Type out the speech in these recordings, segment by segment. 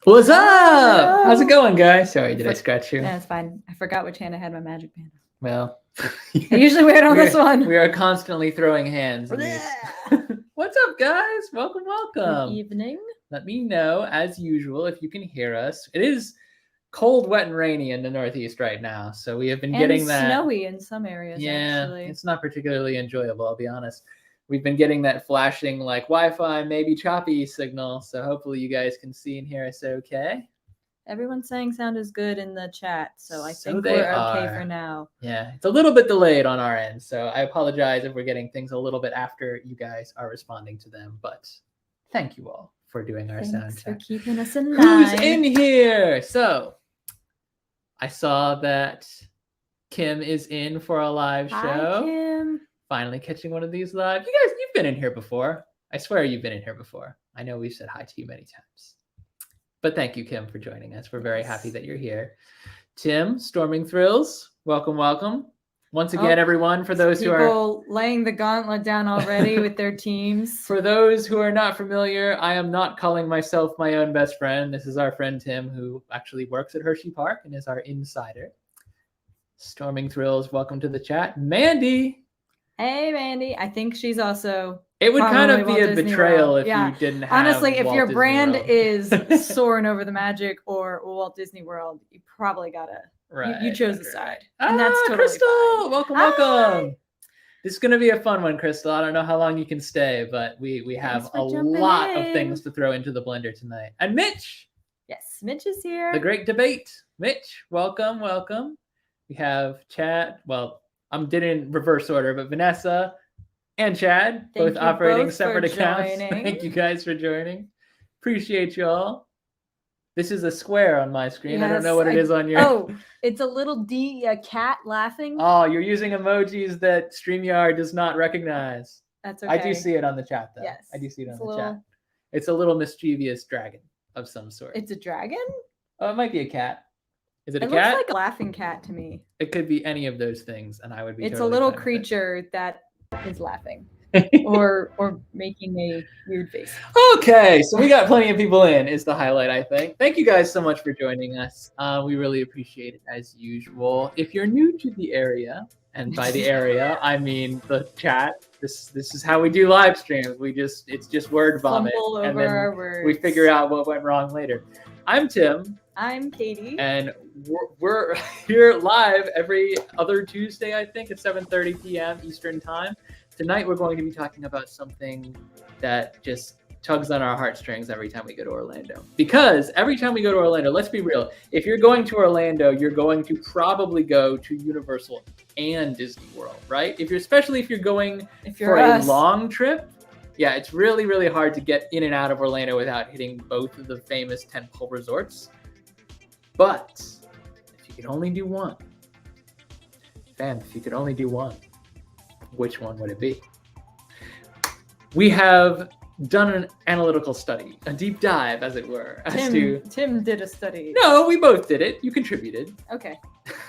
What's up? How's it going, guys? Sorry, did I scratch you? Yeah, it's fine. I forgot which hand I had my magic band. Well, I usually wear it on this one. We are constantly throwing hands. What's up, guys? Welcome. Good evening. Let me know, as usual, if you can hear us. It is cold, wet, and rainy in the Northeast right now, so we have been getting that. Snowy in some areas. Yeah, actually. It's not particularly enjoyable, I'll be honest. We've been getting that flashing, like, Wi-Fi, maybe choppy signal, so hopefully you guys can see and hear us okay. Everyone's saying sound is good in the chat, so I think they we're okay for now. Yeah, it's a little bit delayed on our end, so I apologize if we're getting things a little bit after you guys are responding to them, but thank you all for doing our sound check. Thanks for keeping us in line. Who's in here? So, I saw that Kim is in for a live show. Hi, Kim. Finally catching one of these live. You guys, you've been in here before. I swear you've been in here before. I know we've said hi to you many times. But thank you, Kim, for joining us. We're very happy that you're here. Tim, Storming Thrills, welcome, welcome. Once again, everyone, for those who are... People laying the gauntlet down already with their teams. For those who are not familiar, I am not calling myself my own best friend. This is our friend Tim, who actually works at Hershey Park and is our insider. Storming Thrills, welcome to the chat. Mandy! Hey, Mandy. I think she's also... It would kind of be a betrayal if you didn't have Honestly, if Walt your Disney brand World. is soaring over the magic or Walt Disney World, you probably gotta... Right, you chose the side. And that's totally Crystal! fine. Welcome, welcome! This is going to be a fun one, Crystal. I don't know how long you can stay, but we have a lot of things to throw into the blender tonight. And Mitch! Yes, Mitch is here. The great debate. Mitch, welcome, welcome. We have Chad. Well, I'm did in reverse order, but Vanessa and Chad, both operating separate accounts. Thank you guys for joining. Appreciate you all. This is a square on my screen. Yes, I don't know what it is on your... Oh, it's a little a cat laughing. Oh, you're using emojis that StreamYard does not recognize. That's okay. I do see it on the chat, though. Yes. I do see it on the chat. It's a little mischievous dragon of some sort. It's a dragon? Oh, it might be a cat. Is it a cat? It looks like a laughing cat to me. It could be any of those things, and I would be It's a little creature that is laughing. or making a weird face. Okay, so we got plenty of people in is the highlight, I think. Thank you guys so much for joining us. We really appreciate it as usual. If you're new to the area, and by the area I mean the chat, this is how we do live streams. It's just word vomit, and then we figure out what went wrong later. I'm Tim. I'm Katie. And we're here live every other Tuesday, I think, at 7:30 p.m. Eastern Time. Tonight, we're going to be talking about something that just tugs on our heartstrings every time we go to Orlando. Because every time we go to Orlando, let's be real, if you're going to Orlando, you're going to probably go to Universal and Disney World, right? Especially if you're going for a long trip. Yeah, it's really, really hard to get in and out of Orlando without hitting both of the famous tentpole resorts. But if you could only do one, fam, if you could only do one, which one would it be? We have done an analytical study, a deep dive, as it were. Tim did a study. No, we both did it. You contributed. Okay.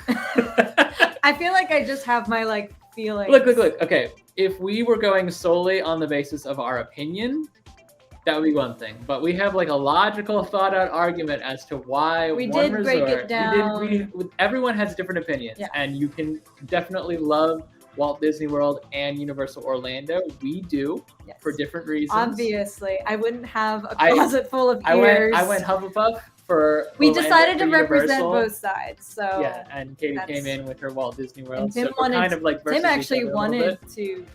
I feel like I just have my feelings. Look. Okay, if we were going solely on the basis of our opinion, that would be one thing. But we have a logical, thought-out argument as to why we one did resort. Break it down. Everyone has different opinions, and you can definitely love Walt Disney World and Universal Orlando. We do, for different reasons. Obviously, I wouldn't have a closet full of ears. I went Hufflepuff for We Orlando, decided to represent Universal. both sides. So yeah, and Katie came in with her Walt Disney World. Tim Tim actually wanted to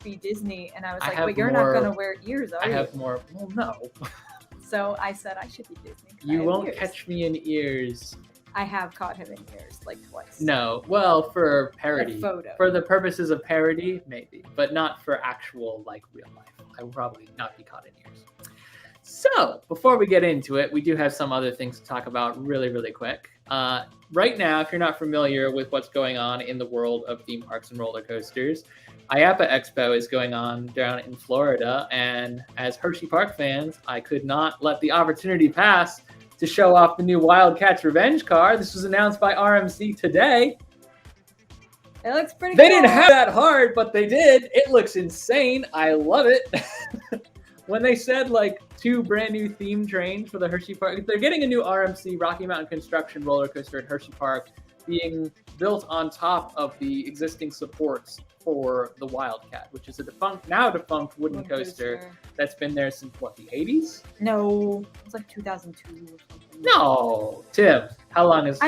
be Disney, and I was like, but you're not going to wear ears, are you? I have more. Well, no. So I said I should be Disney. You won't catch me in ears. I have caught him in ears twice. No, well, for parody. Photo. For the purposes of parody, maybe, but not for actual real life. I will probably not be caught in ears. So before we get into it, we do have some other things to talk about really, really quick. Right now, if you're not familiar with what's going on in the world of theme parks and roller coasters, IAAPA Expo is going on down in Florida, and as Hershey Park fans, I could not let the opportunity pass to show off the new Wildcats Revenge car. This was announced by RMC today. It looks pretty They cool. didn't have that hard, but they did. It looks insane. I love it. when they said like 2 brand new theme trains for the Hershey Park, they're getting a new RMC Rocky Mountain Construction roller coaster at Hershey Park, being built on top of the existing supports for the Wildcat, which is a now defunct wooden coaster that's been there since what, the 80s? No, it's like 2002 or something. No, Tim, how long is Wildcat?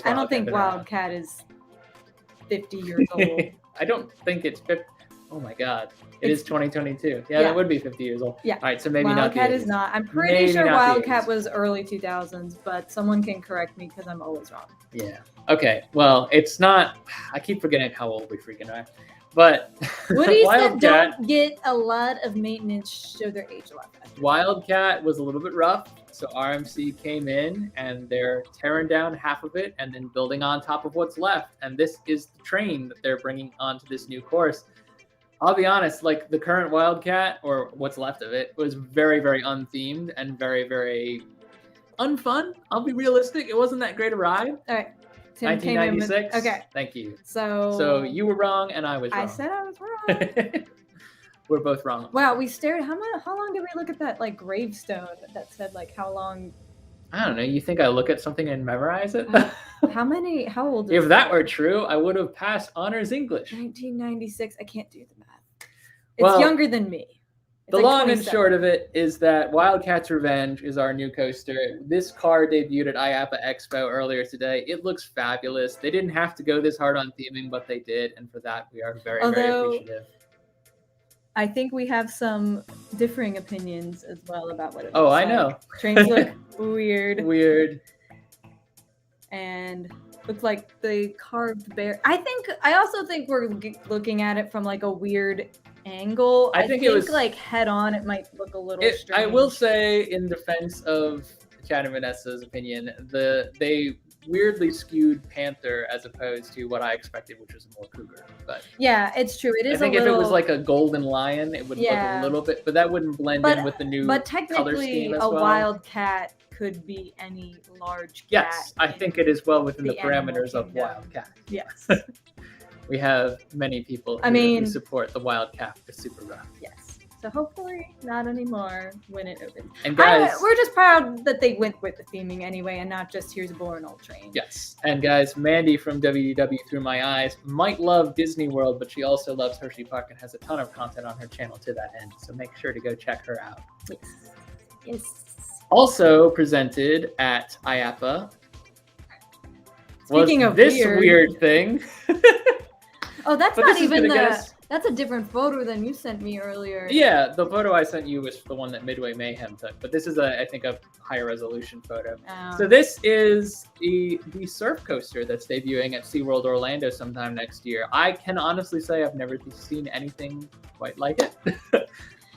I don't think Wildcat is 50 years old. I don't think it's 50. Oh my God. It's 2022. Yeah, that would be 50 years old. Yeah. All right, so maybe Wildcat not. Wildcat is not. I'm pretty sure Wildcat was early 2000s, but someone can correct me because I'm always wrong. Yeah. Okay. Well, it's not. I keep forgetting how old we freaking are. But Woodies that don't get a lot of maintenance show their age a lot faster. Wildcat was a little bit rough, so RMC came in and they're tearing down half of it and then building on top of what's left. And this is the train that they're bringing onto this new course. I'll be honest, like the current Wildcat, or what's left of it, was very, very unthemed and very, very unfun. I'll be realistic. It wasn't that great a ride. All right. Tim 1996. Okay. Thank you. So you were wrong and I was wrong. I said I was wrong. We're both wrong. Wow, we stared. How long did we look at that like gravestone that said like how long? I don't know. You think I look at something and memorize it? How old is If that were true, I would have passed honors English. 1996. I can't do the math. It's younger than me. The long and short of it is that Wildcat's Revenge is our new coaster. This car debuted at IAAPA Expo earlier today. It looks fabulous. They didn't have to go this hard on theming, but they did. And for that, we are very, very appreciative. I think we have some differing opinions as well about what it looks like. I know. Trains look weird. Weird. And look like the carved bear. I also think we're looking at it from like a weird angle. I think it was like head on. It might look a little strange. I will say, in defense of Chad and Vanessa's opinion, they weirdly skewed panther as opposed to what I expected, which was more cougar. But yeah, it's true. It is. I think if it was like a golden lion, it would look a little bit, but that wouldn't blend in with the new color scheme as well. But technically, a Wildcat could be any large cat. Yes, I think it is well within the parameters of Wildcat. Yes. We have many people who support the Wildcat for super rough. Yes. So hopefully not anymore when it opens. And guys, we're just proud that they went with the theming anyway and not just here's a boring old train. Yes. And guys, Mandy from WDW Through My Eyes might love Disney World, but she also loves Hershey Park and has a ton of content on her channel to that end. So make sure to go check her out. Yes. Yes. Also presented at IAAPA. Speaking of this weird thing. Oh, that's not even that's a different photo than you sent me earlier. Yeah, the photo I sent you was the one that Midway Mayhem took, but this is I think a higher resolution photo. Oh. So this is the surf coaster that's debuting at SeaWorld Orlando sometime next year. I can honestly say I've never seen anything quite like it.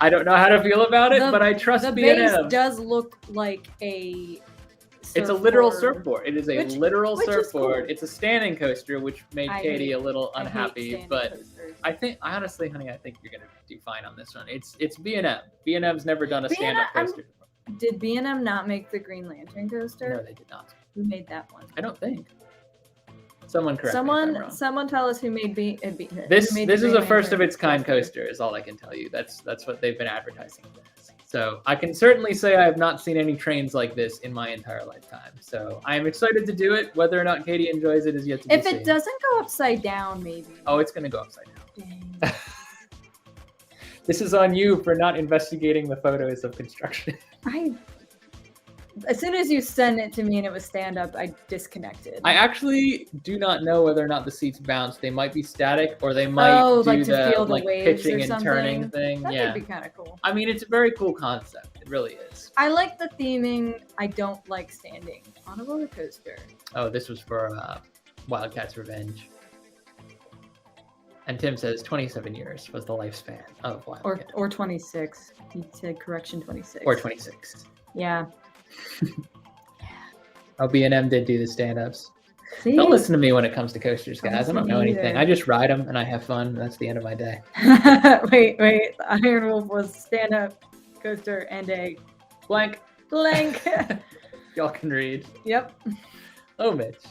I don't know how to feel about it, but I trust B&M. The base does look like a surfboard. It's a literal surfboard. It is a literal surfboard. Cool. It's a standing coaster, which made Katie a little unhappy. But I honestly, honey, I think you're gonna do fine on this one. It's B&M. B&M's never done a stand-up coaster before. Did B&M not make the Green Lantern coaster? No, they did not. Who made that one? I don't think. Someone correct me if I'm wrong. Someone tell us who made This is a first of its kind coaster, is all I can tell you. That's what they've been advertising it as. So I can certainly say I have not seen any trains like this in my entire lifetime. So I am excited to do it. Whether or not Katie enjoys it is yet to be seen. If it doesn't go upside down, maybe. Oh, it's going to go upside down. Dang. This is on you for not investigating the photos of construction. As soon as you sent it to me and it was stand-up, I disconnected. I actually do not know whether or not the seats bounce. They might be static, or they might do the pitching and turning thing. That would be kind of cool. I mean, it's a very cool concept. It really is. I like the theming. I don't like standing on a roller coaster. Oh, this was for Wildcat's Revenge. And Tim says 27 years was the lifespan of Wildcat. Or 26. He said correction 26. Or 26. Yeah. Oh, B&M did do the stand-ups. Don't listen to me when it comes to coasters, guys. I don't know anything. I just ride them and I have fun. And that's the end of my day. Wait. The Iron Wolf was stand-up coaster and a blank. Y'all can read. Yep. Oh, Mitch.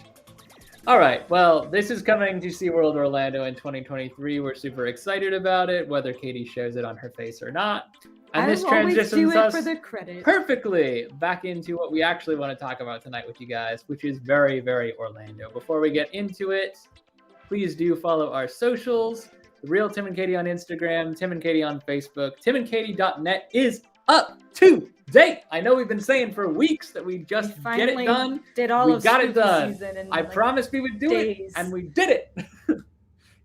All right. Well, this is coming to SeaWorld Orlando in 2023. We're super excited about it, whether Katie shows it on her face or not. And this transitions us for the credit. perfectly back into what we actually want to talk about tonight with you guys, which is very, very Orlando. Before we get into it, please do follow our socials. The Real Tim and Katie on Instagram, Tim and Katie on Facebook. timandkt.net is up to date. I know we've been saying for weeks that we just get it done. We got it done. I promised we would do it, and we did it.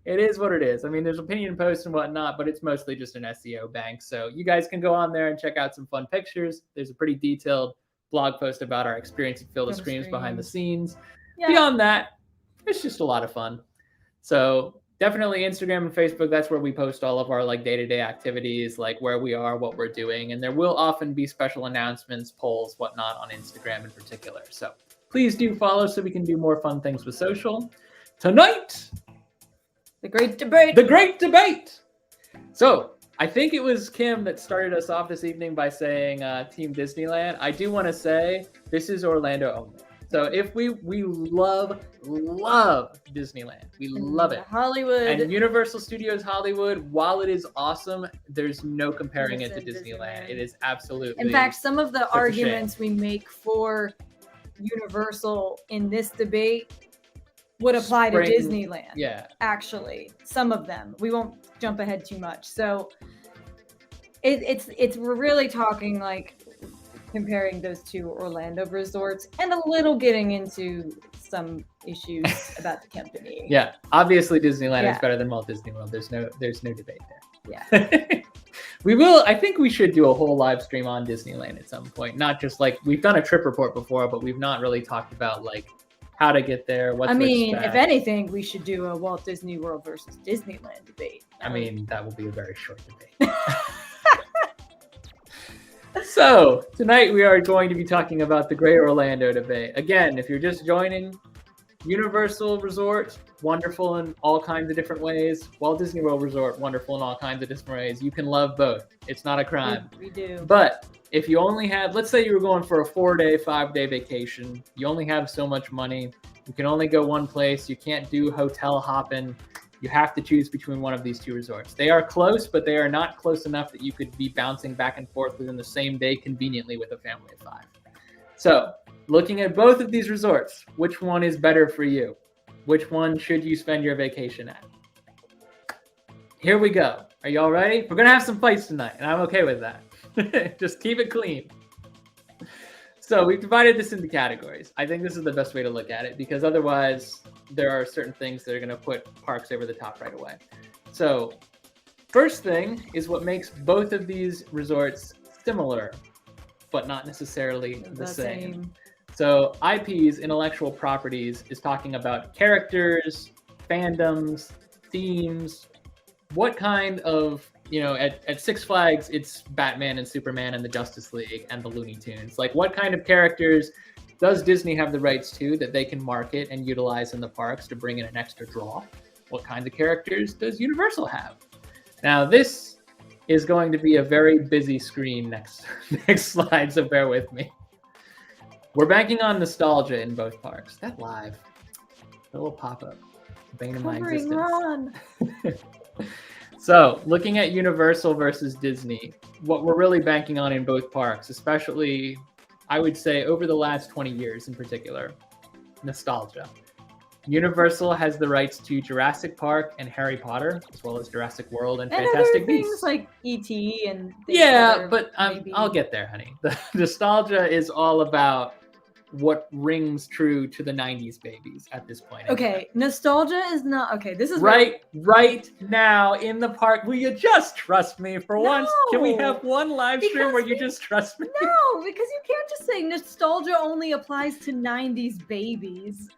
It is what it is. I mean, there's opinion posts and whatnot, but it's mostly just an SEO bank. So you guys can go on there and check out some fun pictures. There's a pretty detailed blog post about our experience at Field of Screams behind the scenes. Yeah. Beyond that, it's just a lot of fun. So definitely Instagram and Facebook, that's where we post all of our like day-to-day activities, like where we are, what we're doing. And there will often be special announcements, polls, whatnot on Instagram in particular. So please do follow so we can do more fun things with social. Tonight, the great debate. The great debate. So I think it was Kim that started us off this evening by saying Team Disneyland. I do want to say this is Orlando only. So if we love Disneyland. We love it. Hollywood. And Universal Studios Hollywood, while it is awesome, there's no comparing it to Disneyland. It is absolutely. In fact, some of the arguments we make for Universal in this debate would apply to Disneyland. Yeah. Actually, some of them. We won't jump ahead too much. So we're really talking like comparing those two Orlando resorts and a little getting into some issues about the company. Yeah. Obviously Disneyland is better than Walt Disney World. There's no debate there. Yeah. I think we should do a whole live stream on Disneyland at some point. Not just like we've done a trip report before, but we've not really talked about like how to get there, what to expect. If anything, we should do a Walt Disney World versus Disneyland debate. That will be a very short debate. So, tonight we are going to be talking about the Great Orlando debate. Again, if you're just joining, Universal Resort, wonderful in all kinds of different ways. Walt Disney World Resort, wonderful in all kinds of different ways. You can love both. It's not a crime. We do. But if you only had, let's say you were going for a 4-day, 5-day vacation, you only have so much money, you can only go one place, you can't do hotel hopping, you have to choose between one of these two resorts. They are close, but they are not close enough that you could be bouncing back and forth within the same day conveniently with a family of 5. So, looking at both of these resorts, which one is better for you? Which one should you spend your vacation at? Here we go. Are you all ready? We're going to have some fights tonight, and I'm okay with that. Just keep it clean. So we've divided this into categories. I think this is the best way to look at it because otherwise there are certain things that are going to put parks over the top right away. So first thing is what makes both of these resorts similar, but not necessarily the same. So IPs, intellectual properties, is talking about characters, fandoms, themes, what kind of, at Six Flags, it's Batman and Superman and the Justice League and the Looney Tunes. Like, what kind of characters does Disney have the rights to that they can market and utilize in the parks to bring in an extra draw? What kinds of characters does Universal have? Now, this is going to be a very busy screen next slide, so bear with me. We're banking on nostalgia in both parks. That live, a little pop-up, bane of my existence. So, looking at Universal versus Disney, what we're really banking on in both parks, especially, I would say, over the last 20 years in particular, nostalgia. Universal has the rights to Jurassic Park and Harry Potter, as well as Jurassic World and Fantastic Beasts. Things like E.T. and things but I'll get there, honey. The nostalgia is all about what rings true to the 90s babies at this point. Okay, nostalgia is not okay. This is right now in the park. Will you just trust me for once? Can we have one live stream where you just trust me? No, because you can't just say nostalgia only applies to 90s babies.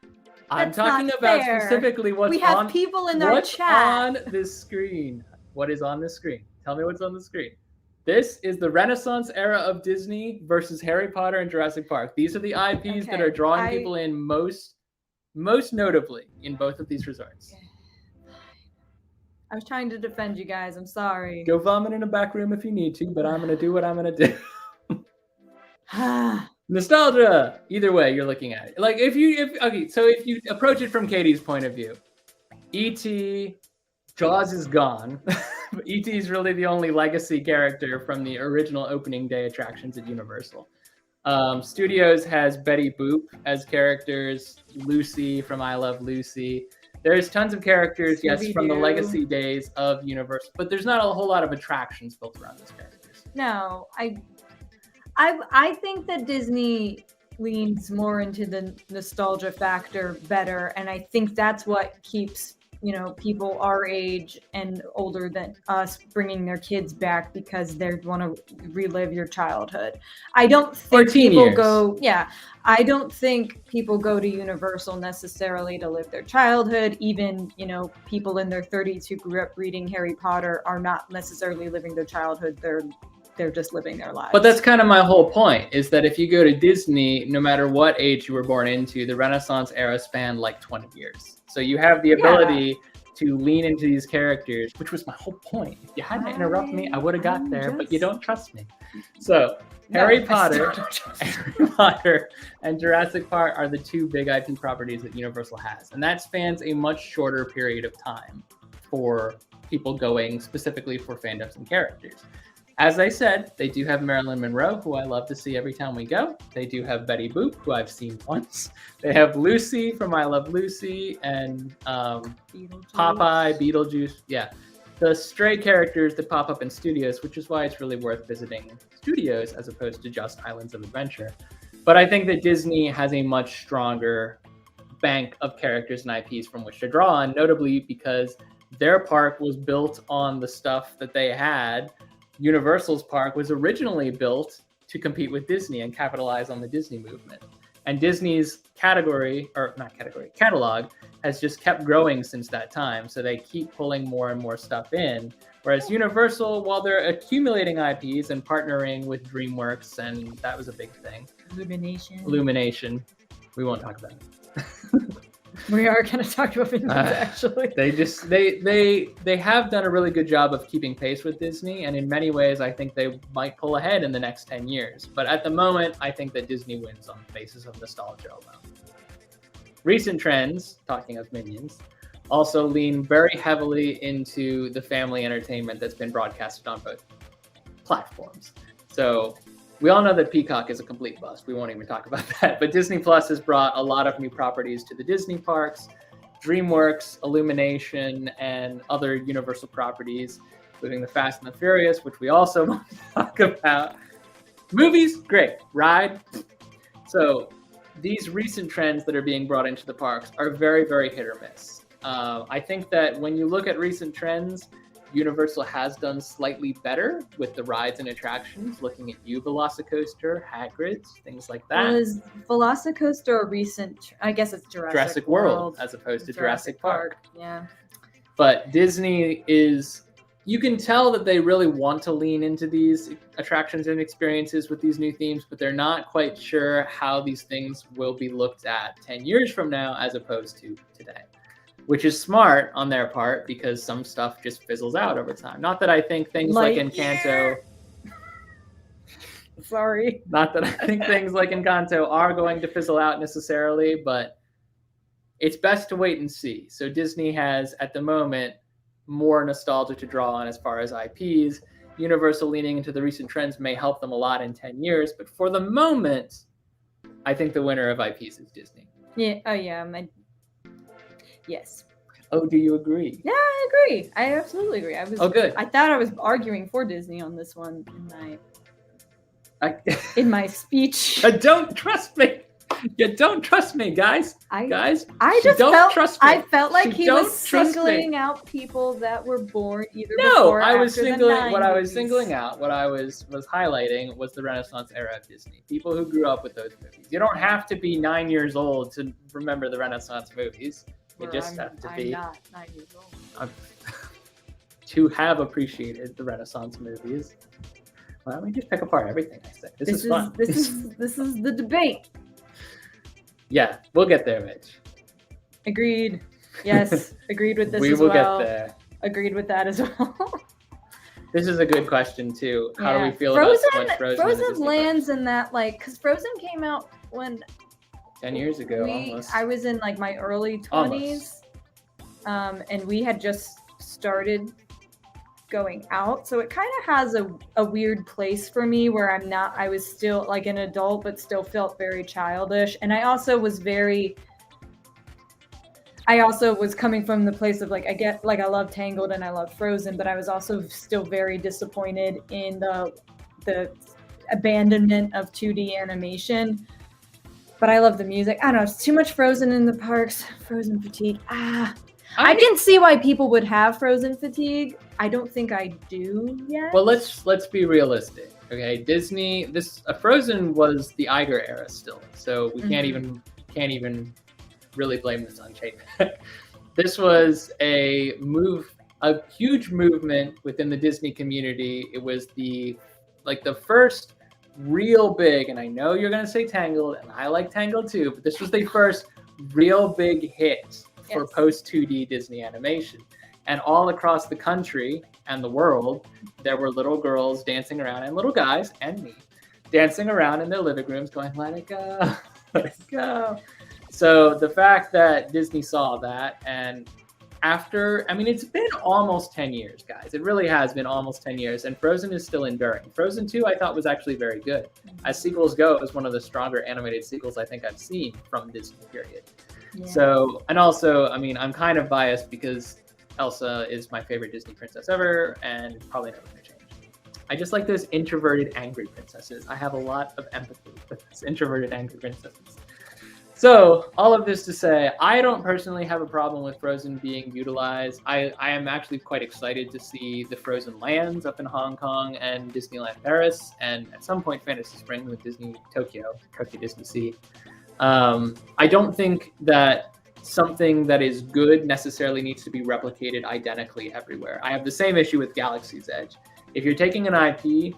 I'm talking about specifically what's on. We have people in our chat. What's on this screen? What is on this screen? Tell me what's on the screen. This is the Renaissance era of Disney versus Harry Potter and Jurassic Park. These are the IPs that are drawing people in most notably in both of these resorts. I was trying to defend you guys. I'm sorry. Go vomit in a back room if you need to, but I'm going to do what I'm going to do. Nostalgia. Either way, you're looking at it. Like if you approach it from Katie's point of view, E.T., Jaws is gone E.T. is really the only legacy character from the original opening day attractions at Universal. Studios has Betty Boop as characters, Lucy from I Love Lucy. There's tons of characters, yes, from the legacy days of Universal, but there's not a whole lot of attractions built around those characters. No, I think that Disney leans more into the nostalgia factor better, and I think that's what keeps people our age and older than us bringing their kids back, because they want to relive your childhood. I don't think people go I don't think people go to Universal necessarily to live their childhood. Even people in their 30s who grew up reading Harry Potter are not necessarily living their childhood. They're just living their lives. But that's kind of my whole point, is that if you go to Disney, no matter what age you were born into, the Renaissance era spanned like 20 years. So you have the ability to lean into these characters, which was my whole point. If you hadn't interrupted me, I would have got there, but you don't trust me. So Harry Potter and Jurassic Park are the two big IP properties that Universal has. And that spans a much shorter period of time for people going specifically for fandoms and characters. As I said, they do have Marilyn Monroe, who I love to see every time we go. They do have Betty Boop, who I've seen once. They have Lucy from I Love Lucy, and Popeye, Beetlejuice. Yeah, the stray characters that pop up in studios, which is why it's really worth visiting studios as opposed to just Islands of Adventure. But I think that Disney has a much stronger bank of characters and IPs from which to draw on, notably because their park was built on the stuff that they had. Universal's park was originally built to compete with Disney and capitalize on the Disney movement. And Disney's catalog has just kept growing since that time. So they keep pulling more and more stuff in. Whereas Universal, while they're accumulating IPs and partnering with DreamWorks, and that was a big thing. Illumination. We won't talk about it. We are going to talk about Minions, actually. They have done a really good job of keeping pace with Disney, and in many ways, I think they might pull ahead in the next 10 years. But at the moment, I think that Disney wins on the basis of nostalgia alone. Recent trends, talking of Minions, also lean very heavily into the family entertainment that's been broadcasted on both platforms. So we all know that Peacock is a complete bust. We won't even talk about that. But Disney Plus has brought a lot of new properties to the Disney parks, DreamWorks, Illumination, and other Universal properties, including the Fast and the Furious, which we also want to talk about. Movies, great. Ride. So these recent trends that are being brought into the parks are very, very hit or miss. I think that when you look at recent trends, Universal has done slightly better with the rides and attractions, looking at Velocicoaster, Hagrid's, things like that. Was Velocicoaster a recent? I guess it's Jurassic World as opposed to Jurassic Park. Yeah. But Disney you can tell that they really want to lean into these attractions and experiences with these new themes, but they're not quite sure how these things will be looked at 10 years from now as opposed to today. Which is smart on their part, because some stuff just fizzles out over time. Not that I think things like Encanto... Sorry. Not that I think things like Encanto are going to fizzle out necessarily, but it's best to wait and see. So Disney has, at the moment, more nostalgia to draw on as far as IPs. Universal leaning into the recent trends may help them a lot in 10 years, but for the moment, I think the winner of IPs is Disney. Yeah. Oh, yeah. Yes. Oh, do you agree? Yeah, I agree. I absolutely agree. Good. I thought I was arguing for Disney on this one in my speech. Don't trust me. You don't trust me, guys. I felt like he was singling out people that were born either before or after the 90s. What I was singling out, what I was highlighting was the Renaissance era of Disney. People who grew up with those movies. You don't have to be 9 years old to remember the Renaissance movies. You just have to be. I'm not 9 years old. To have appreciated the Renaissance movies. Why don't we just pick apart everything I said? This is fun. This is the debate. Yeah, we'll get there, Mitch. Agreed. Yes, agreed with this we as will well. Get there. Agreed with that as well. This is a good question too. How do we feel about so much Frozen? Frozen lands in that, because Frozen came out when 10 years ago, almost. I was in my early 20s, and we had just started going out. So it kind of has a weird place for me where I was still like an adult, but still felt very childish. And I also was coming from the place of like, I love Tangled and I love Frozen, but I was also still very disappointed in the abandonment of 2D animation. But I love the music. I don't know, it's too much Frozen in the parks. Frozen fatigue. I can see why people would have Frozen fatigue. I don't think I do yet. Well, let's be realistic. Okay, Disney. Frozen was the Iger era still, so we can't even really blame this on Chapek. This was a huge movement within the Disney community. It was the first real big, and I know you're gonna say Tangled, and I like Tangled too, but this was the first real big hit for post 2D Disney animation. And all across the country and the world, there were little girls dancing around and little guys and me dancing around in their living rooms going, let it go, let it go. So the fact that Disney saw that, and it's been almost 10 years, guys. It really has been almost 10 years, and Frozen is still enduring. Frozen 2, I thought, was actually very good. As sequels go, it was one of the stronger animated sequels I think I've seen from Disney, period. Yeah. So, and also, I'm kind of biased because Elsa is my favorite Disney princess ever, and probably never going to change. I just like those introverted, angry princesses. I have a lot of empathy with those introverted, angry princesses. So, all of this to say, I don't personally have a problem with Frozen being utilized. I am actually quite excited to see the Frozen lands up in Hong Kong and Disneyland Paris, and at some point Fantasy Springs with Disney Tokyo Disney Sea. I don't think that something that is good necessarily needs to be replicated identically everywhere. I have the same issue with Galaxy's Edge. If you're taking an IP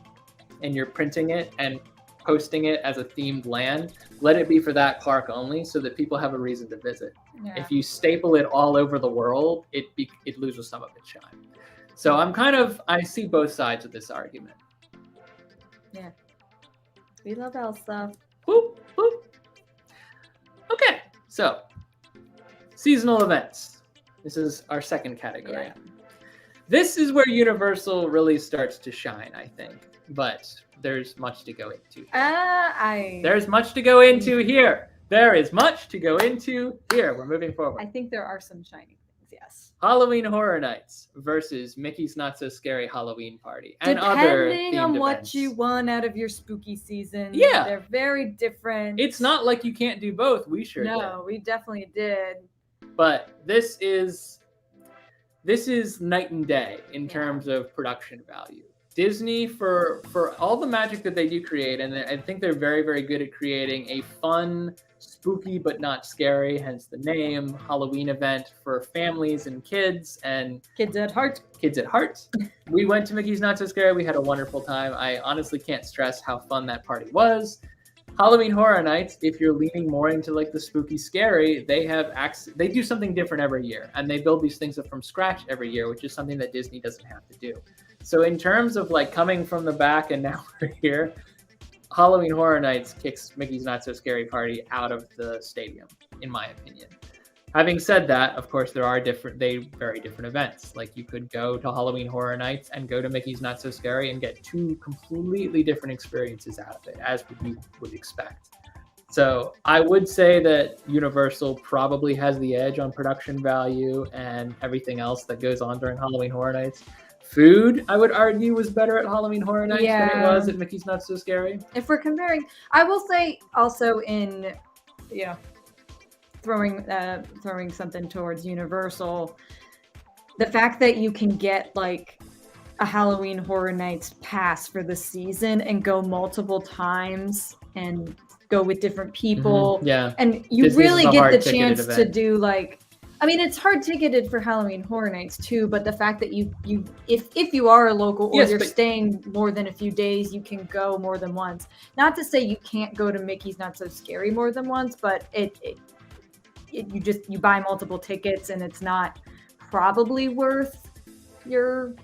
and you're printing it and posting it as a themed land, let it be for that park only so that people have a reason to visit. Yeah. If you staple it all over the world, it loses some of its shine. So I see both sides of this argument. Yeah. We love Elsa. Whoop, whoop. Okay, so seasonal events. This is our second category. Yeah. This is where Universal really starts to shine, I think. But there's much to go into. There's much to go into here. There is much to go into here. We're moving forward. I think there are some shining things, yes. Halloween Horror Nights versus Mickey's Not So Scary Halloween Party. And other depending on what you want out of your spooky season. Yeah. They're very different. It's not like you can't do both. We sure did. No, we definitely did. But this is night and day in terms of production value. Disney, for all the magic that they do create, and I think they're very, very good at creating a fun, spooky but not scary, hence the name, Halloween event for families and kids and kids at heart. We went to Mickey's Not So Scary. We had a wonderful time. I honestly can't stress how fun that party was. Halloween Horror Nights, if you're leaning more into like the spooky scary, they do something different every year, and they build these things up from scratch every year, which is something that Disney doesn't have to do. So in terms of like coming from the back and now we're here, Halloween Horror Nights kicks Mickey's Not So Scary Party out of the stadium, in my opinion. Having said that, of course, there are very different events. Like you could go to Halloween Horror Nights and go to Mickey's Not So Scary and get two completely different experiences out of it, as we would expect. So I would say that Universal probably has the edge on production value and everything else that goes on during Halloween Horror Nights. Food, I would argue, was better at Halloween Horror Nights than it was at Mickey's Not So Scary. If we're comparing, I will say also in, throwing something towards Universal, the fact that you can get like a Halloween Horror Nights pass for the season and go multiple times and go with different people. Mm-hmm. Yeah. And you Disney's really get the chance to do like, it's hard ticketed for Halloween Horror Nights too, but the fact that if you are a local or you're staying more than a few days, you can go more than once. Not to say you can't go to Mickey's Not So Scary more than once, but you buy multiple tickets and it's not probably worth your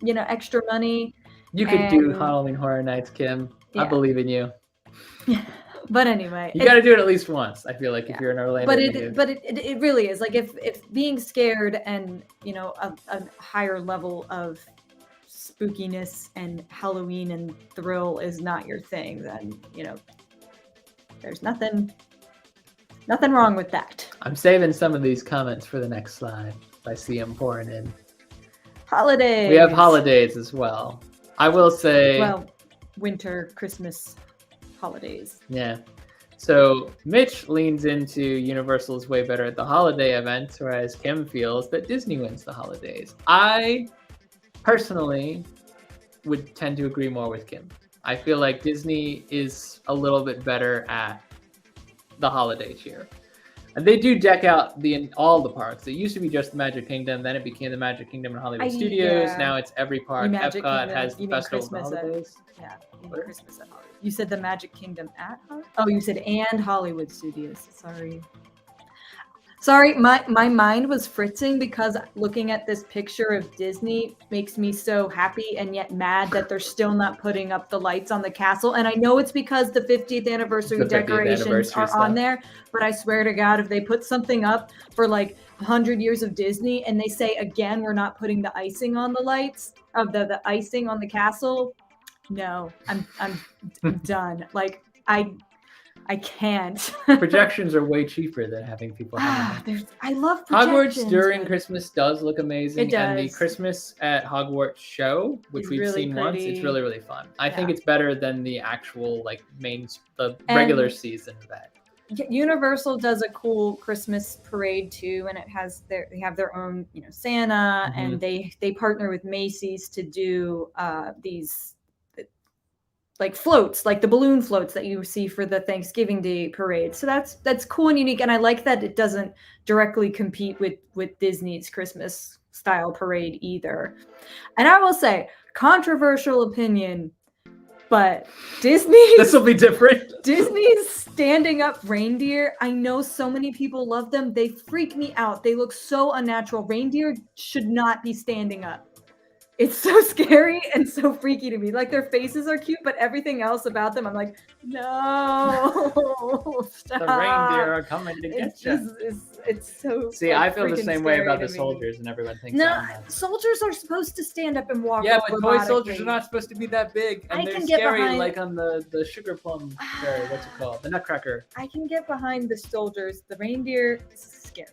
extra money. You could do Halloween Horror Nights, Kim. Yeah. I believe in you. But anyway, you got to do it at least once. I feel like if you're in Orlando, but it really is like if being scared and a higher level of spookiness and Halloween and thrill is not your thing, then, you know, there's nothing wrong with that. I'm saving some of these comments for the next slide. I see them pouring in. Holidays. We have holidays as well. I will say... Well, winter, Christmas, holidays. Yeah. So Mitch leans into Universal's way better at the holiday events, whereas Kim feels that Disney wins the holidays. I personally would tend to agree more with Kim. I feel like Disney is a little bit better at the holiday cheer. And they do deck out all the parks. It used to be just the Magic Kingdom, then it became the Magic Kingdom and Hollywood Studios. Yeah. Now it's every park. Magic Epcot Kingdom. has the You mean festival of the Christmas holidays. Yeah, you mean Christmas at Hollywood. You said the Magic Kingdom at Hollywood? Oh, you said and Hollywood Studios. Sorry, my mind was fritzing because looking at this picture of Disney makes me so happy and yet mad that they're still not putting up the lights on the castle. And I know it's because the 50th anniversary decorations are on there, but I swear to God, if they put something up for like 100 years of Disney and they say, again, we're not putting the icing on the lights, of the icing on the castle, no, I'm done. Like, I can't. Projections are way cheaper than having people I love projections. Hogwarts during Christmas does look amazing. It does. And the Christmas at Hogwarts show, which we've really seen once, it's really, really fun. I think it's better than the actual like regular season event. Universal does a cool Christmas parade too, and they have their own, you know, Santa, and they partner with Macy's to do these like floats, like the balloon floats that you see for the Thanksgiving Day parade. So that's cool and unique, and I like that it doesn't directly compete with Disney's Christmas style parade either. And I will say, controversial opinion, but this will be different. Disney's standing up reindeer, I know so many people love them. They freak me out. They look so unnatural. Reindeer should not be standing up. It's so scary and so freaky to me. Like, their faces are cute, but everything else about them, I'm like, no, stop. The reindeer are coming to get you. It's so. See, I feel the same way about the soldiers, and everyone thinks. No, soldiers are supposed to stand up and walk. Yeah, but toy soldiers are not supposed to be that big, and they're scary. Like on the sugar plum fairy, what's it called? The Nutcracker. I can get behind the soldiers. The reindeer, scary.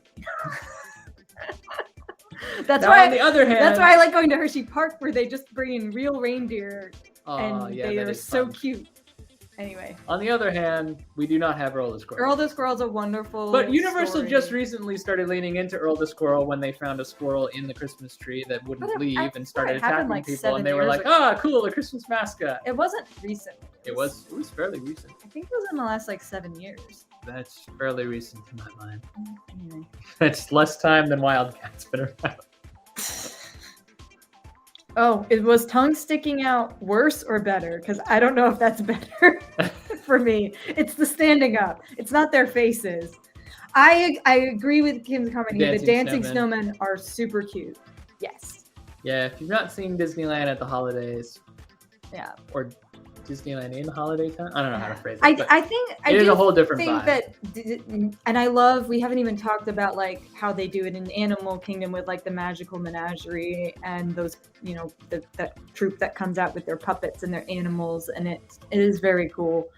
That's why. On the other hand, that's why I like going to Hershey Park, where they just bring in real reindeer, and they are so cute. Anyway. On the other hand, we do not have Earl the Squirrel. Earl the Squirrel's a wonderful. But Universal just recently started leaning into Earl the Squirrel when they found a squirrel in the Christmas tree that wouldn't leave and started attacking like people, and they were like, "Ah, cool, a Christmas mascot." It wasn't recent. It was fairly recent. I think it was in the last like 7 years. That's fairly recent in my mind. Anyway. That's less time than Wildcat's been around. Oh, it was tongue sticking out worse or better? Because I don't know if that's better for me. It's the standing up. It's not their faces. I agree with Kim's comment here. The dancing snowmen are super cute. Yes. Yeah, if you've not seen Disneyland at the holidays, or Disneyland in holiday time, I don't know how to phrase it. I think it is a whole different vibe. And I love, we haven't even talked about like how they do it in Animal Kingdom with like the magical menagerie and those, you know, that troupe that comes out with their puppets and their animals, and it is very cool.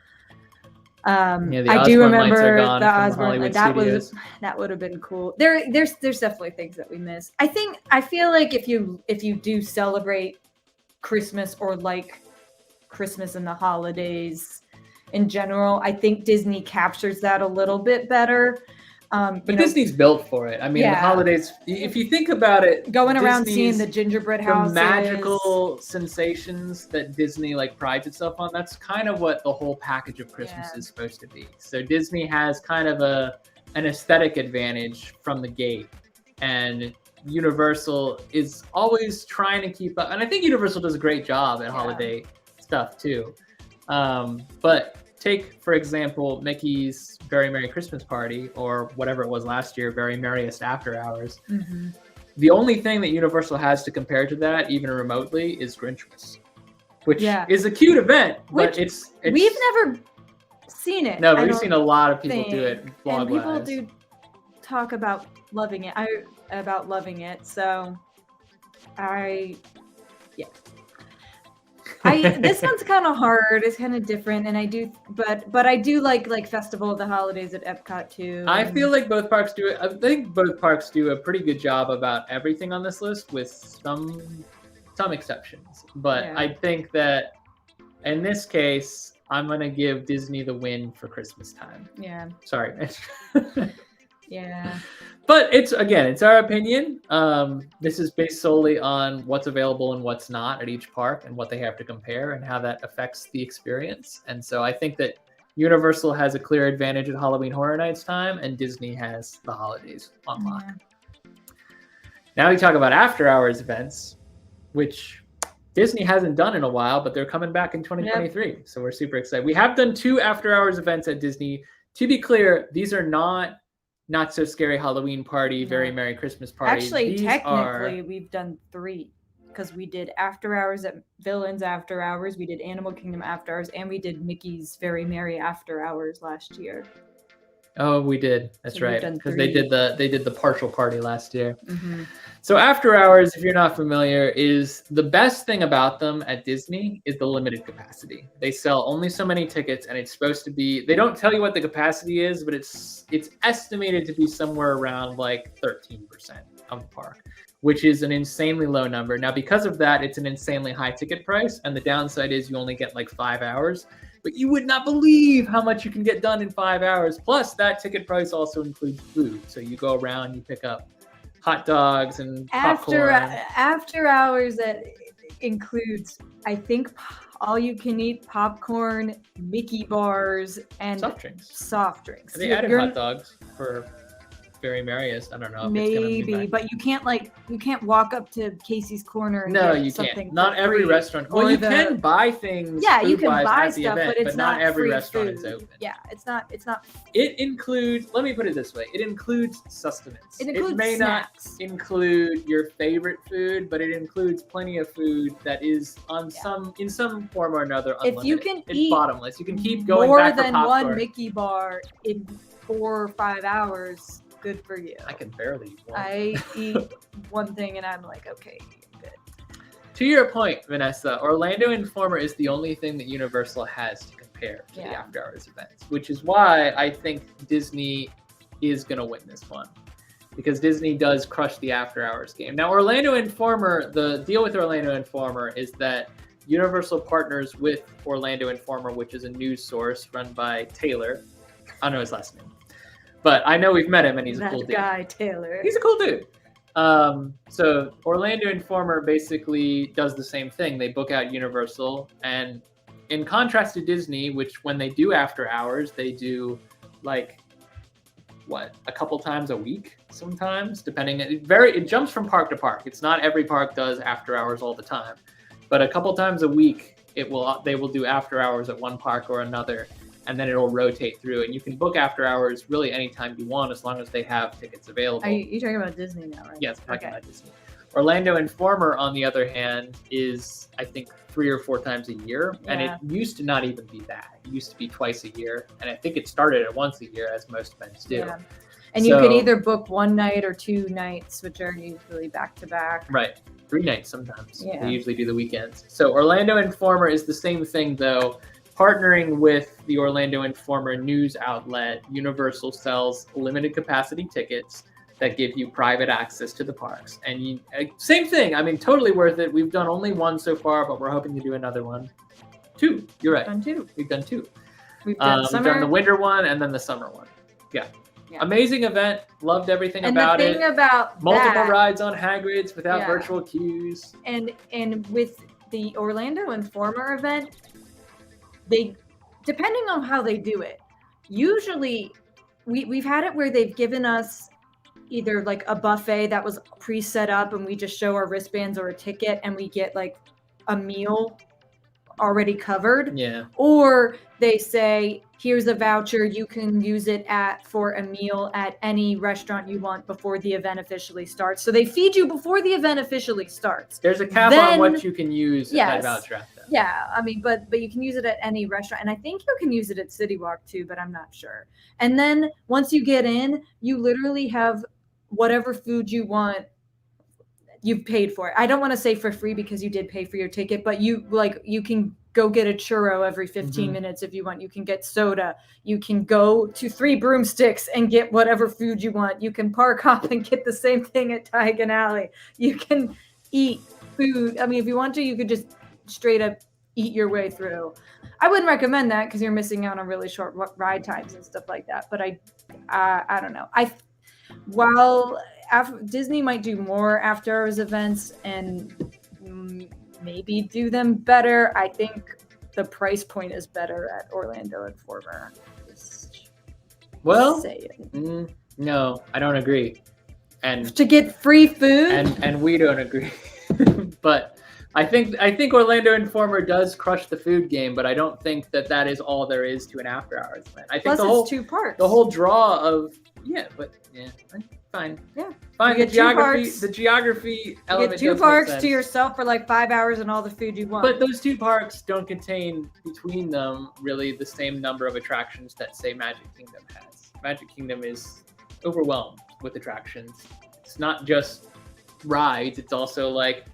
I do remember the Osborne. That would have been cool. There's definitely things that we miss. I feel like if you do celebrate Christmas or like Christmas and the holidays in general, I think Disney captures that a little bit better. But Disney's built for it. I mean, the holidays, if you think about it, going around seeing the gingerbread houses, the magical sensations that Disney like prides itself on, that's kind of what the whole package of Christmas is supposed to be. So Disney has kind of an aesthetic advantage from the gate, and Universal is always trying to keep up. And I think Universal does a great job at holiday stuff too. But take, for example, Mickey's Very Merry Christmas Party, or whatever it was last year, Very Merriest After Hours. Mm-hmm. The only thing that Universal has to compare to that, even remotely, is Grinchmas, which is a cute event, but it's we've never seen it. No, we've seen a lot of people do it. And people do talk about loving it. So This one's kind of hard. It's kind of different, and I do, but I do like Festival of the Holidays at Epcot too. I feel like both parks do it. I think both parks do a pretty good job about everything on this list, with some exceptions. But Yeah. I think that in this case, I'm gonna give Disney the win for Christmas time. Yeah. Sorry. Yeah. But it's our opinion. This is based solely on what's available and what's not at each park, and what they have to compare, and how that affects the experience. And so I think that Universal has a clear advantage at Halloween Horror Nights time, and Disney has the holidays on lock. Yeah. Now we talk about after hours events, which Disney hasn't done in a while, but they're coming back in 2023. Yep. So we're super excited. We have done 2 after hours events at Disney. To be clear, these are not So Scary Halloween Party, Very Merry Christmas Party. Actually, technically, we've done 3, because we did After Hours at Villains After Hours, we did Animal Kingdom After Hours, and we did Mickey's Very Merry After Hours last year. Oh, we did. That's right. Because they did the partial party last year. Mm-hmm. So after hours, if you're not familiar, is the best thing about them at Disney is the limited capacity. They sell only so many tickets, and it's supposed to be, they don't tell you what the capacity is, but it's estimated to be somewhere around like 13% of the park, which is an insanely low number. Now, because of that, it's an insanely high ticket price, and the downside is you only get like 5 hours. But you would not believe how much you can get done in 5 hours. Plus, that ticket price also includes food. So you go around, you pick up hot dogs and popcorn. After hours, that includes, I think, all you can eat popcorn, Mickey bars, and soft drinks. They added hot dogs for Very Merriest. I don't know. If maybe, but you can't walk up to Casey's Corner and no, get you something. Can't. Not every restaurant. Well, you can buy things. Yeah, you can buy stuff, event, but it's not every free restaurant food. is open. Yeah, it's not. It includes. Let me put it this way: it includes sustenance. It includes may snacks. Not include your favorite food, but it includes plenty of food that is in some form or another unlimited. If you can it's eat bottomless. You can keep going more back than for popcorn. one Mickey bar in 4 or 5 hours. Good for you. I can barely eat one. I eat one thing and I'm like, okay, I'm good. To your point, Vanessa, Orlando Informer is the only thing that Universal has to compare to the after hours events, which is why I think Disney is going to win this one, because Disney does crush the after hours game. Now, Orlando Informer, the deal with Orlando Informer is that Universal partners with Orlando Informer, which is a news source run by Taylor. I don't know his last name, but I know we've met him, and he's a cool dude. That guy, Taylor. He's a cool dude. So Orlando Informer basically does the same thing. They book out Universal, and in contrast to Disney, which when they do after hours, they do like a couple times a week, sometimes, depending. It jumps from park to park. It's not every park does after hours all the time, but a couple times a week, they will do after hours at one park or another. And then it'll rotate through, and you can book after hours really anytime you want, as long as they have tickets available. Are you talking about Disney now, right? Yes, I'm talking about Disney. Orlando Informer, on the other hand, is I think 3 or 4 times a year, and it used to not even be that. It used to be twice a year, and I think it started at once a year, as most events do. Yeah. And you can either book 1 night or 2 nights, which are usually back to back. Right, 3 nights sometimes. Yeah. They usually do the weekends. So Orlando Informer is the same thing, though. Partnering with the Orlando Informer news outlet, Universal sells limited capacity tickets that give you private access to the parks. And same thing. I mean, totally worth it. We've done only 1 so far, but we're hoping to do another one. 2. You're right. We've done 2. We've done the winter one and then the summer one. Yeah. Amazing event. Loved everything about it. And the thing about multiple rides on Hagrid's without virtual queues. And with the Orlando Informer event, they, depending on how they do it, usually we've had it where they've given us either like a buffet that was pre-set up and we just show our wristbands or a ticket and we get like a meal already covered. Yeah. Or they say, here's a voucher, you can use it for a meal at any restaurant you want before the event officially starts. So they feed you before the event officially starts. There's a cap on what you can use that voucher at. Yeah, I mean, but you can use it at any restaurant. And I think you can use it at City Walk too, but I'm not sure. And then once you get in, you literally have whatever food you want you've paid for it. I don't want to say for free because you did pay for your ticket, but you can go get a churro every 15 minutes if you want. You can get soda. You can go to 3 broomsticks and get whatever food you want. You can park hop and get the same thing at Diagon Alley. You can eat food. I mean, if you want to, you could just straight up eat your way through. I wouldn't recommend that because you're missing out on really short ride times and stuff like that. But I don't know. While Disney might do more after hours events and maybe do them better, I think the price point is better at Orlando and Former. Well, no, I don't agree. And to get free food, and we don't agree. But I think Orlando Informer does crush the food game, but I don't think that is all there is to an after hours event. I think plus it's 2 parks. The whole draw of fine. Yeah. Fine. The geography element. You get 2 parks to yourself for like 5 hours and all the food you want. But those 2 parks don't contain between them really the same number of attractions that say Magic Kingdom has. Magic Kingdom is overwhelmed with attractions. It's not just rides, it's also like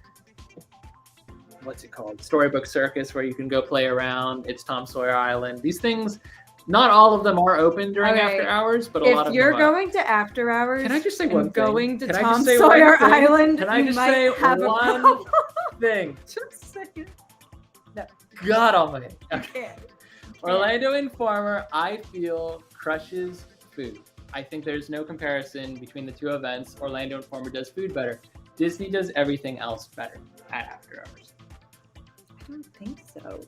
what's it called? Storybook Circus, where you can go play around. It's Tom Sawyer Island. These things, not all of them are open during after hours, but a lot of them are. If you're going to after hours, can I just say one thing? Going to Tom Sawyer Island, can I just say one thing? Just say it. No. God almighty. Okay. Orlando Informer, I feel, crushes food. I think there's no comparison between the 2 events. Orlando Informer does food better. Disney does everything else better at after hours. I don't think so.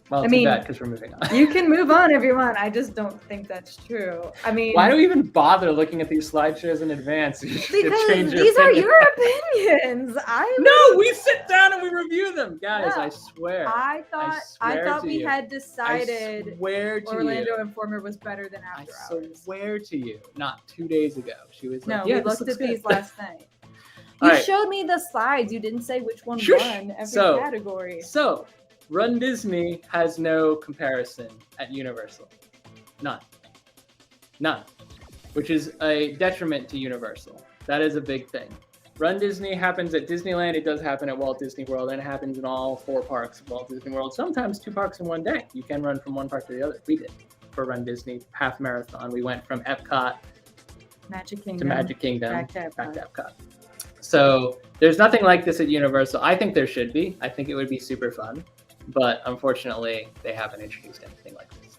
Well, too bad because we're moving on. You can move on if you want. I just don't think that's true. I mean, why do we even bother looking at these slideshows in advance? Because these are your opinions. No, we sit down and we review them, guys. No, I swear. I thought we had decided. I swear to Orlando Informer was better than after hours. I swear to you, not 2 days ago. She was like, we looked at these last night. You showed me the slides. You didn't say which one won every category. So, Run Disney has no comparison at Universal. None. Which is a detriment to Universal. That is a big thing. Run Disney happens at Disneyland. It does happen at Walt Disney World, and it happens in all 4 parks of Walt Disney World. Sometimes 2 parks in one day. You can run from one park to the other. We did for Run Disney half marathon. We went from Epcot to Magic Kingdom, back to Epcot. So there's nothing like this at Universal. I think there should be. I think it would be super fun. But unfortunately, they haven't introduced anything like this.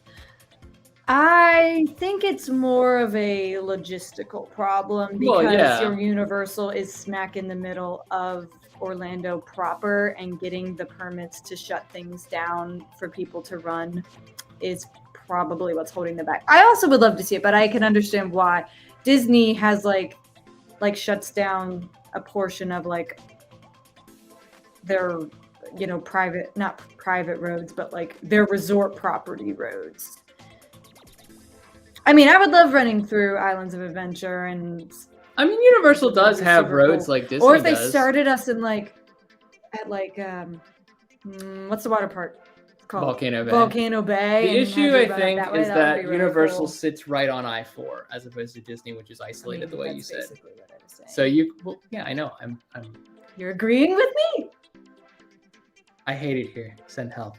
I think it's more of a logistical problem because your Universal is smack in the middle of Orlando proper, and getting the permits to shut things down for people to run is probably what's holding them back. I also would love to see it, but I can understand why. Disney has like shuts down a portion of like their not private roads, but like their resort property roads. I mean, I would love running through Islands of Adventure, and I mean, Universal does have roads like Disney or if they does. Started us in what's the water park called? Volcano Bay. The issue, I think, is that Universal sits right on I-4 as opposed to Disney, which is isolated the way you said. Basically what I was saying. So I know. I'm. You're agreeing with me? I hate it here. Send help.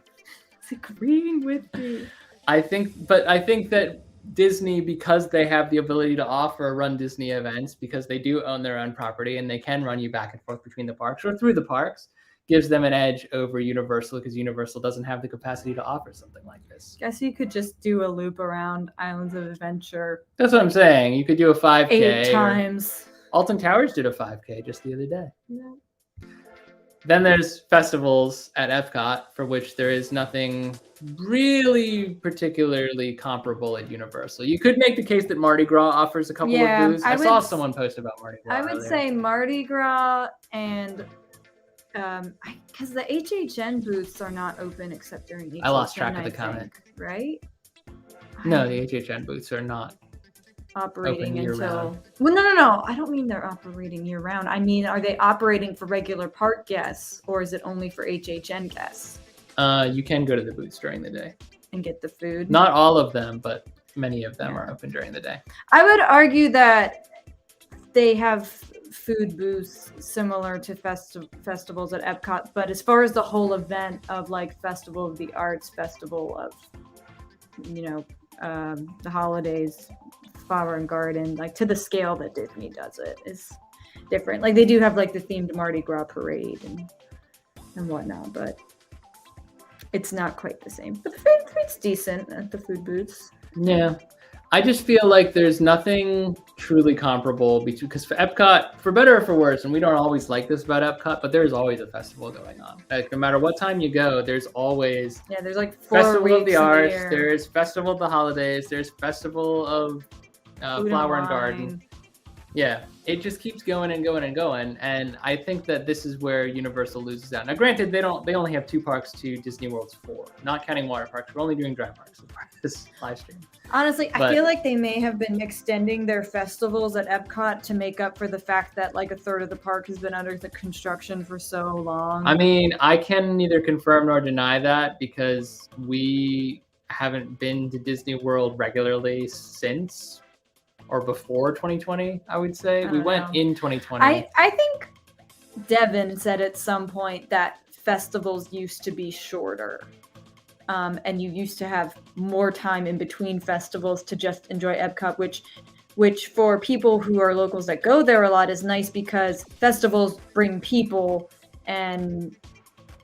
It's agreeing with me. I think that Disney, because they have the ability to offer Run Disney events, because they do own their own property and they can run you back and forth between the parks or through the parks, gives them an edge over Universal because Universal doesn't have the capacity to offer something like this. Guess you could just do a loop around Islands of Adventure. That's what I'm saying. You could do a 5K. 8 times. Alton Towers did a 5K just the other day. Yeah. Then there's festivals at Epcot, for which there is nothing really particularly comparable at Universal. You could make the case that Mardi Gras offers a couple of booths. I saw someone post about Mardi Gras. I would say Mardi Gras and because the HHN booths are not open except during HHN. I lost track of the comment. Right? No, the HHN booths are not operating until well no I don't mean they're operating year round. I mean, are they operating for regular park guests or is it only for HHN guests? You can go to the booths during the day and get the food. Not all of them, but many of them are open during the day. I would argue that they have food booths similar to festivals at Epcot, but as far as the whole event of like Festival of the Arts, Festival of, the holidays, Flower and Garden, like to the scale that Disney does it is different. Like they do have like the themed Mardi Gras parade and whatnot, but it's not quite the same. But the food's decent at the food booths. Yeah. I just feel like there's nothing truly comparable because for Epcot, for better or for worse, and we don't always like this about Epcot, but there's always a festival going on. Like no matter what time you go, there's always there's like 4 Festival weeks of the Arts, year. there's Festival of the Holidays, there's Festival of Flower and Garden. Yeah, it just keeps going and going and going, and I think that this is where Universal loses out. Now, granted, they only have 2 parks to Disney World's 4, not counting water parks. We're only doing dry parks as part of this live stream. Honestly, I feel like they may have been extending their festivals at Epcot to make up for the fact that like a third of the park has been under the construction for so long. I mean, I can neither confirm nor deny that because we haven't been to Disney World regularly since or before 2020, I would say. We went in 2020. I think Devin said at some point that festivals used to be shorter. And you used to have more time in between festivals to just enjoy Epcot, which for people who are locals that go there a lot is nice because festivals bring people. And,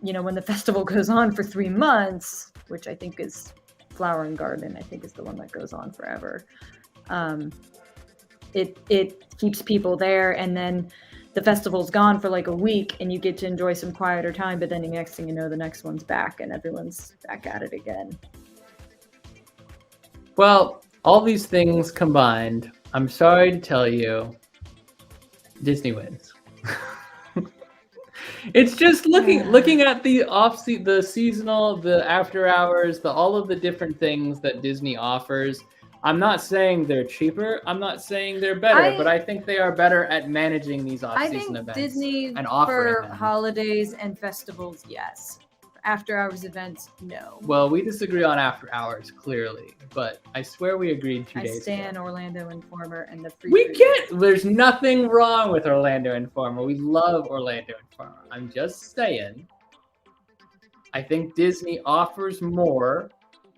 when the festival goes on for 3 months, which I think is Flower and Garden, I think is the one that goes on forever. It keeps people there, and then the festival's gone for like a week and you get to enjoy some quieter time, but then the next thing you know, the next one's back and everyone's back at it again. Well, all these things combined, I'm sorry to tell you, Disney wins. It's just looking at the seasonal, the after hours, all of the different things that Disney offers. I'm not saying they're cheaper. I'm not saying they're better, but I think they are better at managing these off-season events. Disney and offering for them. Holidays and festivals, yes. After-hours events, no. Well, we disagree on after hours, clearly, but I swear we agreed 2 days ago. I stand Orlando Informer and the free. We can't. There's nothing wrong with Orlando Informer. We love Orlando Informer. I'm just saying. I think Disney offers more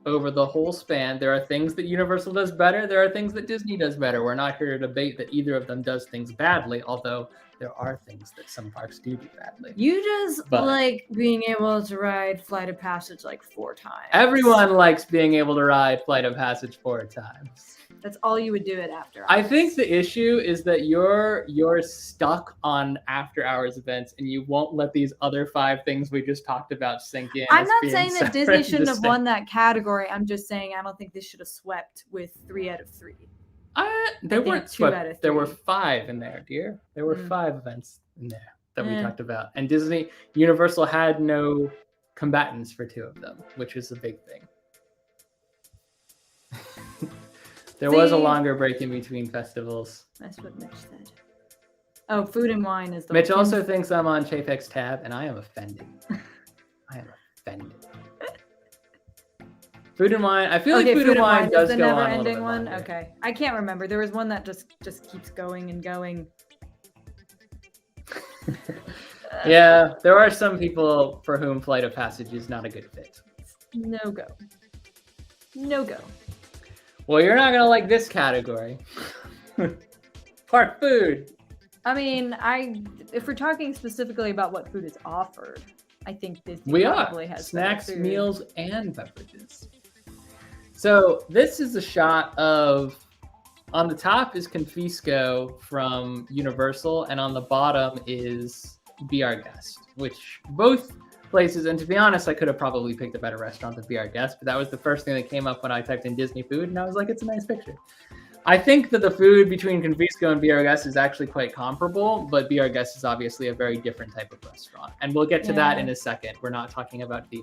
over the whole span. There are things that Universal does better. There are things that Disney does better. We're not here to debate that either of them does things badly, although there are things that some parks do badly. You just like being able to ride Flight of Passage like 4 times. Everyone likes being able to ride Flight of Passage 4 times. That's all you would do it after hours. I think the issue is that you're stuck on after hours events and you won't let these other 5 things we just talked about sink in. I'm not saying that Disney shouldn't have won that category. I'm just saying I don't think they should have swept with 3 out of 3. They weren't swept. There were 5 in there, dear. There were 5 events in there that we talked about. And Universal had no combatants for 2 of them, which is a big thing. There was a longer break in between festivals. That's what Mitch said. Oh, Food and Wine is the Mitch also thinks I'm on Chapek's tab, and I am offended. I am offended. Food and Wine. I feel like Food and Wine does go on a little bit longer. Okay, I can't remember. There was one that just keeps going and going. Yeah, there are some people for whom Flight of Passage is not a good fit. No go. No go. Well, you're not gonna like this category. Park food. I mean, if we're talking specifically about what food is offered, I think Disney probably has snacks, meals, and beverages. So this is a shot of, on the top is Confisco from Universal, and on the bottom is Be Our Guest, which both places, and to be honest, I could have probably picked a better restaurant than Be Our Guest, but that was the first thing that came up when I typed in Disney food, and I was like, it's a nice picture. I think that the food between Confisco and Be Our Guest is actually quite comparable, but Be Our Guest is obviously a very different type of restaurant, and we'll get to that in a second. We're not talking about theming.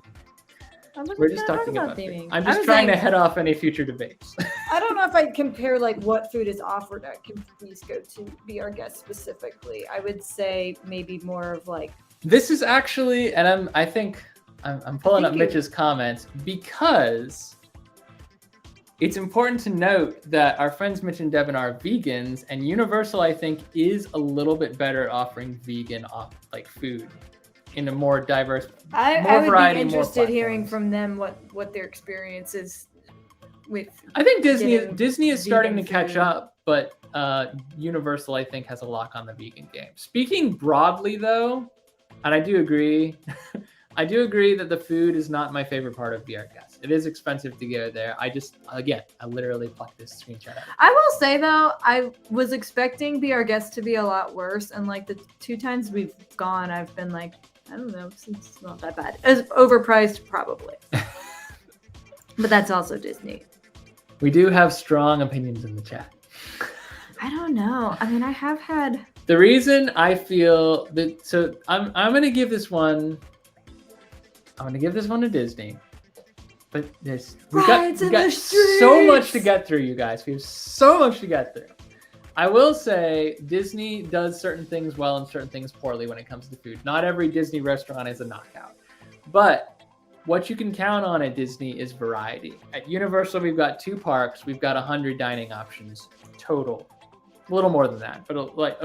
We're just talking about theming. I'm just trying to head off any future debates. I don't know if I'd compare like what food is offered at Confisco to Be Our Guest specifically. I would say maybe more of like, this is actually, and I'm pulling up Mitch's comments because it's important to note that our friends Mitch and Devin are vegans, and Universal, I think, is a little bit better offering vegan like food in a more diverse, I would variety, be interested more hearing from them what their experience is with. I think Disney is starting to vegan catch food. up, but Universal, I think, has a lock on the vegan game. Speaking broadly, though, and I do agree, I do agree that the food is not my favorite part of VR Guest. It is expensive to go there. I literally plucked this screenshot out. I will say though, I was expecting Be Our Guest to be a lot worse, and like the 2 times we've gone, I've been like, I don't know, it's not that bad. It's overpriced, probably. But that's also Disney. We do have strong opinions in the chat. I don't know. I mean, I have had. The reason I feel that, so I'm gonna give this one. I'm gonna give this one to Disney, but we got so much to get through, you guys. We have so much to get through. I will say Disney does certain things well and certain things poorly when it comes to food. Not every Disney restaurant is a knockout, but what you can count on at Disney is variety. At Universal, we've got 2 parks. We've got 100 dining options total. A little more than that, but like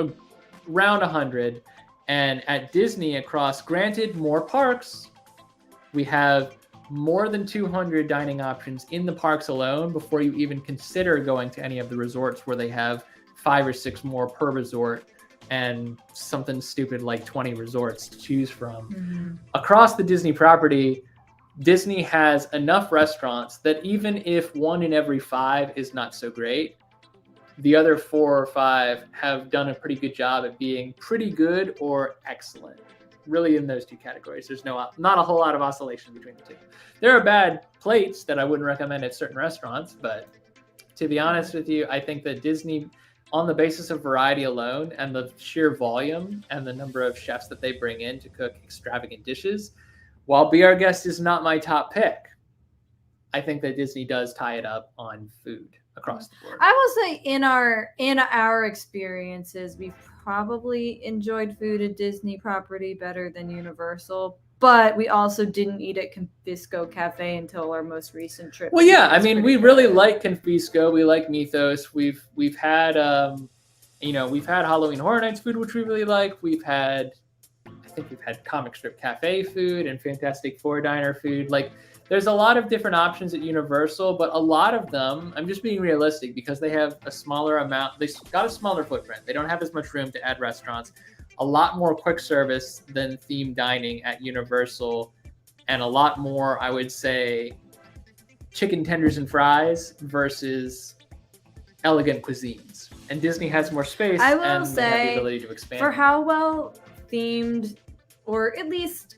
around 100. And at Disney, across, granted, more parks, we have more than 200 dining options in the parks alone before you even consider going to any of the resorts where they have 5 or 6 more per resort and something stupid like 20 resorts to choose from. Mm-hmm. Across the Disney property, Disney has enough restaurants that even if 1 in every 5 is not so great, the other 4 or 5 have done a pretty good job at being pretty good or excellent. Really, in those 2 categories, there's not a whole lot of oscillation between the 2. There are bad plates that I wouldn't recommend at certain restaurants, but to be honest with you, I think that Disney, on the basis of variety alone and the sheer volume and the number of chefs that they bring in to cook extravagant dishes, while Be Our Guest is not my top pick, I think that Disney does tie it up on food across the board. I will say in our experiences, we've probably enjoyed food at Disney property better than Universal, but we also didn't eat at Confisco Cafe until our most recent trip. Well, yeah, I mean, we really like Confisco. We like Mythos. We've had we've had Halloween Horror Nights food, which we really like. I think we've had Comic Strip Cafe food and Fantastic Four Diner food. Like, there's a lot of different options at Universal, but a lot of them, I'm just being realistic, because they have a smaller amount. They've got a smaller footprint. They don't have as much room to add restaurants. A lot more quick service than themed dining at Universal, and a lot more, I would say, chicken tenders and fries versus elegant cuisines. And Disney has more space. I will and say, they have the ability to expand. For how well themed, or at least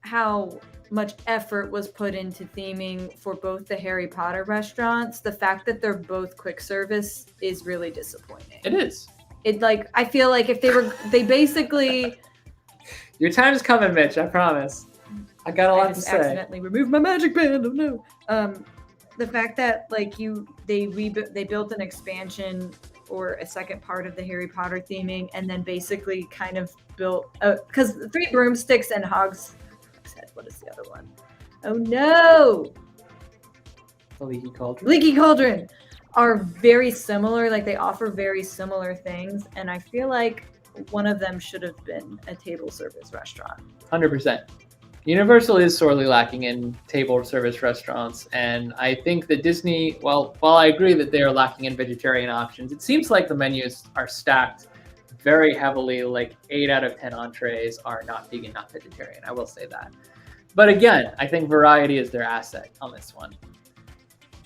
how much effort was put into theming for both the Harry Potter restaurants, the fact that they're both quick service is really disappointing. It is. I feel like if they basically. Your time's coming, Mitch. I promise. I got a lot to say. Accidentally removed my magic band. Oh no. The fact that they built an expansion or a second part of the Harry Potter theming, and then basically kind of built because 3 broomsticks and hogs. What is the other one? Oh no! The Leaky Cauldron. Leaky Cauldron are very similar. Like, they offer very similar things, and I feel like one of them should have been a table service restaurant. 100%. Universal is sorely lacking in table service restaurants, and I think that Disney, while I agree that they are lacking in vegetarian options, it seems like the menus are stacked very heavily. Like 8 out of 10 entrees are not vegan, not vegetarian. I will say that. But again, I think variety is their asset on this one.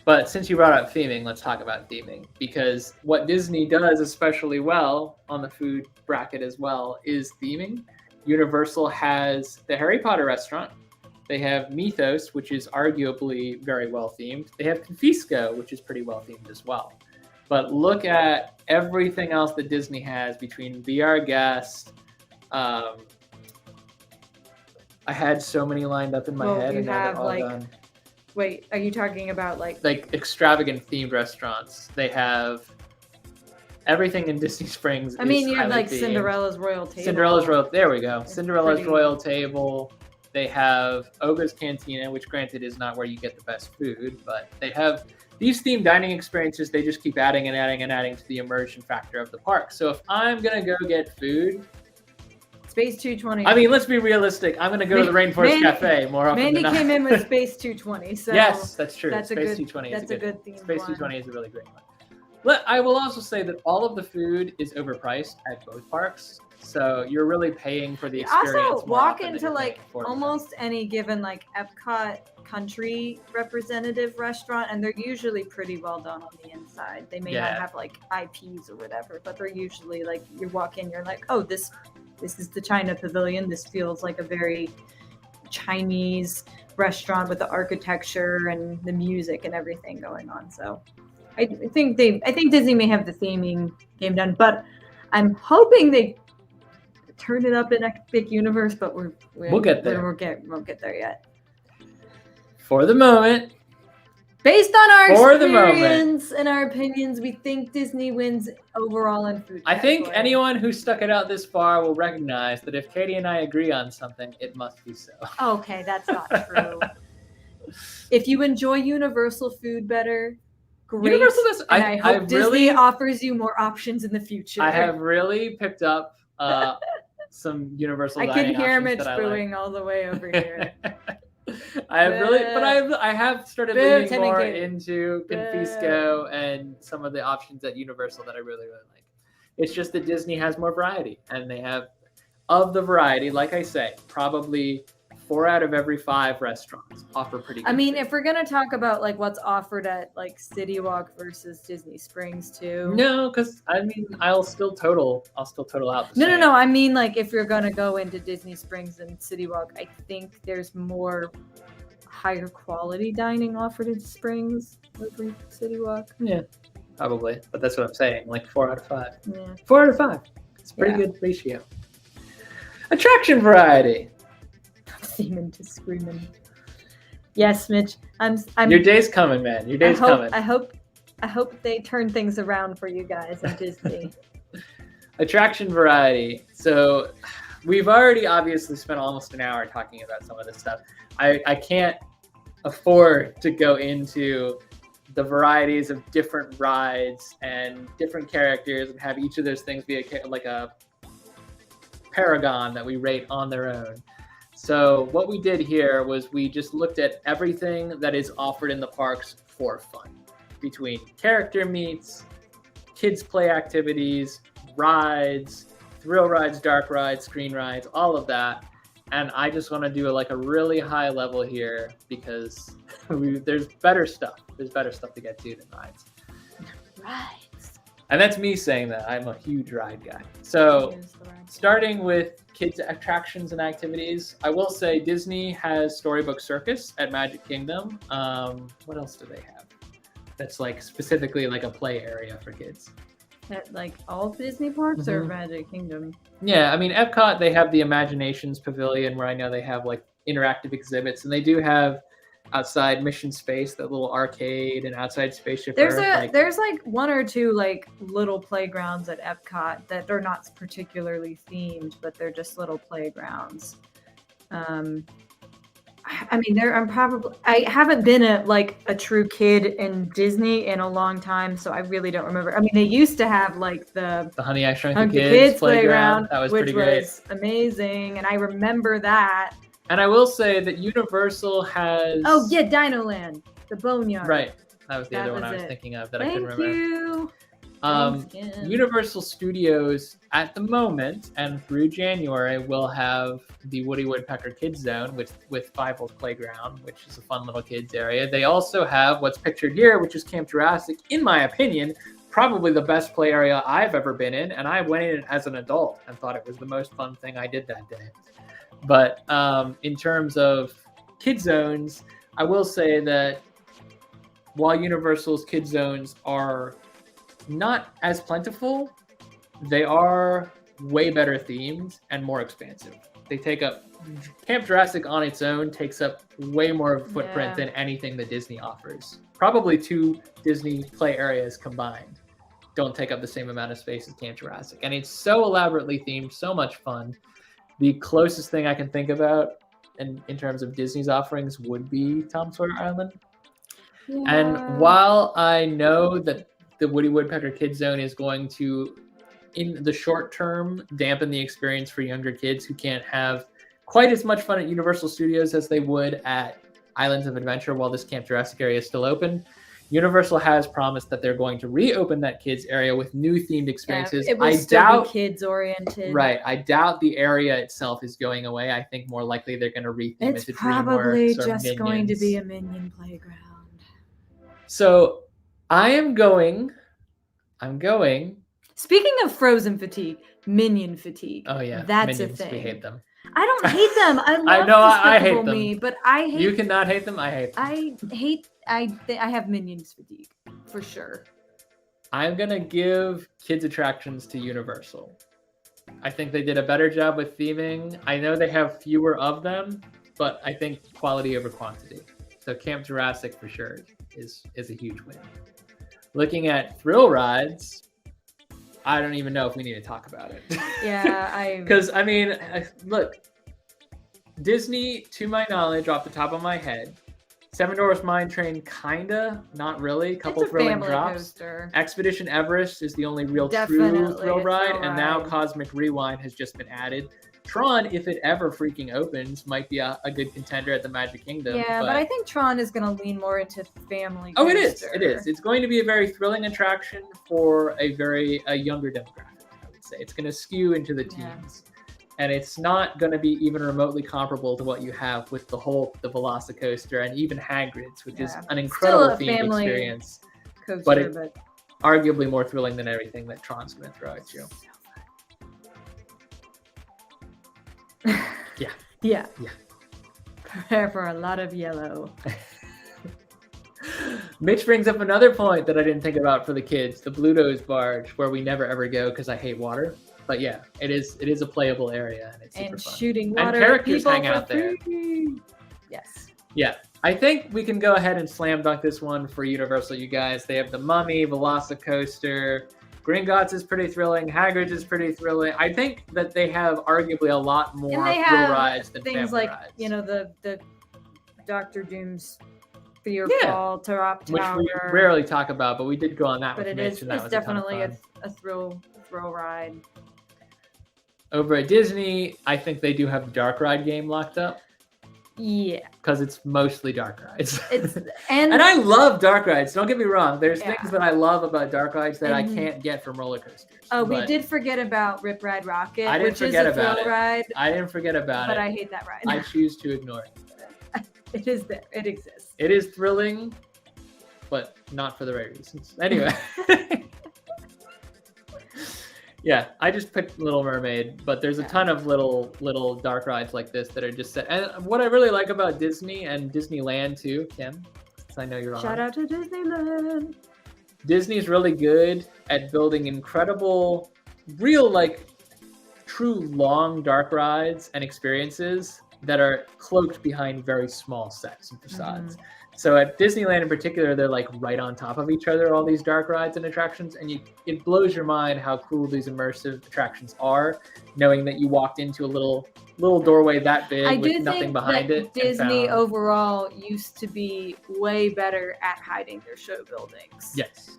But since you brought up theming, let's talk about theming, because what Disney does especially well on the food bracket as well is theming. Universal has the Harry Potter restaurant. They have Mythos, which is arguably very well themed. They have Confisco, which is pretty well themed as well. But look at everything else that Disney has between Be Our Guest. I had so many lined up in my head, and now they're all done. Wait, are you talking about like extravagant themed restaurants? They have everything in Disney Springs. I mean, you have like themed. Cinderella's Royal Table. Cinderella's Royal. There we go. Cinderella's Royal Table. They have Oga's Cantina, which granted is not where you get the best food, but they have these themed dining experiences. They just keep adding and adding and adding to the immersion factor of the park. So if I'm going to go get food, Space 220. I mean, let's be realistic. I'm going to go to the Rainforest Cafe more often Mandy than not. came in with Space 220. So yes, that's true. That's Space a good, 220 that's is a good theme. Space 220 is a really great one. I will also say that all of the food is overpriced at both parks. So you're really paying for the experience. Also, walk into like almost any given like Epcot country representative restaurant, and they're usually pretty well done on the inside. They may not have like IPs or whatever, but they're usually like, you walk in, you're like, oh, this is the China Pavilion. This feels like a very Chinese restaurant with the architecture and the music and everything going on. So I think Disney may have the theming game done, but I'm hoping they turn it up in Epic Universe, but we'll get there. Won't get there yet. For the moment, based on our experience and our opinions, we think Disney wins overall in food. I think anyone who stuck it out this far will recognize that if Katie and I agree on something, it must be so. Okay, that's not true. If you enjoy Universal food better, great. Universal does. I hope Disney offers you more options in the future. I have really picked up some Universal dining I can hear Mitch booing all the way over here. I have started leaning more into Confisco and some of the options at Universal that I really, really like. It's just that Disney has more variety, and they have, of the variety, like I say, probably 4 out of every 5 restaurants offer pretty good food. If we're gonna talk about like what's offered at like City Walk versus Disney Springs too. No, because I'll still total out. No. I mean, like, if you're gonna go into Disney Springs and City Walk, I think there's more higher quality dining offered at Springs over City Walk. Yeah, probably. But that's what I'm saying. Like 4 out of 5. Yeah. 4 out of 5. It's a pretty good ratio. Attraction variety. Seeming to screaming. Yes, Mitch. I'm. Your day's coming, man. Your day's coming. I hope they turn things around for you guys at Disney. Attraction variety. So we've already obviously spent almost an hour talking about some of this stuff. I can't afford to go into the varieties of different rides and different characters and have each of those things be like a paragon that we rate on their own. So what we did here was we just looked at everything that is offered in the parks for fun, between character meets, kids play activities, rides, thrill rides, dark rides, screen rides, all of that. And I just want to do a really high level here because there's better stuff. There's better stuff to get to than rides. Rides. And that's me saying that. I'm a huge ride guy. So starting with kids' attractions and activities, I will say Disney has Storybook Circus at Magic Kingdom. What else do they have? That's like specifically like a play area for kids. At like all Disney parks or Magic Kingdom? Yeah, I mean Epcot, they have the Imaginations Pavilion where I know they have like interactive exhibits, and they do have outside Mission Space, that little arcade, and outside Spaceship Earth. There's like 1 or 2 like little playgrounds at Epcot that are not particularly themed, but they're just little playgrounds. I mean, I haven't been a true kid in Disney in a long time, so I really don't remember. I mean, they used to have like the Honey, I Shrunk the Kids playground. That was pretty great. Which was amazing, and I remember that. And I will say that Universal has... Oh, yeah, Dino Land, the Boneyard. Right. That was the other one I was thinking of that I couldn't remember. Thank you. Universal Studios, at the moment, and through January, will have the Woody Woodpecker Kids Zone with Fievel's Playground, which is a fun little kids area. They also have what's pictured here, which is Camp Jurassic. In my opinion, probably the best play area I've ever been in, and I went in as an adult and thought it was the most fun thing I did that day. But in terms of kid zones, I will say that while Universal's kid zones are not as plentiful, they are way better themed and more expansive. They take up Camp Jurassic on its own takes up way more footprint than anything that Disney offers. Probably 2 Disney play areas combined don't take up the same amount of space as Camp Jurassic. And it's so elaborately themed, so much fun. The closest thing I can think about and in terms of Disney's offerings would be Tom Sawyer Island. Yeah. And while I know that the Woody Woodpecker Kids Zone is going to, in the short term, dampen the experience for younger kids who can't have quite as much fun at Universal Studios as they would at Islands of Adventure while this Camp Jurassic area is still open, Universal has promised that they're going to reopen that kids area with new themed experiences. Yeah, it will still be kids oriented. Right. I doubt the area itself is going away. I think more likely they're going to retheme it It's to probably DreamWorks or just going to Minions. be a Minion playground. So I'm going. Speaking of Frozen fatigue, Minion fatigue. Oh yeah, that's Minions, a thing. We hate them. I don't hate them. I love I know, I hate Despicable them. Me, but I hate. You cannot hate them. I hate them. I have Minions fatigue for sure. I'm gonna give kids attractions to Universal. I think they did a better job with theming. I know they have fewer of them, but I think quality over quantity. So Camp Jurassic for sure is a huge win. Looking at thrill rides, I don't even know if we need to talk about it. Yeah, Because I mean, look, Disney, to my knowledge, off the top of my head, Seven Dwarfs Mine Train, kinda, not really. Couple it's a thrilling family drops. Coaster. Expedition Everest is the only real true Definitely thrill a ride, thrill and now ride. Cosmic Rewind has just been added. Tron, if it ever freaking opens, might be a good contender at the Magic Kingdom. Yeah, but I think Tron is going to lean more into family. Oh, it is. coaster. It is. It's going to be a very thrilling attraction for a younger demographic, I would say. It's going to skew into the teens. And it's not going to be even remotely comparable to what you have with the Velocicoaster, and even Hagrid's, which is an incredible themed experience. Coaster, but it's arguably more thrilling than everything that Tron's going to throw at you. Yeah. Prepare for a lot of yellow. Mitch brings up another point that I didn't think about for the kids, the Bluto's Barge, where we never ever go because I hate water. But yeah, it is a playable area, and it's super fun. Shooting water and characters people hang out there. Yes. Yeah, I think we can go ahead and slam dunk this one for Universal, you guys. They have the Mummy, Velocicoaster, Gringotts is pretty thrilling, Hagrid's is pretty thrilling. I think that they have arguably a lot more thrill rides than things family like rides. The Dr. Doom's Fearfall, Tarop Tower. Which we rarely talk about, but we did go on that But with it Mitch, is and that it's was definitely a ton of fun. a thrill ride. Over at Disney, I think they do have the Dark Ride game locked up. Yeah. Because it's mostly dark rides. And I love dark rides. Don't get me wrong. There's things that I love about dark rides that I can't get from roller coasters. Oh, we did forget about Rip Ride Rocket, I didn't which is forget a about thrill it. ride. I didn't forget about but it. I hate that ride. I choose to ignore it. It is there. It exists. It is thrilling, but not for the right reasons. Anyway. Yeah, I just picked Little Mermaid, but there's a ton of little dark rides like this that are just set. And what I really like about Disney and Disneyland too, Kim, since I know you're on. Shout out to Disneyland. Disney's really good at building incredible, real true long dark rides and experiences that are cloaked behind very small sets and facades. Mm-hmm. So at Disneyland in particular, they're right on top of each other, all these dark rides and attractions. And it blows your mind how cool these immersive attractions are, knowing that you walked into a little doorway that big with nothing behind it. Disney overall used to be way better at hiding their show buildings. Yes.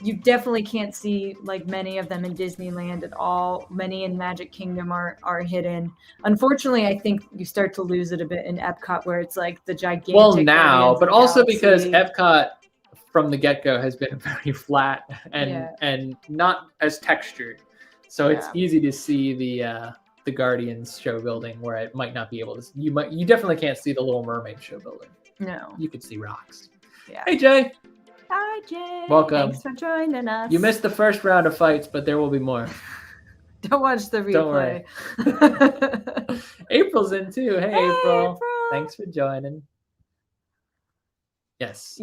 You definitely can't see many of them in Disneyland at all. Many in Magic Kingdom are hidden. Unfortunately, I think you start to lose it a bit in Epcot, where it's the gigantic. Well, now, but also galaxy. because Epcot from the get-go has been very flat and not as textured, so it's easy to see the Guardians show building where it might not be able to. You definitely can't see the Little Mermaid show building. No, you could see rocks. Yeah. Hey Jay. Hi, Jay. Welcome. Thanks for joining us. You missed the first round of fights, but there will be more. Don't watch the replay. Don't worry. April's in too. Hey, April. Thanks for joining. Yes.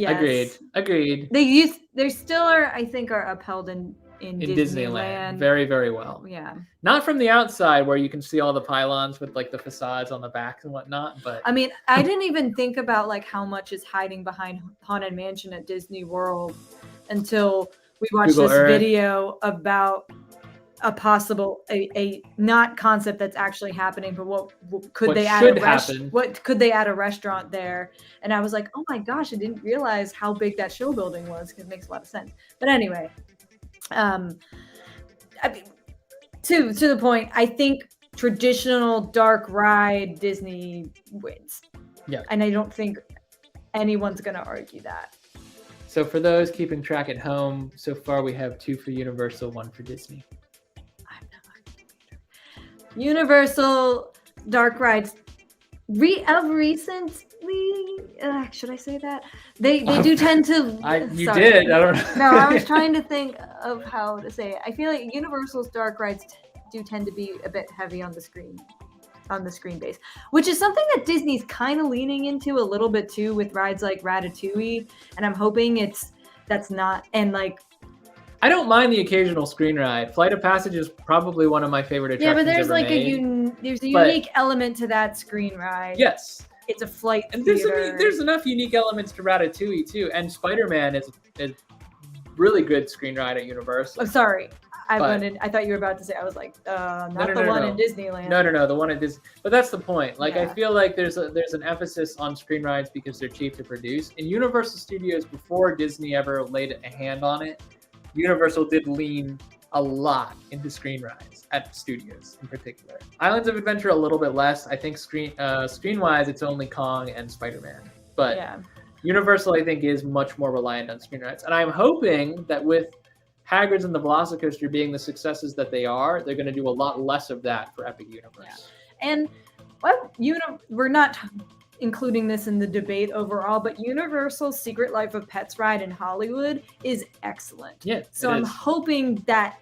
Agreed. They still are, I think, are upheld in Disneyland. Very, very well. Yeah. Not from the outside where you can see all the pylons with the facades on the back and whatnot, but I mean, I didn't even think about how much is hiding behind Haunted Mansion at Disney World until we watched this video about a possible a not concept that's actually happening, but what could What they should add happen. what could they add a restaurant there? And I was like, oh my gosh, I didn't realize how big that show building was, because it makes a lot of sense. But anyway, I mean, to the point, I think traditional dark ride Disney wins. Yeah. And I don't think anyone's going to argue that. So for those keeping track at home, so far we have 2 for Universal, 1 for Disney. Universal dark rides recently, should I say that? They do tend to. You did. I don't know. No, I was trying to think of how to say it. I feel like Universal's dark rides do tend to be a bit heavy on the screen base, which is something that Disney's kind of leaning into a little bit too with rides like Ratatouille, and I'm hoping that's not, and like, I don't mind the occasional screen ride. Flight of Passage is probably one of my favorite attractions. Yeah, but there's ever like made. there's a unique element to that screen ride. Yes, it's a flight and theater. there's enough unique elements to Ratatouille too, and Spider-Man is a really good screen ride at Universal. Oh, sorry, I thought you were about to say. I was like, not the one in Disneyland. No, the one at Disney. But that's the point. Like, yeah. I feel like there's an emphasis on screen rides because they're cheap to produce. In Universal Studios, before Disney ever laid a hand on it, Universal did lean a lot into screen rides at studios in particular. Islands of Adventure a little bit less. I think screen-wise, it's only Kong and Spider-Man. But yeah. Universal, I think, is much more reliant on screen rides. And I'm hoping that with Hagrid's and the Velocicoaster being the successes that they are, they're going to do a lot less of that for Epic Universe. Yeah. And we're not including this in the debate overall, but Universal's Secret Life of Pets ride in Hollywood is excellent. Yeah. So I'm hoping that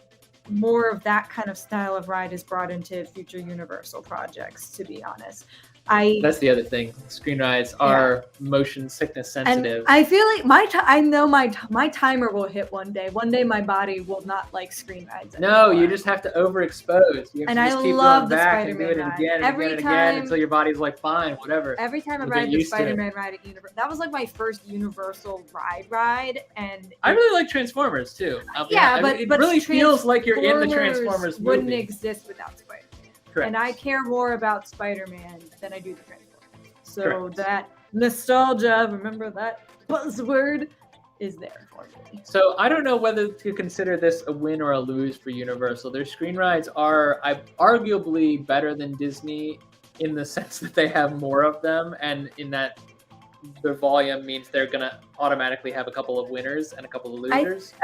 more of that kind of style of ride is brought into future Universal projects, to be honest. That's the other thing. Screen rides are motion sickness sensitive. And I feel like I know my timer will hit one day. One day my body will not like screen rides anymore. No, you just have to overexpose. You have to just keep going back and do it again and again until your body's like, fine, whatever. Every time I ride the Spider-Man ride at Universal, that was like my first Universal ride, and I really like Transformers too. But it really feels like you're in the Transformers movie. Wouldn't exist without Spider-Man. Correct. And I care more about Spider-Man than I do the Transformers. So Correct. That nostalgia, remember that buzzword, is there for me. So I don't know whether to consider this a win or a lose for Universal. Their screen rides are arguably better than Disney in the sense that they have more of them, and in that their volume means they're gonna automatically have a couple of winners and a couple of losers.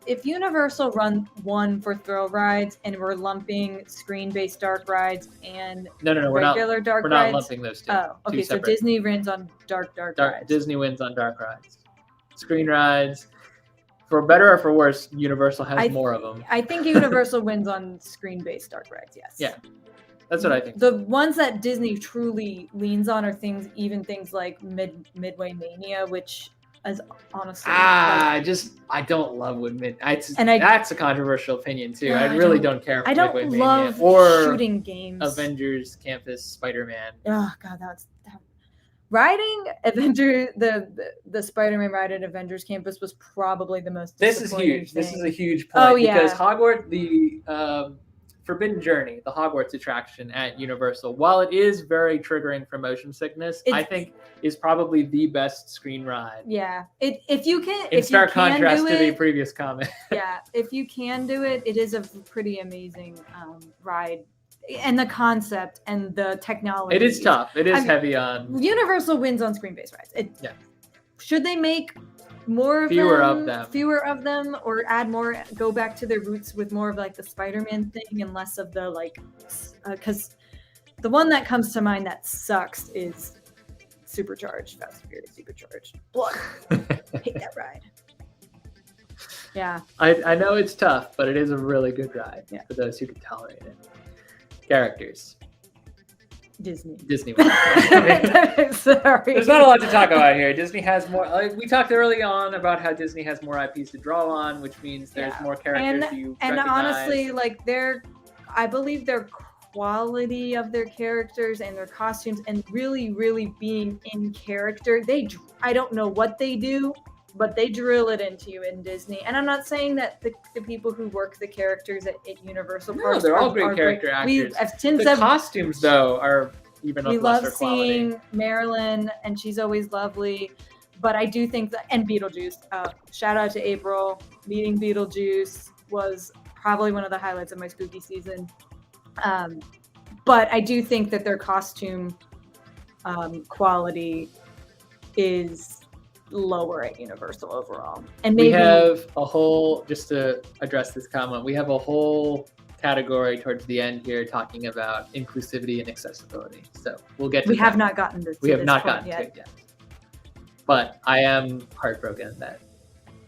If Universal run one for thrill rides and we're lumping screen-based dark rides and regular dark rides, we're not lumping those two. Oh, okay. So Disney wins on dark rides. Disney wins on dark rides. Screen rides, for better or for worse, Universal has more of them. I think Universal wins on screen-based dark rides. Yes. Yeah. That's what I think. The ones that Disney truly leans on are things like Midway Mania, which is honestly I don't love that's a controversial opinion too. I really don't care for Midway Mania. I don't love shooting games. Avengers Campus Spider-Man. Oh god, riding the Spider-Man ride at Avengers Campus was probably the most disappointing thing. This is a huge point because Hogwarts, the Forbidden Journey, the Hogwarts attraction at Universal, while it is very triggering for motion sickness, I think is probably the best screen ride. Yeah. If you can in stark contrast to the previous comment. Yeah. If you can do it, it is a pretty amazing ride. And the concept and the technology. It is tough. It is heavy on. Universal wins on screen-based rides. Should they make fewer of them, or add more, go back to their roots with more of like the Spider-Man thing and less of the because the one that comes to mind that sucks is Supercharged, Fast and Furious Supercharged. Blood. Hate that ride. Yeah. I know it's tough, but it is a really good ride for those who can tolerate it. Characters. Disney World. Sorry. There's not a lot to talk about here. Disney has more. We talked early on about how Disney has more IPs to draw on, which means there's more characters you recognize. And honestly, I believe their quality of their characters and their costumes and really, really being in character. I don't know what they do, but they drill it into you in Disney. And I'm not saying that the people who work the characters at Universal No, they're all great character actors. The costumes, though, are even of lesser quality. We love seeing Marilyn, and she's always lovely. But I do think that, and Beetlejuice, shout out to April. Meeting Beetlejuice was probably one of the highlights of my spooky season. But I do think that their costume quality is lower at Universal overall. And maybe we have a whole, just to address this comment, we have a whole category towards the end here talking about inclusivity and accessibility. So we'll get to we have not gotten to we have not gotten yet. to it yet. But I am heartbroken that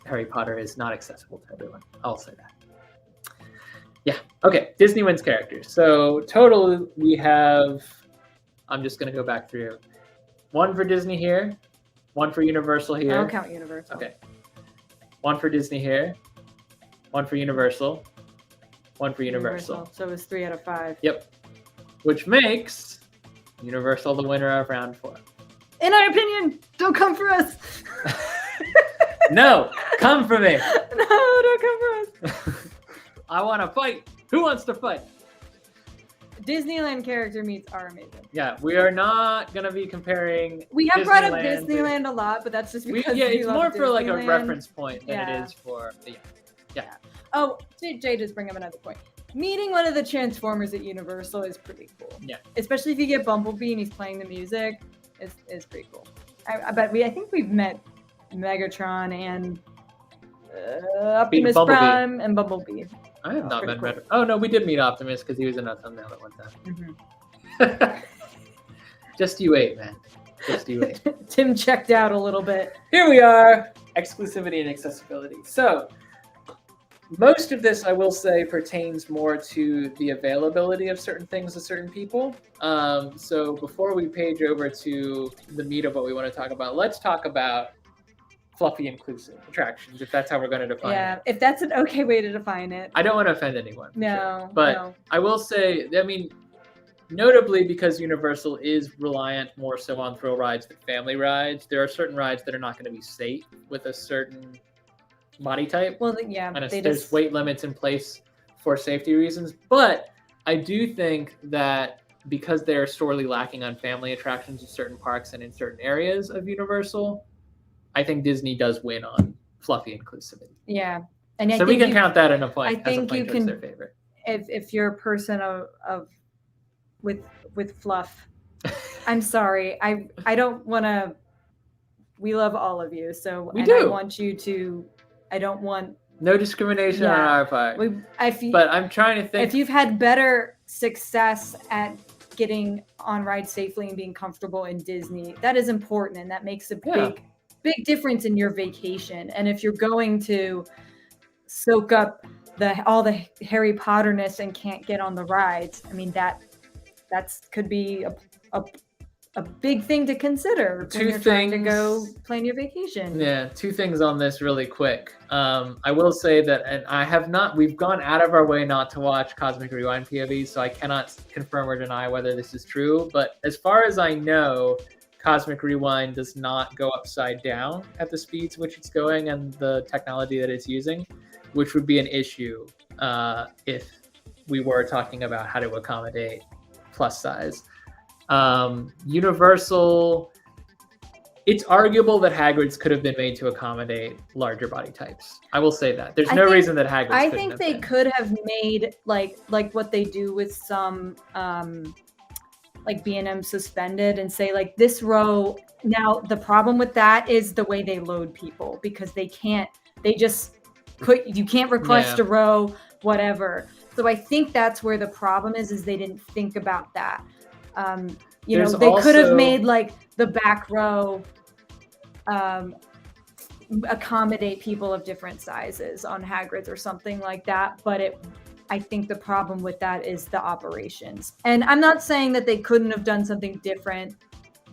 Harry Potter is not accessible to everyone. I'll say that. Yeah. Okay. Disney wins characters. So total we have, I'm just going to go back through. 1 for Disney here. 1 for Universal here. I don't count Universal. Okay. 1 for Disney here. 1 for Universal. 1 for Universal. So it was 3 out of 5. Yep. Which makes Universal the winner of round 4. In our opinion, don't come for us. No, come for me. No, don't come for us. I want to fight. Who wants to fight? Disneyland character meets are amazing. Yeah, we are not going to be comparing. We have brought up Disneyland a lot, but that's just because it's more for like a Disneyland. reference point than it is for. Yeah. Oh, Jay just bring up another point. Meeting one of the Transformers at Universal is pretty cool. Yeah. Especially if you get Bumblebee and he's playing the music, is pretty cool. I think we've met Megatron and Optimus Prime and Bumblebee. I have not met cool. Megatron. Oh no, we did meet Optimus because he was in a thumbnail at one time. Mm-hmm. Just you wait, man. Just you wait. Tim checked out a little bit. Here we are. Exclusivity and accessibility. So most of this, I will say, pertains more to the availability of certain things to certain people. So before we page over to the meat of what we want to talk about, let's talk about fluffy inclusive attractions, if that's how we're going to define it. Yeah, if that's an okay way to define it. I don't want to offend anyone. No. But no. I will say, I mean, notably because Universal is reliant more so on thrill rides than family rides, there are certain rides that are not going to be safe with a certain body type. Well, yeah. And there's weight limits in place for safety reasons. But I do think that because they're sorely lacking on family attractions in certain parks and in certain areas of Universal, I think Disney does win on fluffy inclusivity. Yeah. And so we can count that in a point. I think you can, their favorite. If you're a person of with fluff, I'm sorry. I don't want to. We love all of you, so I want you to. I don't want no discrimination on our part. But I'm trying to think. If you've had better success at getting on ride safely and being comfortable in Disney, that is important, and that makes a big difference in your vacation. And if you're going to soak up all the Harry Potterness and can't get on the rides, I mean that's could be a big thing to consider when you're trying to go plan your vacation. Yeah, 2 things on this really quick. I will say that, and we've gone out of our way not to watch Cosmic Rewind POVs, so I cannot confirm or deny whether this is true. But as far as I know, Cosmic Rewind does not go upside down at the speeds which it's going and the technology that it's using, which would be an issue if we were talking about how to accommodate plus size. Universal, it's arguable that Hagrid's could have been made to accommodate larger body types. I will say that. There's no reason that Hagrid's I think they could have made like what they do with some like B&M suspended and say like this row. Now the problem with that is the way they load people, because you can't request a row, whatever. So I think that's where the problem is they didn't think about that. They could have made like the back row accommodate people of different sizes on Hagrid's or something like that. But I think the problem with that is the operations. And I'm not saying that they couldn't have done something different,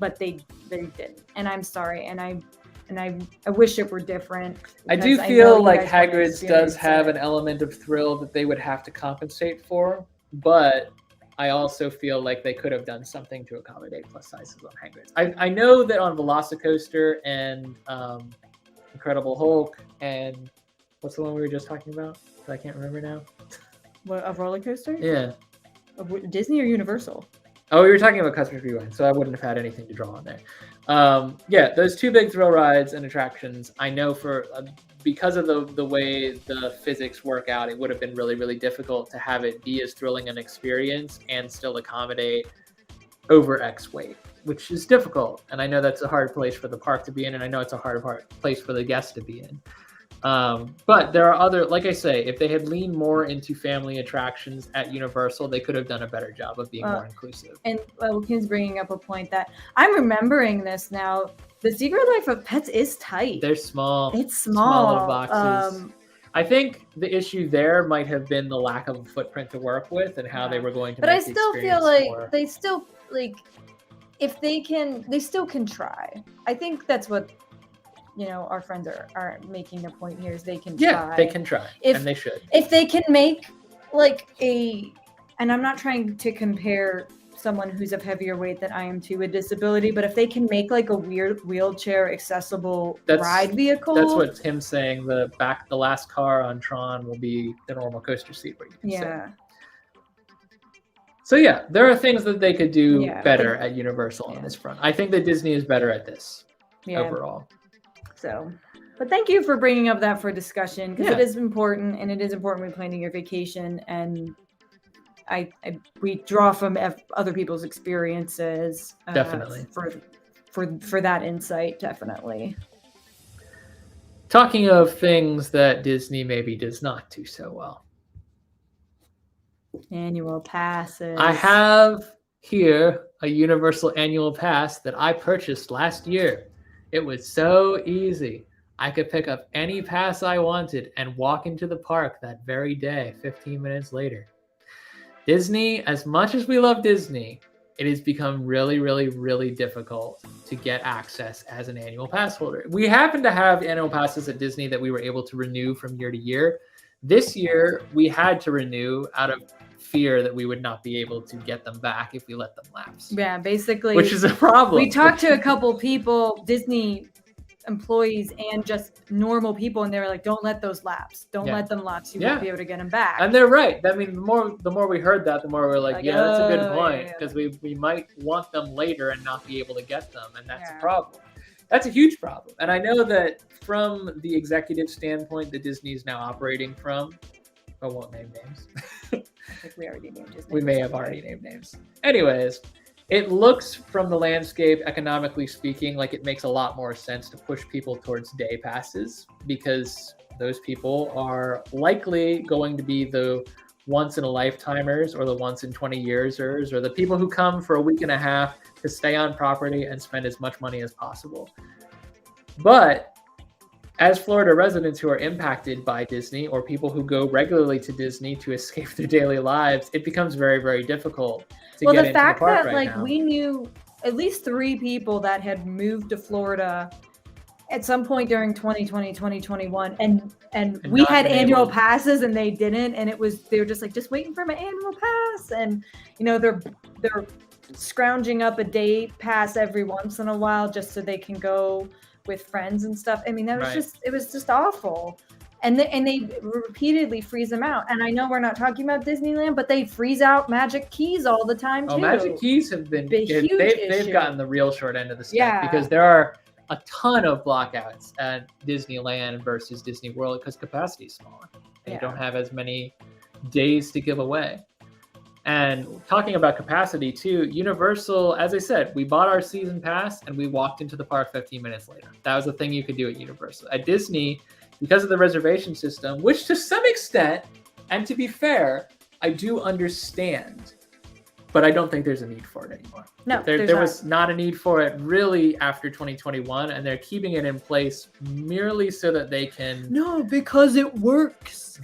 but they didn't. And I'm sorry. And I wish it were different. I do feel like Hagrid's does have an element of thrill that they would have to compensate for, but I also feel like they could have done something to accommodate plus sizes on Hagrid's. I know that on Velocicoaster and Incredible Hulk, and what's the one we were just talking about that I can't remember now? What, a roller coaster? Yeah. Disney or Universal? Oh, we were talking about Customs Rewind, so I wouldn't have had anything to draw on there. Yeah, those two big thrill rides and attractions, I know for because of the way the physics work out, it would have been really, really difficult to have it be as thrilling an experience and still accommodate over X weight, which is difficult. And I know that's a hard place for the park to be in, and I know it's a hard place for the guests to be in. But there are other, like I say, if they had leaned more into family attractions at Universal, they could have done a better job of being more inclusive. And Kim's bringing up a point that I'm remembering this now. The Secret Life of Pets is tight. They're small. It's small. Small boxes. I think the issue there might have been the lack of a footprint to work with and how they were going to but make I the still feel experience like more... they still, like, if they can, they still can try. I think that's what, you know, our friends are making the point here is they can try. Yeah, they can try, and they should. If they can make, like, and I'm not trying to compare someone who's of heavier weight than I am to a disability, but if they can make, like, a weird wheelchair accessible ride vehicle. That's what Tim's saying. The last car on Tron will be the normal coaster seat where you can sit. So yeah, there are things that they could do better at Universal on this front. I think that Disney is better at this overall. So, but thank you for bringing up that for discussion, because it is important, and it is important when planning your vacation. And we draw from other people's experiences. Definitely. For that insight, definitely. Talking of things that Disney maybe does not do so well. Annual passes. I have here a Universal annual pass that I purchased last year. It was so easy. I could pick up any pass I wanted and walk into the park that very day, 15 minutes later. Disney, as much as we love Disney, it has become really, really, really difficult to get access as an annual pass holder. We happen to have annual passes at Disney that we were able to renew from year to year. This year, we had to renew out of fear that we would not be able to get them back if we let them lapse. Yeah, basically. Which is a problem. We talked to a couple people, Disney employees and just normal people, and they were like, don't let those lapse. Don't let them lapse. You won't be able to get them back. And they're right. I mean, the more we heard that, the more we're like, yeah, that's a good point. Because we might want them later and not be able to get them. And that's a problem. That's a huge problem. And I know that from the executive standpoint that Disney is now operating from, I won't name names. I think we already named his name. We may have already named names. Anyways, it looks from the landscape, economically speaking, like it makes a lot more sense to push people towards day passes, because those people are likely going to be the once in a lifetimers or the once in 20 yearsers, or the people who come for a week and a half to stay on property and spend as much money as possible. But as Florida residents who are impacted by Disney, or people who go regularly to Disney to escape their daily lives, it becomes very, very difficult to get into the park right now. Well, the fact that, like, we knew at least 3 people that had moved to Florida at some point during 2020, 2021, and we had annual passes and they didn't, and they were just like, just waiting for my annual pass, and you know, they're scrounging up a day pass every once in a while just so they can go with friends and stuff. I mean, that was it was just awful. And they repeatedly freeze them out. And I know we're not talking about Disneyland, but they freeze out Magic Keys all the time too. Oh, Magic Keys have been huge. They've gotten the real short end of the stick, because there are a ton of blockouts at Disneyland versus Disney World because capacity is smaller. You don't have as many days to give away. And talking about capacity too, Universal, as I said, we bought our season pass and we walked into the park 15 minutes later. That was the thing you could do at Universal. At Disney, because of the reservation system, which to some extent, and to be fair, I do understand, but I don't think there's a need for it anymore. No, there was not a need for it really after 2021, and they're keeping it in place merely so that they can... No, because it works.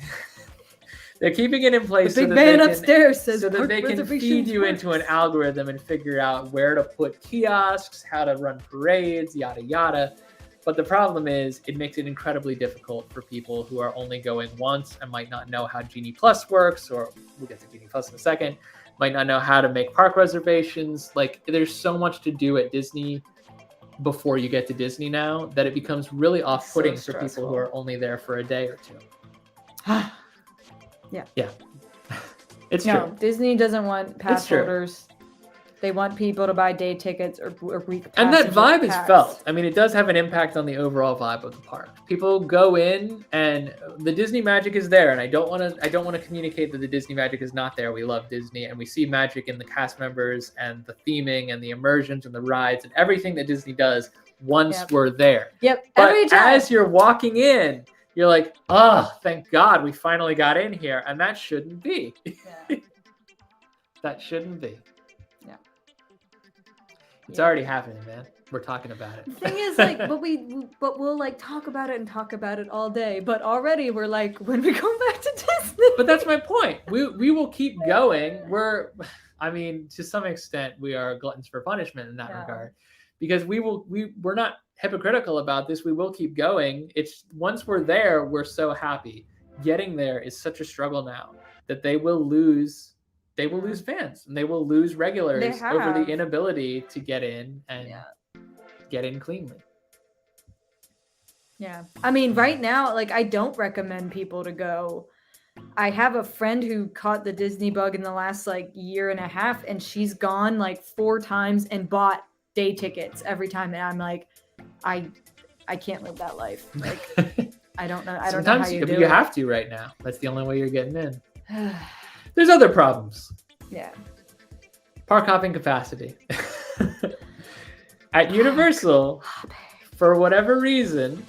They're keeping it in place the big man upstairs says so that they can feed you into an algorithm and figure out where to put kiosks, how to run parades, yada, yada. But the problem is it makes it incredibly difficult for people who are only going once and might not know how Genie Plus works, or we'll get to Genie Plus in a second, might not know how to make park reservations. Like, there's so much to do at Disney before you get to Disney now that it becomes really off-putting for people stressful. who are only there for a day or two. Yeah. It's true. Disney doesn't want pass true. holders. They want people to buy day tickets or week passes. And that vibe is packs. felt. I mean, it does have an impact on the overall vibe of the park. People go in, and the Disney magic is there. And I don't want to communicate that the Disney magic is not there. We love Disney, and we see magic in the cast members and the theming and the immersions and the rides and everything that Disney does once we're there. Yep. But Every time. as you're walking in, you're like, oh, thank God we finally got in here, and that shouldn't be. Yeah. That shouldn't be. Yeah. It's already happening, man. We're talking about it. The thing is, like, but we'll like talk about it all day. But already we're like, when we go back to Disney. But that's my point. We will keep going. I mean, to some extent, we are gluttons for punishment in that regard, because we're not hypocritical about this. We will keep going. It's once we're there, we're so happy. Getting there is such a struggle now that they will lose fans, and they will lose regulars over the inability to get in and get in cleanly. Yeah. I mean, right now, like, I don't recommend people to go. I have a friend who caught the Disney bug in the last like year and a half, and she's gone like 4 times and bought day tickets every time. And I'm like, I can't live that life. Like, I don't know. I don't know how you do it. You have to right now. That's the only way you're getting in. There's other problems. Yeah. Park hopping capacity. At Universal, for whatever reason,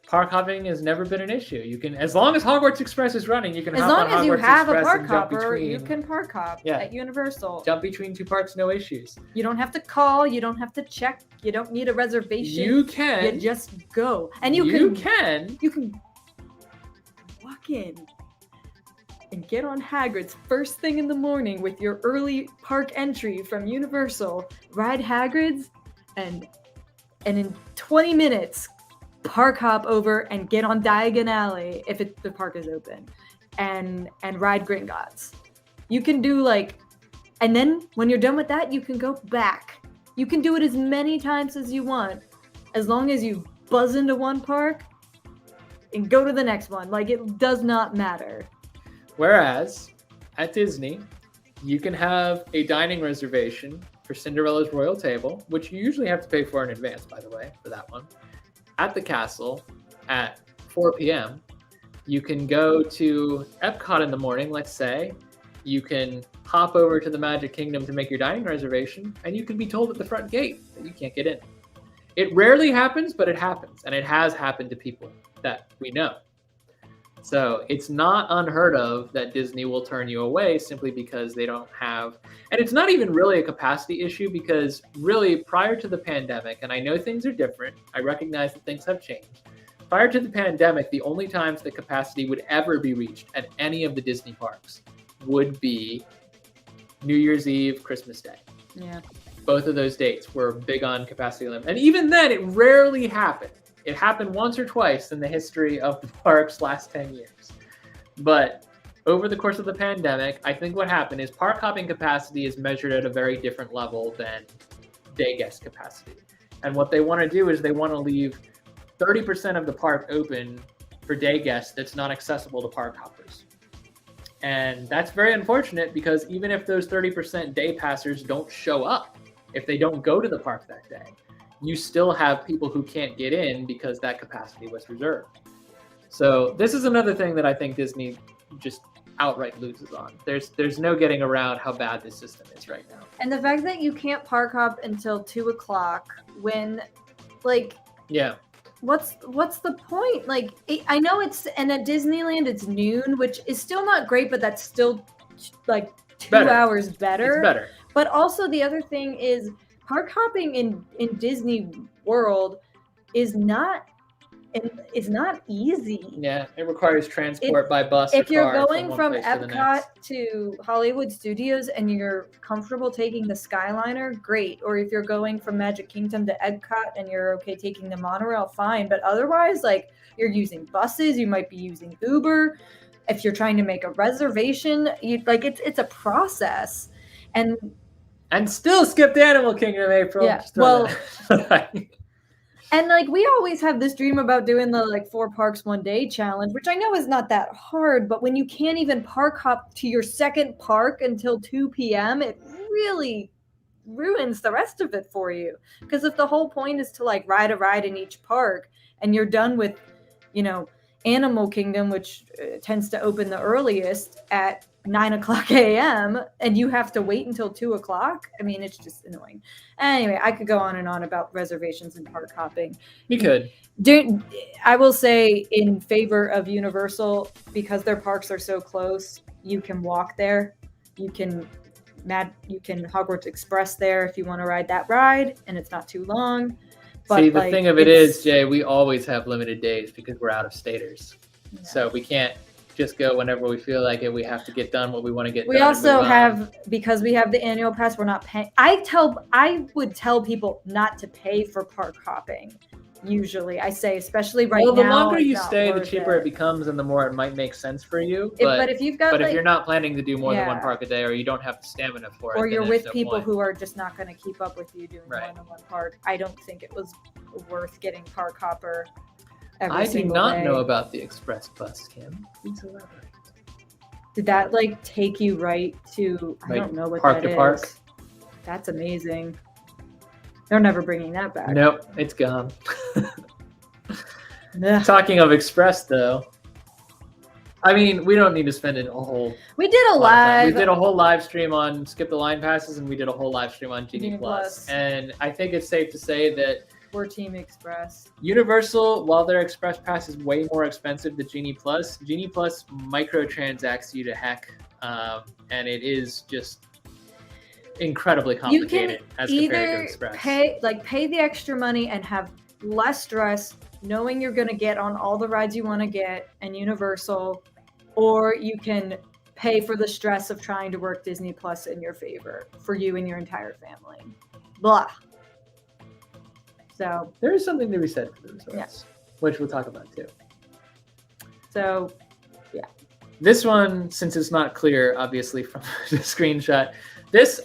park hopping has never been an issue. You can, as long as Hogwarts Express is running, you can hop on Hogwarts Express. As long as you have a park and jump hopper, between. you can park hop at Universal. Jump between 2 parks, no issues. You don't have to call. You don't have to check. You don't need a reservation. You can. You just go. And you can walk in and get on Hagrid's first thing in the morning with your early park entry from Universal. Ride Hagrid's and in 20 minutes, park hop over and get on Diagon Alley if the park is open, and ride Gringotts. You can do and then when you're done with that, you can go back. You can do it as many times as you want, as long as you buzz into one park and go to the next one. Like, it does not matter. Whereas at Disney, you can have a dining reservation for Cinderella's Royal Table, which you usually have to pay for in advance, by the way, for that one, at the castle at 4 p.m. You can go to Epcot in the morning, let's say. You can hop over to the Magic Kingdom to make your dining reservation, and you can be told at the front gate that you can't get in. It rarely happens, but it happens, and it has happened to people that we know. So it's not unheard of that Disney will turn you away simply because they don't have, and it's not even really a capacity issue, because really prior to the pandemic, and I know things are different, I recognize that things have changed. Prior to the pandemic, the only times that capacity would ever be reached at any of the Disney parks would be New Year's Eve, Christmas Day. Yeah. Both of those dates were big on capacity limit. And even then, it rarely happened. It happened once or twice in the history of the park's last 10 years. But over the course of the pandemic, I think what happened is park hopping capacity is measured at a very different level than day guest capacity. And what they want to do is they want to leave 30% of the park open for day guests that's not accessible to park hoppers. And that's very unfortunate, because even if those 30% day passers don't show up, if they don't go to the park that day, you still have people who can't get in because that capacity was reserved. So this is another thing that I think Disney just outright loses on. There's no getting around how bad this system is right now. And the fact that you can't park hop until 2:00 when, what's the point? I know and at Disneyland it's noon, which is still not great, but that's still 2 hours better. It's better. But also the other thing is, park hopping in Disney World is not easy. Yeah, it requires transport by bus. If or you're car going from Epcot to to Hollywood Studios and you're comfortable taking the Skyliner, great. Or if you're going from Magic Kingdom to Epcot and you're okay taking the monorail, fine. But otherwise, you're using buses, you might be using Uber. If you're trying to make a reservation, it's a process. And And still skipped Animal Kingdom, April. Yeah, Just throw that. And like we always have this dream about doing the like 4 parks 1 day challenge, which I know is not that hard, but when you can't even park hop to your second park until 2 p.m., it really ruins the rest of it for you. Because if the whole point is to like ride a ride in each park and you're done with, you know, Animal Kingdom, which tends to open the earliest at 9:00 a.m. and you have to wait until 2:00. I mean, it's just annoying. Anyway, I could go on and on about reservations and park hopping. You could. I will say in favor of Universal, because their parks are so close, you can walk there. You can Hogwarts Express there if you want to ride that ride, and it's not too long. But see, the thing of it is, Jay, we always have limited days because we're out of staters. Yeah. So we can't just go whenever we feel like it. We have to get done what we want to get done. We also have, because we have the annual pass, we're not paying. I would tell people not to pay for park hopping. Usually, I say, especially right now. Well, the longer you stay, the cheaper it becomes, and the more it might make sense for you. But if you've got, if you're not planning to do more than 1 park a day, or you don't have the stamina for it, or you're with people who are just not going to keep up with you doing more than 1 park, I don't think it was worth getting park hopper. I do not know about the Express Bus, Kim. Please elaborate. Did that like take you right to? I don't know what park that to is. Park? That's amazing. They're never bringing that back. Nope, it's gone. Talking of Express, though, I mean, we don't need to spend a whole. We did a live. We did a whole live stream on Skip the Line passes, and we did a whole live stream on Genie Plus. And I think it's safe to say that we're Team Express. Universal, while their Express Pass is way more expensive than Genie Plus microtransacts you to heck, and it is just incredibly complicated as compared to Express. Pay the extra money and have less stress, knowing you're going to get on all the rides you want to get and Universal, or you can pay for the stress of trying to work Disney Plus in your favor for you and your entire family. Blah. So there is something to be said for the resorts, which we'll talk about too. So, yeah. This one, since it's not clear, obviously from the screenshot,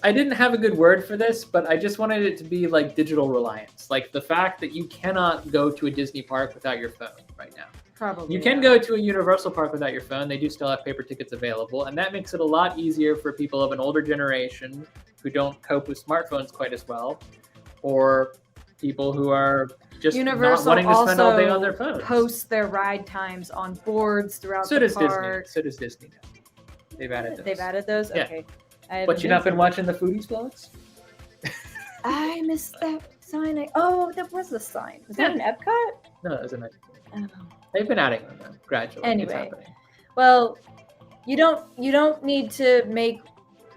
I didn't have a good word for this, but I just wanted it to be like digital reliance. Like the fact that you cannot go to a Disney park without your phone right now. Probably. You can go to a Universal park without your phone. They do still have paper tickets available, and that makes it a lot easier for people of an older generation who don't cope with smartphones quite as well, or people who are just Universal not wanting to spend all day on their phones. Posts their ride times on boards throughout the park. So does Disney now. They've added those. They've added those? Yeah. Okay. But you've not been watching the Foodies vlogs? I missed that sign. That was the sign. Was that an Epcot? No, that was a Magic Kingdom. They've been adding them gradually. Anyway, well, you don't need to make.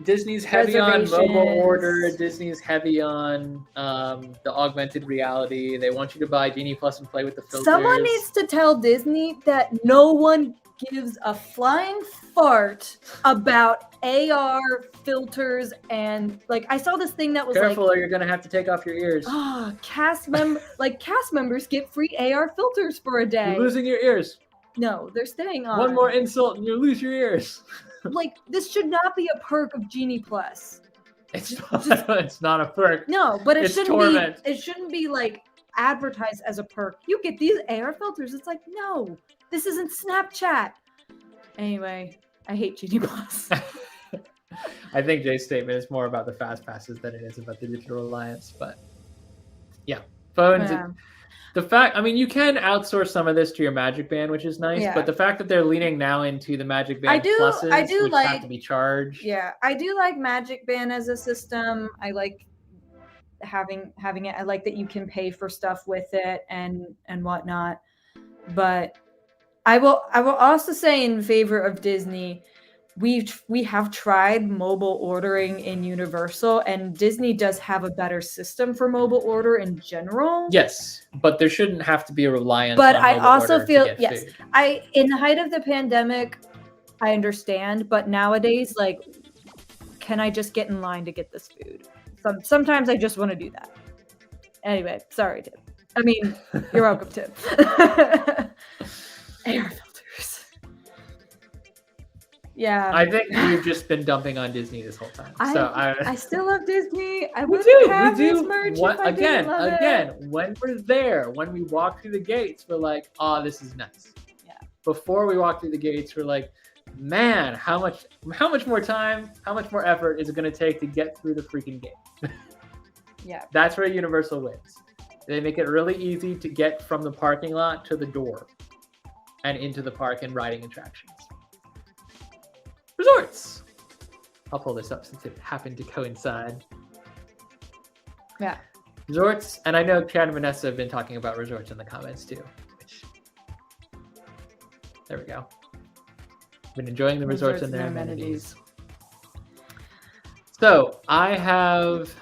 Disney's heavy on mobile order. Disney's heavy on the augmented reality. They want you to buy Genie Plus and play with the filters. Someone needs to tell Disney that no one gives a flying fart about AR filters, and like I saw this thing that was careful or you're gonna have to take off your ears. Cast members get free AR filters for a day. You're losing your ears. No, they're staying on. One more insult and you lose your ears. Like this should not be a perk of Genie Plus. It's not a perk. No, but it shouldn't be like advertised as a perk. You get these AR filters. It's like, no, this isn't Snapchat. Anyway, I hate Genie Plus. I think Jay's statement is more about the fast passes than it is about the digital alliance. But yeah, phones. Yeah. The fact, I mean, you can outsource some of this to your Magic Band, which is nice. Yeah. But the fact that they're leaning now into the Magic Band pluses, which have to be charged. Yeah, I do like Magic Band as a system. I like having it. I like that you can pay for stuff with it and whatnot. But I will also say in favor of Disney, we have tried mobile ordering in Universal, and Disney does have a better system for mobile order in general. Yes, but there shouldn't have to be a reliance. But on I also feel food. In the height of the pandemic, I understand. But nowadays, like, can I just get in line to get this food? Sometimes I just want to do that. Anyway, sorry, Tim. I mean, you're welcome, Tim. AR filters. Yeah. I think we've just been dumping on Disney this whole time. I still love Disney. I we wouldn't do. have We this do. merch What, if I didn't love again, it. when we're there, when we walk through the gates, we're like, oh, this is nice. Yeah. Before we walk through the gates, we're like, man, how much more time, how much more effort is it going to take to get through the freaking gate? Yeah. That's where Universal wins. They make it really easy to get from the parking lot to the door and into the park and riding attractions. Resorts. I'll pull this up since it happened to coincide. Yeah. Resorts, and I know Chad and Vanessa have been talking about resorts in the comments too. There we go. Been enjoying the resorts and their amenities. So I have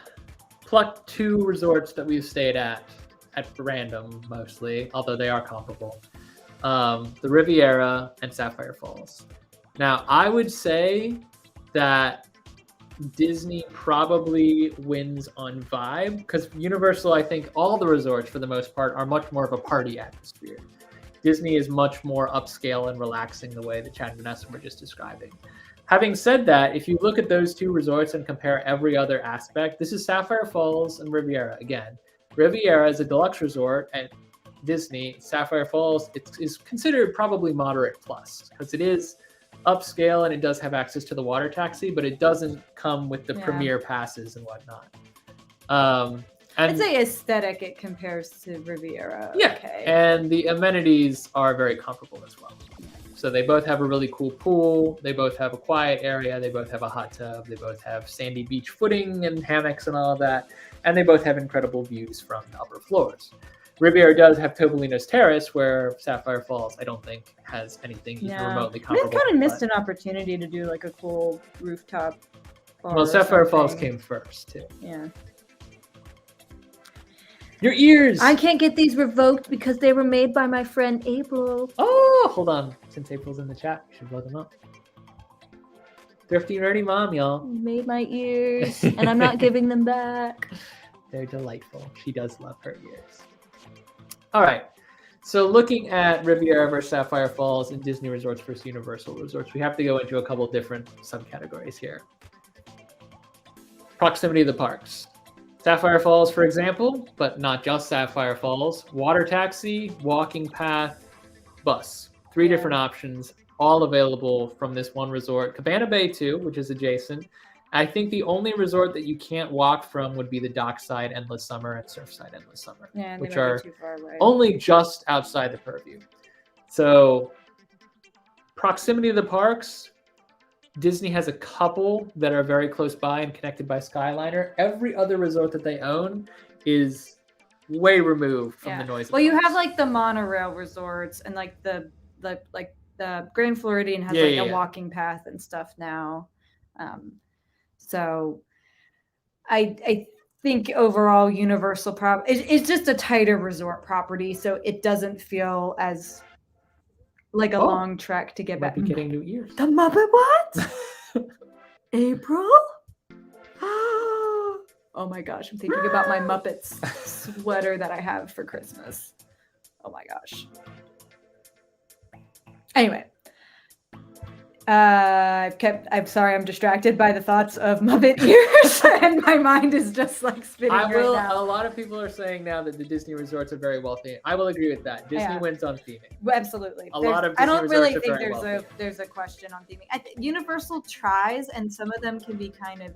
plucked 2 resorts that we've stayed at random mostly, although they are comparable. The Riviera and Sapphire Falls. Now, I would say that Disney probably wins on vibe because Universal, I think all the resorts for the most part are much more of a party atmosphere. Disney is much more upscale and relaxing the way that Chad and Vanessa were just describing. Having said that, if you look at those 2 resorts and compare every other aspect, this is Sapphire Falls and Riviera again. Riviera is a deluxe resort at Disney. Sapphire Falls is considered probably moderate plus because it is upscale and it does have access to the water taxi, but it doesn't come with the premier passes and whatnot. And I'd say aesthetic, it compares to Riviera. Yeah, okay. And the amenities are very comparable as well. So they both have a really cool pool. They both have a quiet area. They both have a hot tub. They both have sandy beach footing and hammocks and all of that. And they both have incredible views from the upper floors. Riviera does have Topolino's Terrace, where Sapphire Falls, I don't think, has anything even remotely comparable. We kind of missed an opportunity to do like a cool rooftop bar. Well, Sapphire Falls came first, too. Yeah. Your ears! I can't get these revoked because they were made by my friend April. Oh, hold on. Since April's in the chat, we should blow them up. Thrifty Nerdy Mom, y'all. Made my ears, and I'm not giving them back. They're delightful. She does love her ears. All right. So looking at Riviera versus Sapphire Falls and Disney Resorts versus Universal Resorts, we have to go into a couple different subcategories here. Proximity of the parks. Sapphire Falls, for example, but not just Sapphire Falls. Water taxi, walking path, bus. 3 different options, all available from this one resort. Cabana Bay, too, which is adjacent. I think the only resort that you can't walk from would be the Dockside Endless Summer and Surfside Endless Summer, which are too far away. only just outside the purview. So proximity to the parks, Disney has a couple that are very close by and connected by Skyliner. Every other resort that they own is way removed from the noise. Well, you have like the monorail resorts and like the Grand Floridian has a walking path and stuff now. So I think overall Universal it's just a tighter resort property, so it doesn't feel as like a long trek to get back. Be getting new ears. The Muppet what? April? Oh my gosh, I'm thinking about my Muppets sweater that I have for Christmas. Oh my gosh. Anyway. I'm sorry, I'm distracted by the thoughts of Muppet ears, and my mind is just like spinning right now. A lot of people are saying now that the Disney resorts are very well themed. I will agree with that. Disney wins on theming. Absolutely. I don't really think there's a question on theming. Universal tries, and some of them can be kind of.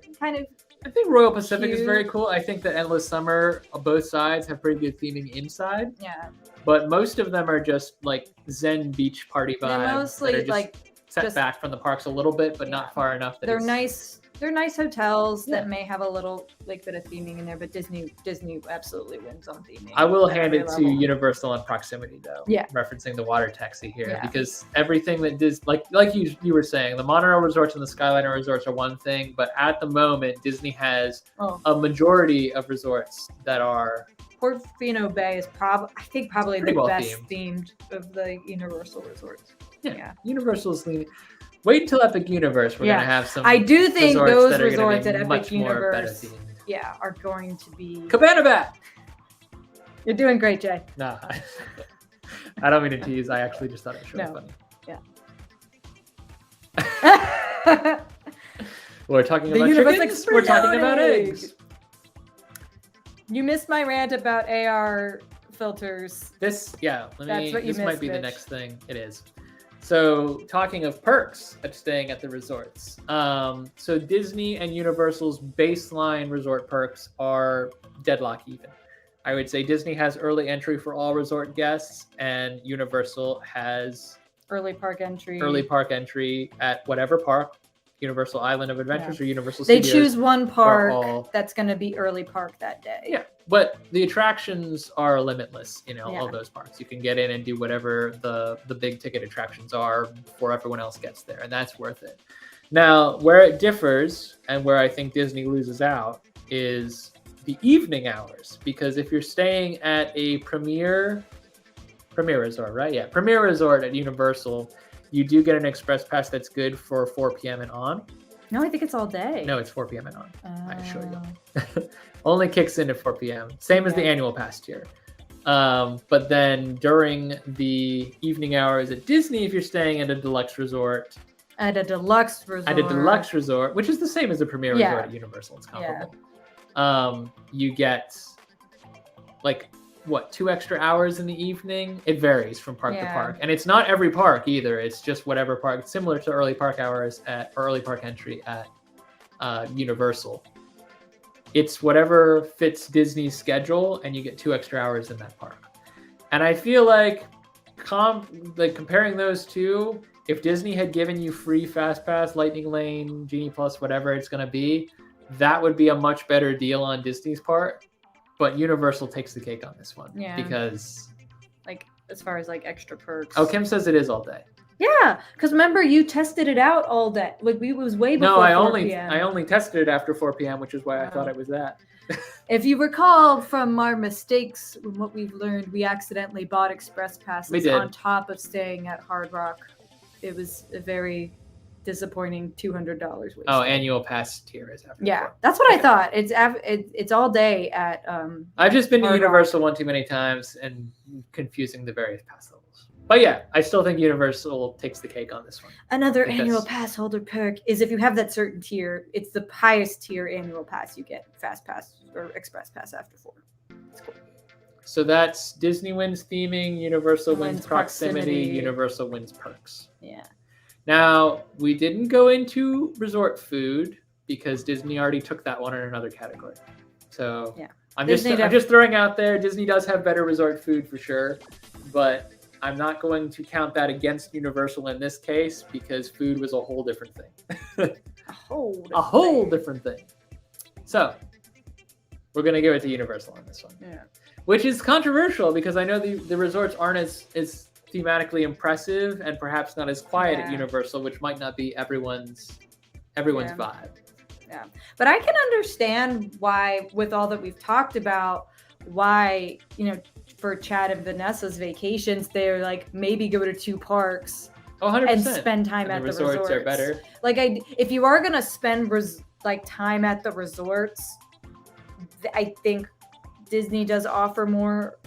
I think Royal Pacific is very cool. I think that Endless Summer, both sides have pretty good theming inside. Yeah. But most of them are just like Zen beach party vibes. They're mostly like set back from the parks a little bit, but not far enough. They're nice hotels that may have a little like bit of theming in there, but Disney absolutely wins on theming. I will hand it to Universal on proximity though. Yeah. Referencing the water taxi here, because everything that Disney, like you were saying, the monorail resorts and the Skyliner resorts are one thing, but at the moment Disney has a majority of resorts that are. Portofino Bay is probably the well best themed of the Universal resorts. Yeah. Universal's leaning. Wait until Epic Universe. We're gonna have some. I do think those resorts at Epic Universe, are going to be. Cabana Bat. You're doing great, Jay. Nah, I don't mean to tease. I actually just thought it was really funny. Yeah. We're talking The about universe chickens. We're talking about exploding. eggs. You missed my rant about AR filters. This might be the Mitch. next thing. It is. So talking of perks at staying at the resorts. So Disney and Universal's baseline resort perks are deadlock even. I would say Disney has early entry for all resort guests, and Universal has Early park entry at whatever park, Universal Island of Adventures or Universal They Studios. choose one park that's going to be early park that day. Yeah, but the attractions are limitless, Yeah. all those parks. You can get in and do whatever the big ticket attractions are before everyone else gets there, and that's worth it. Now, where it differs and where I think Disney loses out is the evening hours, because if you're staying at a Premier Resort, right? Yeah, Premier Resort at Universal, you do get an express pass that's good for 4 p.m. and on. No, I think it's all day. No, it's 4 p.m. and on. I assure you. Only kicks in at 4 p.m. Same as the annual pass tier. But then during the evening hours at Disney, if you're staying at a deluxe resort, which is the same as a Premier Resort at Universal, it's comparable. You get 2 extra hours in the evening. It varies from park to park, and it's not every park either. It's just whatever park. It's similar to early park hours or early park entry at Universal. It's whatever fits Disney's schedule, and you get 2 extra hours in that park. And I feel like comparing those two, if Disney had given you free Fast Pass, Lightning Lane, Genie Plus, whatever it's going to be, that would be a much better deal on Disney's part. But Universal takes the cake on this one. Yeah. Because as far as extra perks. Oh, Kim says it is all day. Yeah, because remember you tested it out all day. It was way before 4 p.m. I only tested it after 4 p.m., which is why I thought it was that. If you recall from our mistakes, what we've learned, we accidentally bought express passes on top of staying at Hard Rock. It was a very disappointing $200 wasted. Oh, annual pass tier is after. Yeah, that's what I thought. It's all day at. I've just been to Universal one too many times and confusing the various pass levels. But yeah, I still think Universal takes the cake on this one. Another annual pass holder perk is if you have that certain tier, it's the highest tier annual pass you get. Fast pass or express pass after 4. It's cool. So that's Disney wins theming, Universal wins proximity, Universal wins perks. Yeah. Now, we didn't go into resort food because Disney already took that one in another category. So yeah. I'm just throwing out there, Disney does have better resort food for sure, but I'm not going to count that against Universal in this case because food was a whole different thing. a whole different thing. So we're going to give it to Universal on this one. Yeah. Which is controversial because I know the resorts aren't as thematically impressive and perhaps not as quiet at Universal, which might not be everyone's vibe. Yeah, but I can understand why, with all that we've talked about, why for Chad and Vanessa's vacations, they're maybe go to 2 parks and spend time at the resorts. Resorts are better. If you are gonna spend time at the resorts, I think Disney does offer more.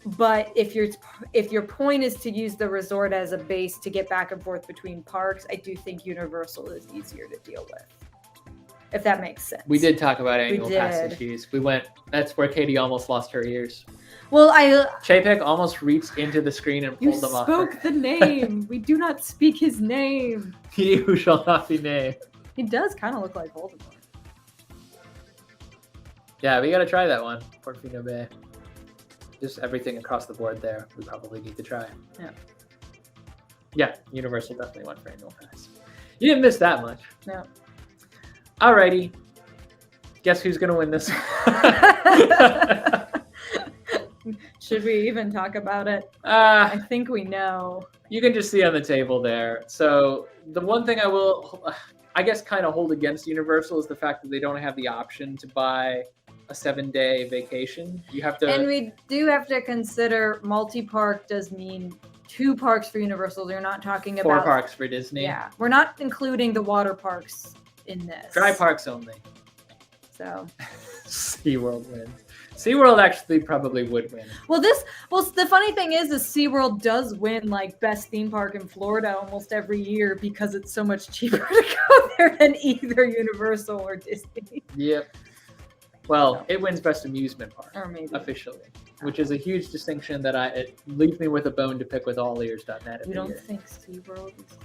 But if your point is to use the resort as a base to get back and forth between parks, I do think Universal is easier to deal with. If that makes sense. We did talk about annual pass issues. That's where Katie almost lost her ears. Well, Chapek almost reached into the screen and pulled them off. You spoke the name. We do not speak his name. He who shall not be named. He does kind of look like Voldemort. Yeah, we got to try that one. Portofino Bay. Just everything across the board there. We probably need to try. Yeah. Yeah, Universal definitely went for annual pass. You didn't miss that much. No. Alrighty. Guess who's going to win this? Should we even talk about it? I think we know. You can just see on the table there. So the one thing I will, I guess, kind of hold against Universal is the fact that they don't have the option to buy a 7-day vacation. You have to, and we do have to consider multi-park does mean 2 parks for Universal. They're not talking about 4 parks for Disney. Yeah, we're not including the water parks in this. Dry parks only. So SeaWorld wins. SeaWorld actually probably would win. Well, the funny thing is SeaWorld does win like best theme park in Florida almost every year because it's so much cheaper to go there than either Universal or Disney. Yep. Well, it wins best amusement park Or maybe. officially, which is a huge distinction that it leaves me with a bone to pick with allears.net. You don't think SeaWorld is?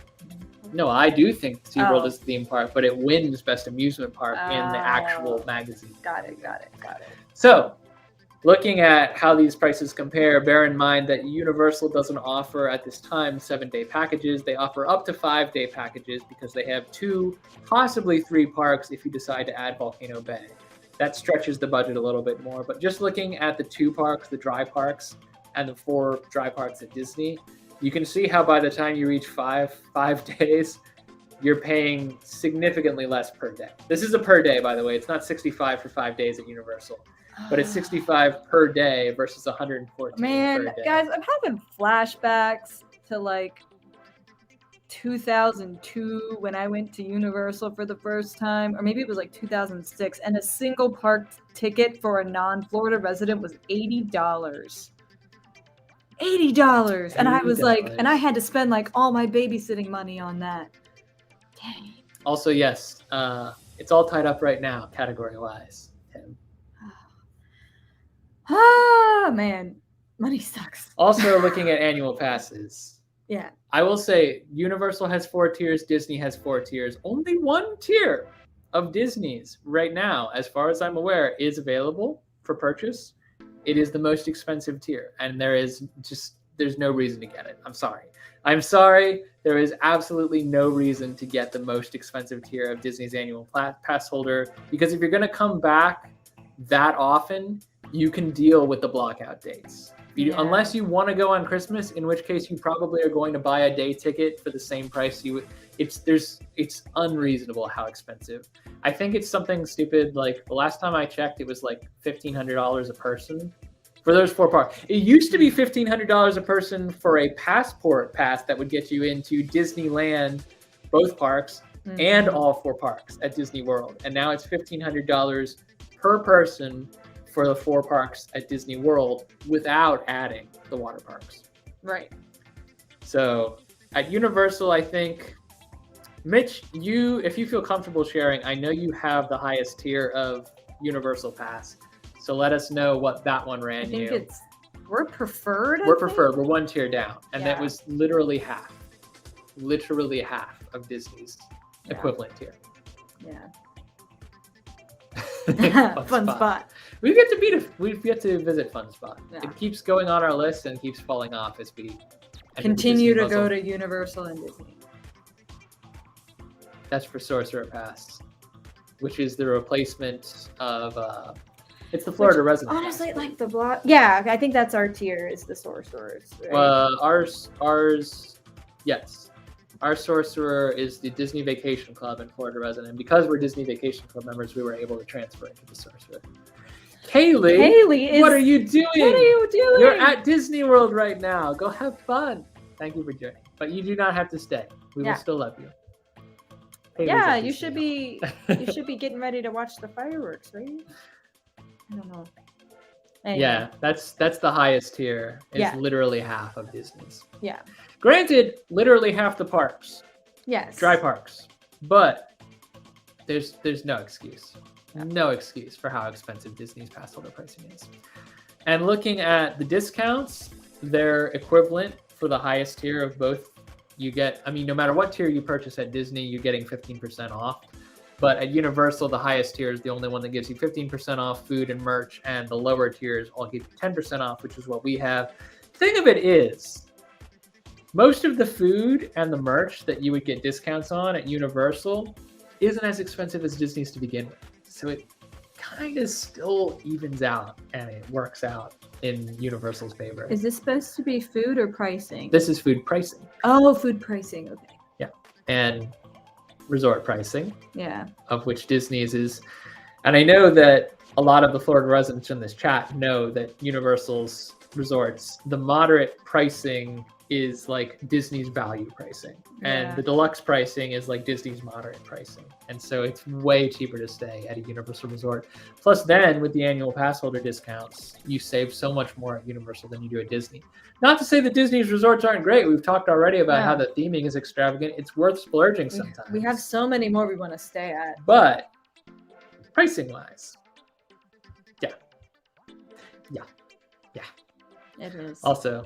No, I do think SeaWorld Oh. is the theme park, but it wins best amusement park in the actual magazine. Got it. So, looking at how these prices compare, bear in mind that Universal doesn't offer at this time 7-day packages. They offer up to 5-day packages because they have 2, possibly 3 parks if you decide to add Volcano Bay. That stretches the budget a little bit more. But just looking at the 2 parks, the dry parks, and the 4 dry parks at Disney, you can see how by the time you reach 5 days, you're paying significantly less per day. This is a per day, by the way. It's not 65 for 5 days at Universal. But it's 65 per day versus 114 per day. Guys, I'm having flashbacks to like 2002 when I went to Universal for the first time, or maybe it was like 2006, and a single park ticket for a non-Florida resident was $80. $80, and I was like, and I had to spend like all my babysitting money on that. Dang. Also, yes, it's all tied up right now, category-wise, Tim. Ah, man, money sucks. Also, looking at annual passes. Yeah. I will say Universal has 4 tiers, Disney has 4 tiers. Only 1 tier of Disney's right now, as far as I'm aware, is available for purchase. It is the most expensive tier, and there's no reason to get it. I'm sorry. There is absolutely no reason to get the most expensive tier of Disney's annual pass holder, because if you're going to come back that often, you can deal with the blockout dates. Unless you want to go on Christmas, in which case you probably are going to buy a day ticket for the same price you would. It's unreasonable how expensive. I think it's something stupid. Like the last time I checked, it was like $1,500 a person for those 4 parks. It used to be $1,500 a person for a passport pass that would get you into Disneyland, both parks, and all 4 parks at Disney World. And now it's $1,500 per person for the 4 parks at Disney World without adding the water parks. Right. So at Universal, I think, Mitch, if you feel comfortable sharing, I know you have the highest tier of Universal Pass. So let us know what that one ran you. I think we're preferred. We're preferred. We're 1 tier down. And that Yeah. was literally half of Disney's equivalent tier. Yeah. Fun spot. We've yet to visit Fun Spot. Yeah. It keeps going on our list and keeps falling off as we continue to go to Universal and Disney. That's for Sorcerer Pass, which is the replacement of it's the Florida Resident Honestly, Pass. like the block. Yeah, I think that's our tier is the Sorcerers. Right? Yes. Our Sorcerer is the Disney Vacation Club and Florida Resident. And because we're Disney Vacation Club members, we were able to transfer into the Sorcerer. Kaylee, what are you doing? What are you doing? You're at Disney World right now. Go have fun. Thank you for joining. But you do not have to stay. We will still love you. Kaylee's Yeah, at you Disney should World. be. You should be getting ready to watch the fireworks, right? I don't know. Anyway. Yeah, that's the highest tier. It's Yeah. literally half of Disney's. Yeah. Granted, literally half the parks. Yes. Dry parks. But there's no excuse. No excuse for how expensive Disney's pass holder pricing is. And looking at the discounts, they're equivalent for the highest tier of both. You get, no matter what tier you purchase at Disney, you're getting 15% off. But at Universal, the highest tier is the only one that gives you 15% off food and merch, and the lower tiers all give you 10% off, which is what we have. Thing of it is, most of the food and the merch that you would get discounts on at Universal isn't as expensive as Disney's to begin with. So it kind of still evens out and it works out in Universal's favor. Is this supposed to be food or pricing? This is food pricing. Oh, food pricing. Okay. Yeah. And resort pricing. Yeah. Of which Disney's is. And I know that a lot of the Florida residents in this chat know that Universal's resorts, the moderate pricing is like Disney's value pricing, and the deluxe pricing is like Disney's moderate pricing. And so it's way cheaper to stay at a Universal resort. Plus, then with the annual pass holder discounts, you save so much more at Universal than you do at Disney. Not to say that Disney's resorts aren't great. We've talked already about how the theming is extravagant. It's worth splurging sometimes. We have so many more we want to stay at. But pricing wise, it is. Also,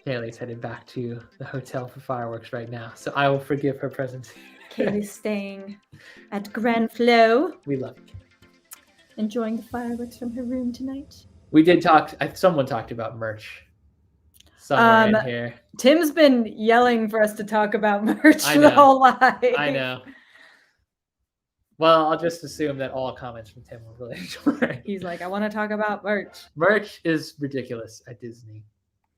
Kaylee's headed back to the hotel for fireworks right now, so I will forgive her presence. Kaylee's staying at Grand Flow. We love you. Enjoying the fireworks from her room tonight. We did talk. Someone talked about merch somewhere in here. Tim's been yelling for us to talk about merch the whole life. I know. Well, I'll just assume that all comments from Tim were related to merch. He's like, I want to talk about merch. Merch is ridiculous at Disney.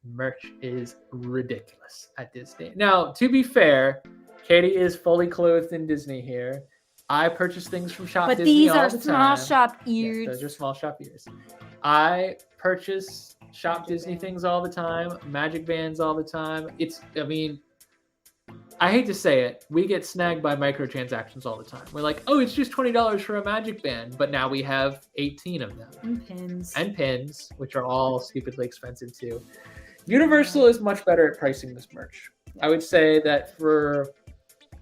Merch is ridiculous at Disney. Now, to be fair, Katie is fully clothed in Disney here. I purchase things from Shop but Disney all the time. But these are small shop ears. Yes, those are small shop ears. I purchase Shop Disney things all the time, Magic Bands all the time. I hate to say it, we get snagged by microtransactions all the time. We're like, oh, it's just $20 for a Magic Band, but now we have 18 of them. And pins, which are all stupidly expensive too. Universal is much better at pricing this merch. I would say that for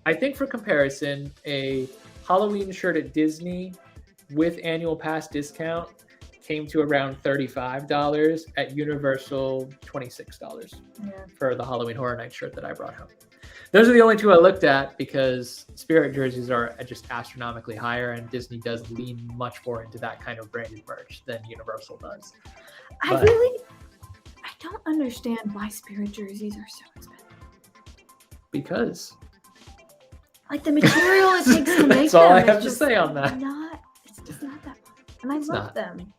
comparison, a Halloween shirt at Disney with annual pass discount came to around $35. At Universal, $26 for the Halloween Horror Night shirt that I brought home. Those are the only two I looked at because Spirit jerseys are just astronomically higher, and Disney does lean much more into that kind of branded merch than Universal does. I don't understand why Spirit jerseys are so expensive. Because like the material it takes to make them. That's all I have to say on that. It's just not that much. And I love them.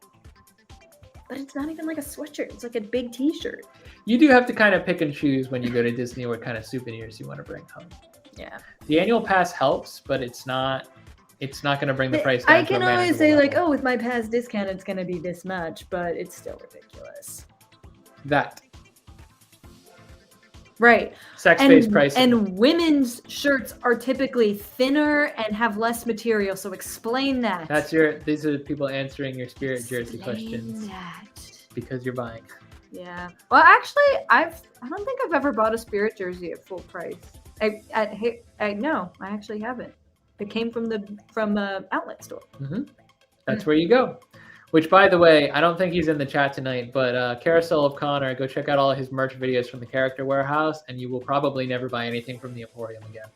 But it's not even like a sweatshirt. It's like a big t-shirt. You do have to kind of pick and choose when you go to Disney what kind of souvenirs you want to bring home. Yeah. The annual pass helps, but it's not going to bring the price down. I can always say like, oh, with my pass discount, it's going to be this much, but it's still ridiculous. Right. Sex-based pricing. And women's shirts are typically thinner and have less material. So explain that. These are people answering your Spirit jersey questions. Because you're buying. Yeah. Well, actually, I don't think I've ever bought a Spirit jersey at full price. No, I actually haven't. It came from the outlet store. Mm-hmm. That's where you go. Which, by the way, I don't think he's in the chat tonight, but Carousel of Connor, go check out all of his merch videos from the Character Warehouse, and you will probably never buy anything from the Emporium again.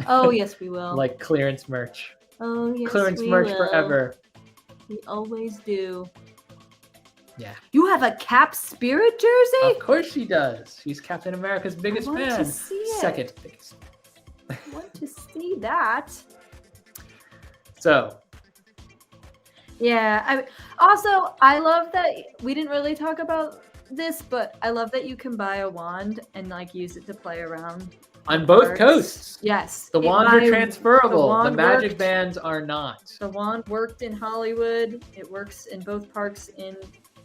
Oh, yes, we will. Like clearance merch. Oh, yes, clearance merch forever. We always do. Yeah. You have a Cap Spirit jersey? Of course she does. She's Captain America's biggest fan. I want to see it. Second biggest. I want to see that. So. Yeah. I love that we didn't really talk about this, but I love that you can buy a wand and like use it to play around. On both coasts. Yes. The wands are transferable. The magic bands are not. The wand worked in Hollywood. It works in both parks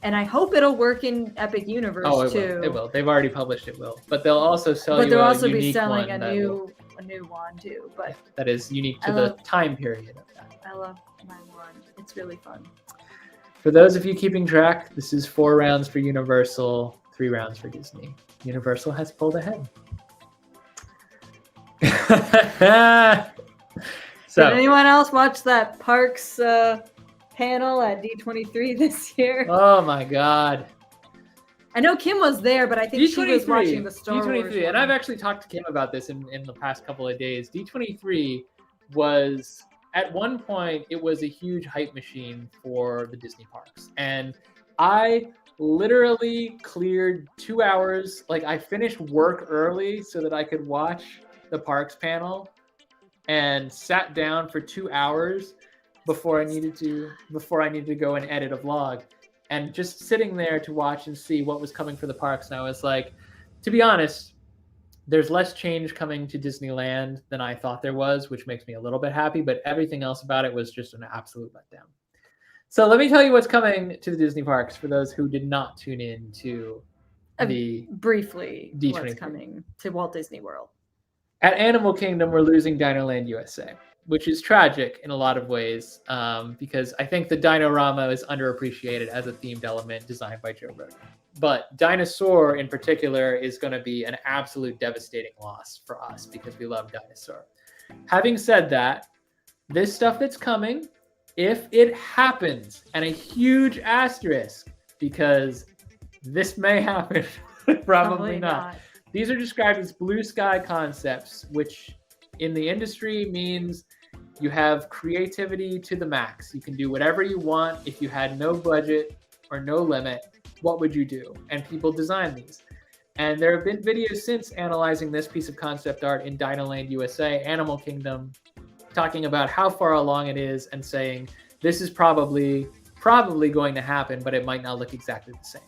and I hope it'll work in Epic Universe too. It will. They've already published it will. But they'll also sell but you they'll a also unique be selling one a new wand too. But that is unique to the time period of that. I love my wand. It's really fun. For those of you keeping track, this is 4 rounds for Universal, 3 rounds for Disney. Universal has pulled ahead. So, did anyone else watch that Parks panel at D23 this year? Oh my God. I know Kim was there, but I think she was watching the Star Wars. And I've actually talked to Kim about this in the past couple of days. D23 was, at one point, it was a huge hype machine for the Disney parks. And I literally cleared 2 hours. Like, I finished work early so that I could watch the parks panel and sat down for 2 hours before I needed to go and edit a vlog. And just sitting there to watch and see what was coming for the parks. And I was like, to be honest, there's less change coming to Disneyland than I thought there was, which makes me a little bit happy. But everything else about it was just an absolute letdown. So let me tell you what's coming to the Disney parks for those who did not tune in to the briefly D23. What's coming to Walt Disney World. At Animal Kingdom, we're losing Dinoland USA, which is tragic in a lot of ways because I think the Dinorama is underappreciated as a themed element designed by Joe Rogan. But Dinosaur in particular is going to be an absolute devastating loss for us because we love Dinosaur. Having said that, this stuff that's coming, if it happens, and a huge asterisk, because this may happen, probably not. These are described as blue sky concepts, which in the industry means you have creativity to the max. You can do whatever you want. If you had no budget or no limit, what would you do? And people design these. And there have been videos since analyzing this piece of concept art in Dinoland USA, Animal Kingdom, talking about how far along it is and saying this is probably going to happen, but it might not look exactly the same.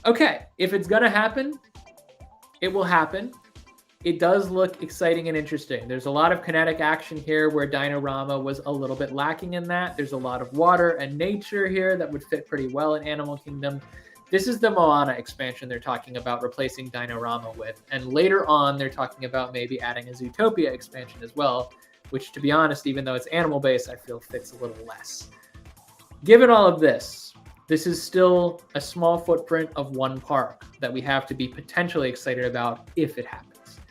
Okay, if it's going to happen, it will happen. It does look exciting and interesting. There's a lot of kinetic action here where Dinorama was a little bit lacking in that. There's a lot of water and nature here that would fit pretty well in Animal Kingdom. This is the Moana expansion they're talking about replacing Dinorama with. And later on, they're talking about maybe adding a Zootopia expansion as well, which, to be honest, even though it's animal-based, I feel fits a little less. Given all of this, this is still a small footprint of one park that we have to be potentially excited about if it happens.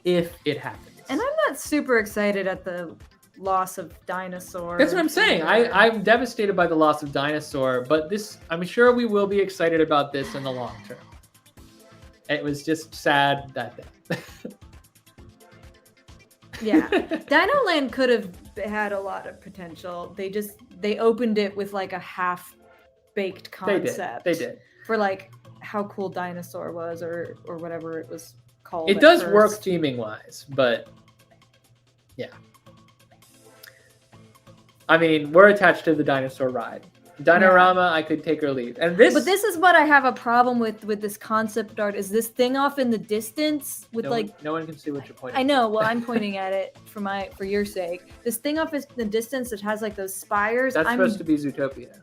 If it happens. And I'm not super excited at the loss of Dinosaur. That's what I'm saying. I'm devastated by the loss of Dinosaur, but I'm sure we will be excited about this in the long term. It was just sad that day. Yeah, Dinoland could have had a lot of potential. They opened it with like a half-baked concept. They did. For like how cool Dinosaur was or whatever it was called. It does work theming-wise, but yeah. I mean, we're attached to the dinosaur ride. Dinorama, I could take or leave. But this is what I have a problem with this concept art. Is this thing off in the distance with no one can see what you're pointing. I know. Well, I'm pointing at it for your sake. This thing off in the distance that has like those spires. That's supposed to be Zootopia.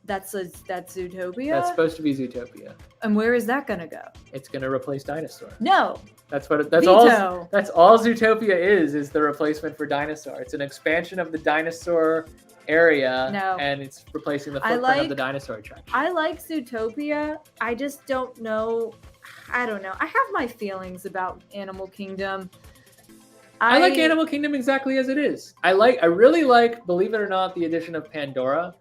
That's Zootopia. That's supposed to be Zootopia. And where is that gonna go? It's gonna replace Dinosaur. No. That's all Zootopia is the replacement for Dinosaur. It's an expansion of the dinosaur area, and it's replacing the footprint of the dinosaur attraction. I like Zootopia. I just don't know. I don't know. I have my feelings about Animal Kingdom. I like Animal Kingdom exactly as it is. I really like, believe it or not, the addition of Pandora.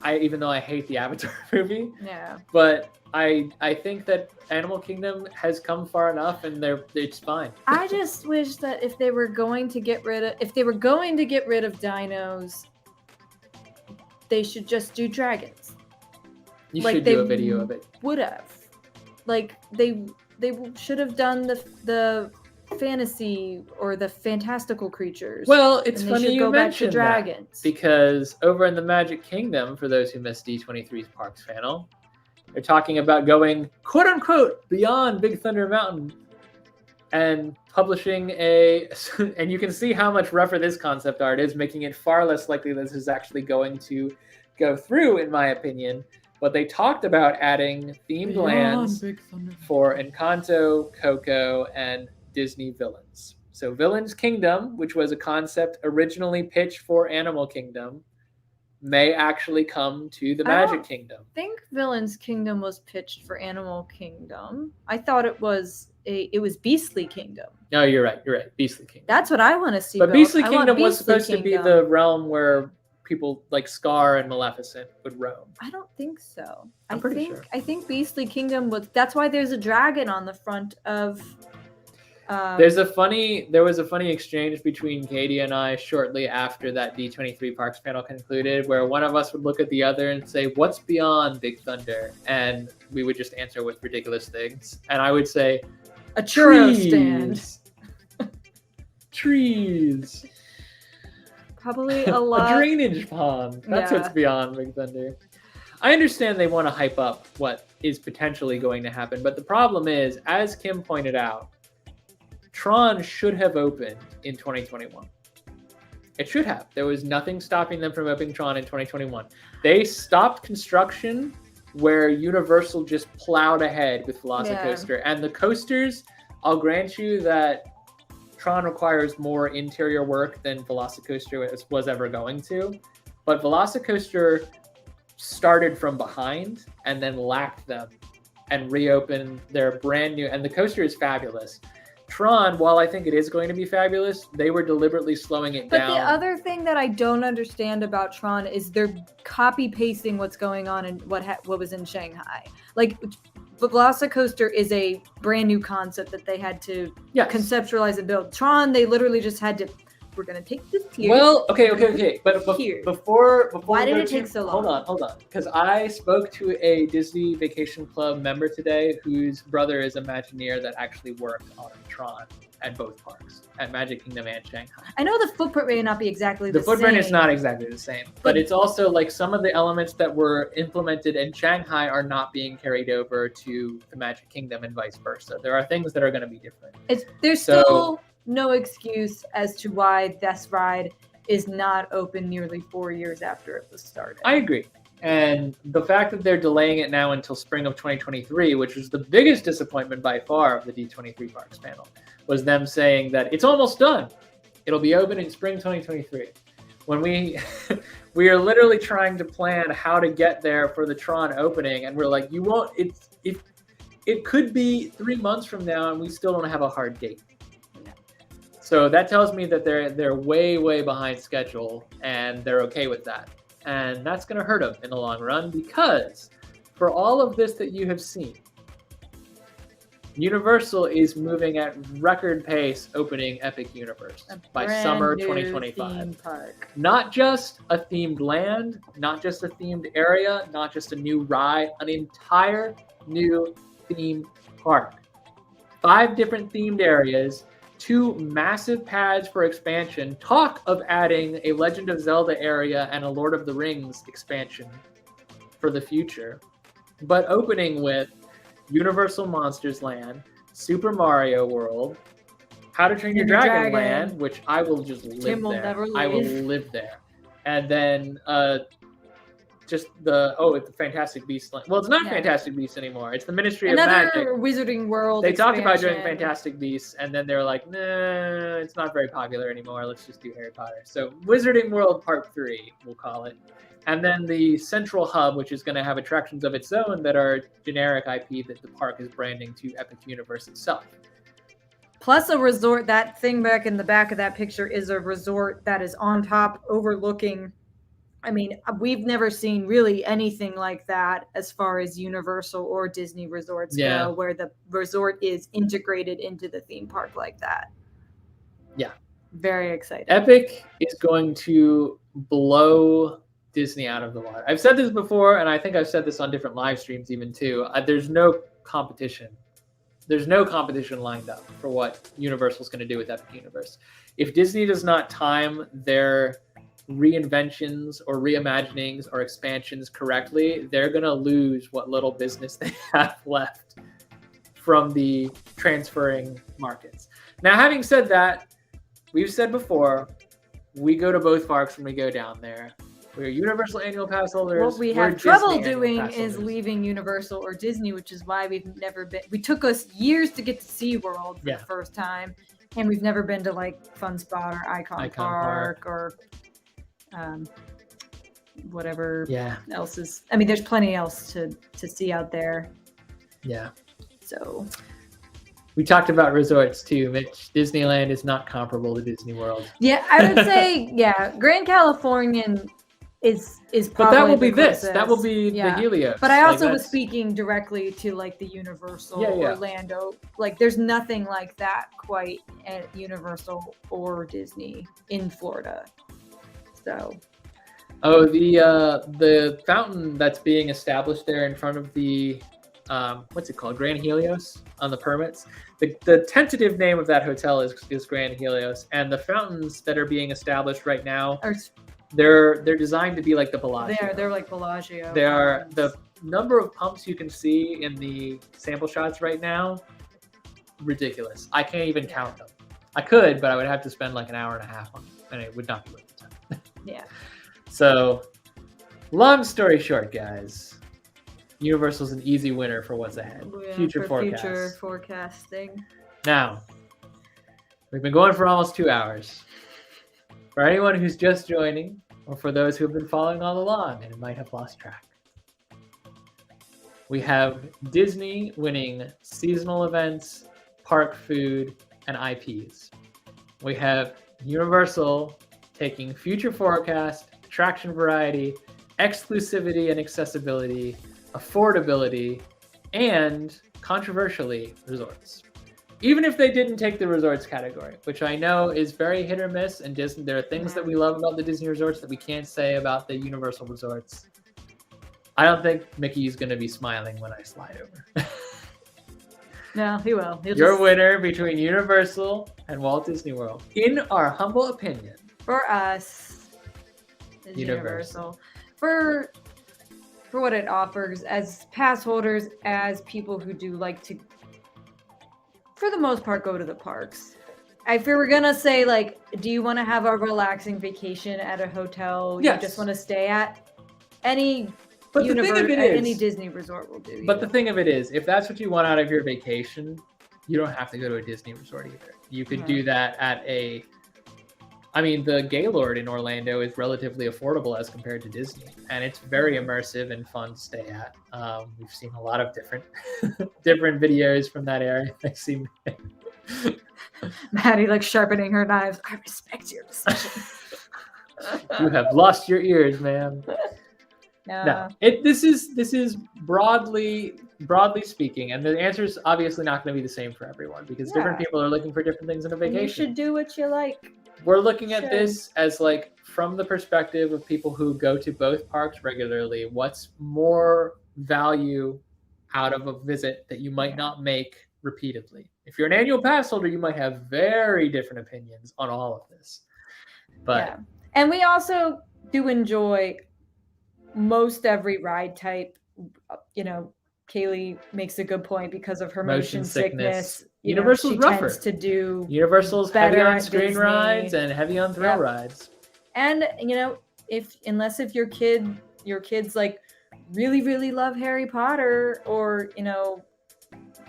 Even though I hate the Avatar movie. Yeah. But I think that Animal Kingdom has come far enough, and it's fine. I just wish that if they were going to get rid of dinos, they should just do dragons. You should do a video of it. Would have, like they should have done the fantasy or the fantastical creatures. Well, it's funny you mentioned dragons, because over in the Magic Kingdom, for those who missed D23's Parks panel, they're talking about going quote unquote beyond Big Thunder Mountain and publishing and you can see how much rougher this concept art is, making it far less likely this is actually going to go through, in my opinion. But they talked about adding themed lands for Encanto, Coco, and Disney Villains. So Villains Kingdom, which was a concept originally pitched for Animal Kingdom, may actually come to the Magic Kingdom. I think Villains Kingdom was pitched for Animal Kingdom. I thought it was Beastly Kingdom. No, you're right. Beastly Kingdom. That's what I want to see. But Beastly Kingdom was supposed to be the realm where people like Scar and Maleficent would roam. I don't think so. I'm pretty sure. I think Beastly Kingdom was. That's why there's a dragon on the front of. There was a funny exchange between Katie and I shortly after that D23 Parks panel concluded, where one of us would look at the other and say, "What's beyond Big Thunder?" And we would just answer with ridiculous things. And I would say, "A churro stand." Trees. Probably a lot. A drainage pond. That's what's beyond Big Thunder. I understand they want to hype up what is potentially going to happen, but the problem is, as Kim pointed out, Tron should have opened in 2021. It should have. There was nothing stopping them from opening Tron in 2021. They stopped construction where Universal just plowed ahead with Velocicoaster. And the coasters, I'll grant you that Tron requires more interior work than Velocicoaster was ever going to. But Velocicoaster started from behind and then lacked them and reopened their brand new, and the coaster is fabulous. Tron, while I think it is going to be fabulous, they were deliberately slowing it down. But the other thing that I don't understand about Tron is they're copy pasting what's going on in what was in Shanghai. Like, Velocicoaster is a brand new concept that they had to conceptualize and build. Tron, they literally just had to. We're gonna take this here. Well, okay. But before why did it take so long? Hold on. Because I spoke to a Disney Vacation Club member today whose brother is Imagineer that actually worked on Tron at both parks, at Magic Kingdom and Shanghai. I know the footprint may not be exactly the same. The footprint is not exactly the same, but it's also like some of the elements that were implemented in Shanghai are not being carried over to the Magic Kingdom and vice versa. There are things that are going to be different. There's still no excuse as to why this ride is not open nearly 4 years after it was started. I agree. And the fact that they're delaying it now until spring of 2023, which was the biggest disappointment by far of the D23 Parks panel, was them saying that it's almost done. It'll be open in spring 2023. When we are literally trying to plan how to get there for the Tron opening, and we're like, you won't. It could be 3 months from now, and we still don't have a hard date. So that tells me that they're way behind schedule, and they're okay with that. And that's going to hurt them in the long run, because for all of this that you have seen, Universal is moving at record pace opening Epic Universe by summer 2025. Not just a themed land, not just a themed area, not just a new ride, an entire new themed park. 5 different themed areas, 2 massive pads for expansion, talk of adding a Legend of Zelda area and a Lord of the Rings expansion for the future, but opening with Universal Monsters Land, Super Mario World, How to Train Your Dragon Land, which I will just live there. I will live there. And then just it's the Fantastic Beasts land. Well, it's not Fantastic Beasts anymore. It's the Ministry of Magic. Another Wizarding World They expansion. talked about doing Fantastic Beasts, and then they're like, nah, it's not very popular anymore. Let's just do Harry Potter. So Wizarding World Part 3, we'll call it. And then the Central Hub, which is going to have attractions of its own that are generic IP that the park is branding to Epic Universe itself. Plus a resort. That thing back in the back of that picture is a resort that is on top overlooking. I mean, we've never seen really anything like that as far as Universal or Disney resorts go, where the resort is integrated into the theme park like that. Yeah. Very exciting. Epic is going to blow Disney out of the water. I've said this before, and I think I've said this on different live streams even too. There's no competition. There's no competition lined up for what Universal's going to do with Epic Universe. If Disney does not time their reinventions or reimaginings or expansions correctly, they're going to lose what little business they have left from the transferring markets. Now, having said that, we've said before, we go to both parks when we go down there. We're Universal annual pass holders. What we have trouble doing is leaving Universal or Disney, which is why we've never been. We took us years to get to SeaWorld for the first time, and we've never been to like Fun Spot or Icon Park or whatever else is. I mean, there's plenty else to see out there. Yeah. So we talked about resorts too, Mitch. Disneyland is not comparable to Disney World. Yeah, I would say Grand Californian is probably. But that will be this. That will be the Helios. But I also was speaking directly to like the Universal Orlando. Like, there's nothing like that quite at Universal or Disney in Florida. So. Oh, the fountain that's being established there in front of the what's it called? Grand Helios on the permits. The tentative name of that hotel is Grand Helios, and the fountains that are being established right now they're designed to be like the Bellagio. They're like Bellagio. They are. The number of pumps you can see in the sample shots right now, ridiculous. I can't even count them. I could, but I would have to spend like an hour and a half on it, and it would not be worth it. Yeah. So, long story short, guys, Universal's an easy winner for what's ahead. Future forecasting. Now, we've been going for almost 2 hours. For anyone who's just joining, or for those who have been following all along and might have lost track, we have Disney winning seasonal events, park food, and IPs. We have Universal taking future forecast, attraction variety, exclusivity and accessibility, affordability, and controversially, resorts. Even if they didn't take the resorts category, which I know is very hit or miss, and Disney, there are things that we love about the Disney resorts that we can't say about the Universal resorts. I don't think Mickey's going to be smiling when I slide over. No, he will. Your winner between Universal and Walt Disney World, in our humble opinion. For us, is Universal. For what it offers as pass holders, as people who do like to, for the most part, go to the parks. If we were gonna say, like, do you want to have a relaxing vacation at a hotel you just want to stay at? Any Disney resort will do. But the thing of it is, if that's what you want out of your vacation, you don't have to go to a Disney resort either. You could do that at the Gaylord in Orlando is relatively affordable as compared to Disney, and it's very immersive and fun to stay at. We've seen a lot of different videos from that area. I've seen Maddie like sharpening her knives. I respect your decision. You have lost your ears, man. No. This is broadly speaking, and the answer is obviously not going to be the same for everyone because different people are looking for different things in a vacation. You should do what you like. We're looking at this as like from the perspective of people who go to both parks regularly. What's more value out of a visit that you might not make repeatedly? If you're an annual pass holder, you might have very different opinions on all of this. But and we also do enjoy most every ride type. You know, Kaylee makes a good point because of her motion sickness. Universal's rougher. Tends to do Universal's heavy on screen rides and heavy on thrill rides. And unless your kids like really love Harry Potter or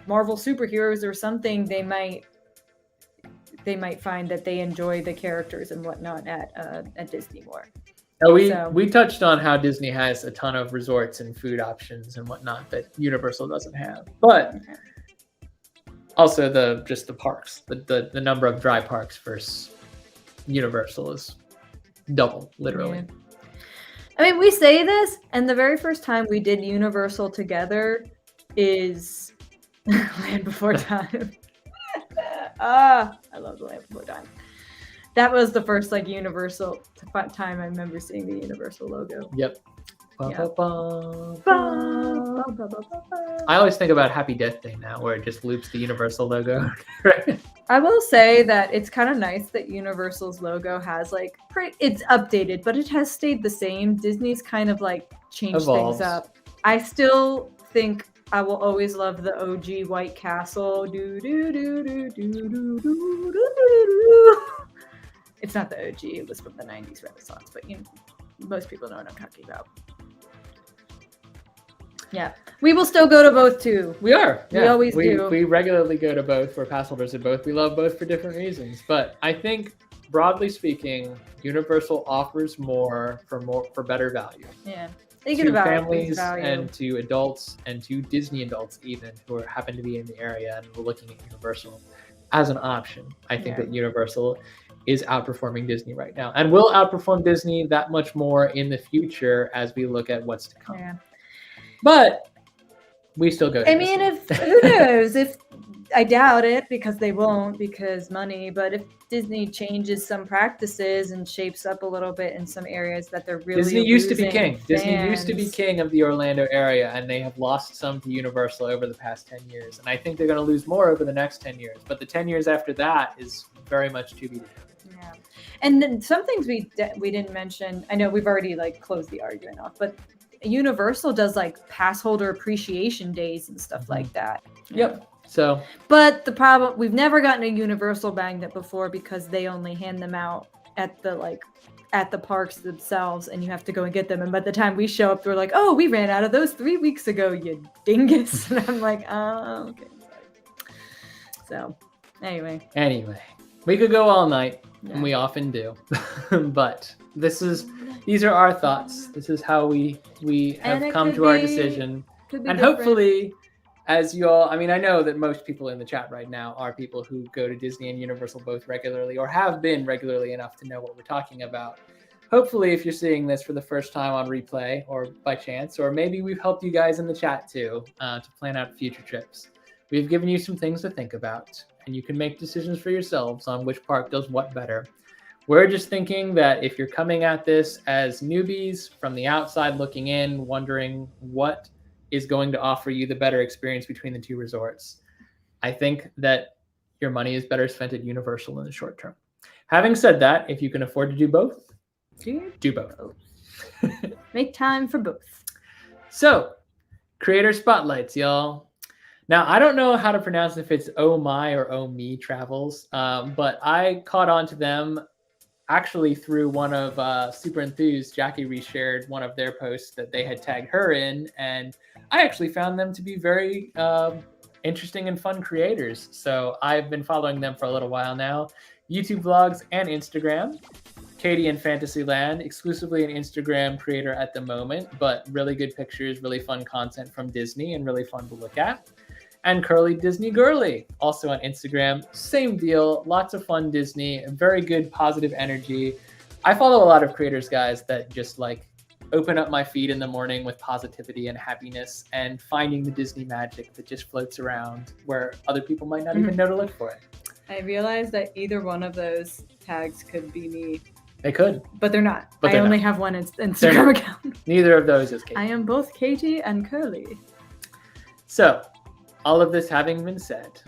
Marvel superheroes or something, they might find that they enjoy the characters and whatnot at Disney more. We touched on how Disney has a ton of resorts and food options and whatnot that Universal doesn't have, but also the parks, the number of dry parks versus Universal is double, literally. I mean, we say this, and the very first time we did Universal together is Land Before Time. I love the Land Before Time. That was the first Universal time I remember seeing the Universal logo. Yep. I always think about Happy Death Day now, where it just loops the Universal logo. I will say that it's kind of nice that Universal's logo has it's updated, but it has stayed the same. Disney's kind of changed things up. I still think I will always love the OG White Castle. It's not the OG, it was from the 90s Renaissance, but most people know what I'm talking about. Yeah. We will still go to both too. We are. Yeah. We always do. We regularly go to both. We're pass holders of both. We love both for different reasons. But I think broadly speaking, Universal offers more for better value. Yeah. To families and to adults and to Disney adults even who happen to be in the area and we're looking at Universal as an option. I think that Universal is outperforming Disney right now and will outperform Disney that much more in the future as we look at what's to come. Yeah. But we still go to Disney. Who knows? I doubt it because they won't because money, but if Disney changes some practices and shapes up a little bit in some areas that they're really Disney used to be king. Disney used to be king of the Orlando area and they have lost some to Universal over the past 10 years. And I think they're going to lose more over the next 10 years. But the 10 years after that is very much to be determined. Yeah. And then some things we didn't mention. I know we've already closed the argument off, but Universal does pass holder appreciation days and stuff like that. Yep. So, but the problem, we've never gotten a Universal magnet before because they only hand them out at the at the parks themselves, and you have to go and get them. And by the time we show up, they're like, "Oh, we ran out of those 3 weeks ago, you dingus." And I'm like, "Oh, okay." So, anyway, we could go all night, yeah. and we often do. But these are our thoughts. This is how we have come to our decision. And different. hopefully, as you all, I mean, I know that most people in the chat right now are people who go to Disney and Universal both regularly or have been regularly enough to know what we're talking about. Hopefully, if you're seeing this for the first time on replay or by chance, or maybe we've helped you guys in the chat too to plan out future trips. We've given you some things to think about, and you can make decisions for yourselves on which park does what better. We're just thinking that if you're coming at this as newbies from the outside looking in, wondering what is going to offer you the better experience between the two resorts, I think that your money is better spent at Universal in the short term. Having said that, if you can afford to do both, do both. Make time for both. So, creator spotlights, y'all. Now, I don't know how to pronounce if it's Oh My or Oh Me Travels, but I caught on to them actually through one of Super Enthused. Jackie reshared one of their posts that they had tagged her in, and I actually found them to be very interesting and fun creators. So I've been following them for a little while now. YouTube vlogs and Instagram. Katie in Fantasyland, exclusively an Instagram creator at the moment, but really good pictures, really fun content from Disney and really fun to look at. And Curly Disney Girly, also on Instagram. Same deal, lots of fun Disney, very good positive energy. I follow a lot of creators, guys, that just like open up my feed in the morning with positivity and happiness and finding the Disney magic that just floats around where other people might not even know to look for it. I realized that either one of those tags could be me. They could. But they're not. But I only have one Instagram account. Neither of those is Katie. I am both Katie and Curly. So, all of this having been said,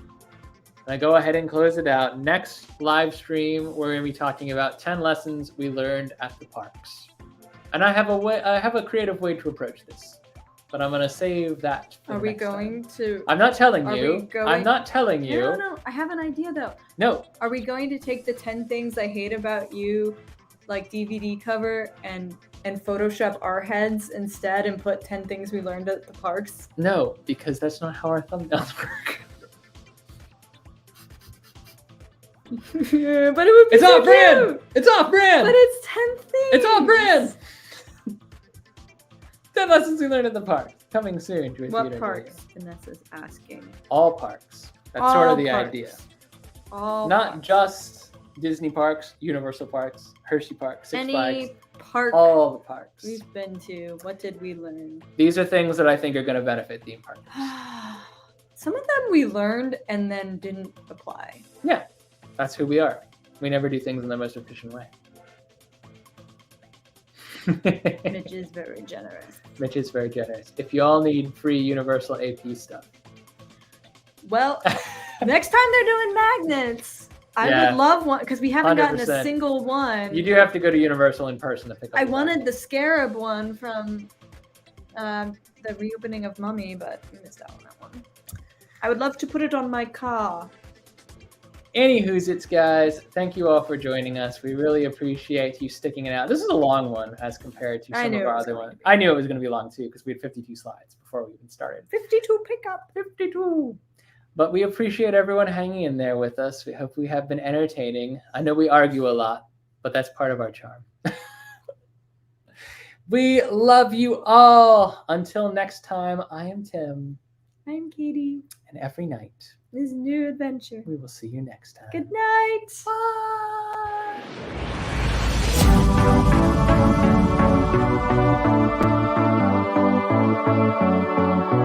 I go ahead and close it out. Next live stream, we're going to be talking about 10 lessons we learned at the parks. And I have a creative way to approach this, but I'm going to save that for Are we going to? I'm not telling you. I'm not telling you. No. I have an idea though. No. Are we going to take the 10 things I hate about you, like DVD cover, and Photoshop our heads instead and put 10 things we learned at the parks? No, because that's not how our thumbnails work. Yeah, but it would be It's so off brand. cute. It's off brand. But it's 10 things. It's off brand. 10 lessons we learned at the park. Coming soon to a What theater parks? near you. Vanessa's asking. All parks. That's All sort of the parks. idea. All Not parks. just Disney parks, Universal parks, Hershey Park, Six Flags. Any park All the parks. we've been to. What did we learn? These are things that I think are going to benefit theme parks. Some of them we learned and then didn't apply. Yeah, that's who we are. We never do things in the most efficient way. Mitch is very generous. Mitch is very generous. If you all need free Universal AP stuff. Well, next time they're doing magnets, I would love one because we haven't gotten 100%. a single one. You do have to go to Universal in person to pick up. I the wanted magnet. the Scarab one from the reopening of Mummy, but we missed out on that one. I would love to put it on my car. Anywho's it's guys, thank you all for joining us. We really appreciate you sticking it out. This is a long one as compared to some of our other ones. I knew it was going to be long too because we had 52 slides before we even started. 52 pickup. 52. But we appreciate everyone hanging in there with us. We hope we have been entertaining. I know we argue a lot, but that's part of our charm. We love you all. Until next time, I am Tim. I'm Katie. And every night, This new adventure. we will see you next time. Good night. Bye.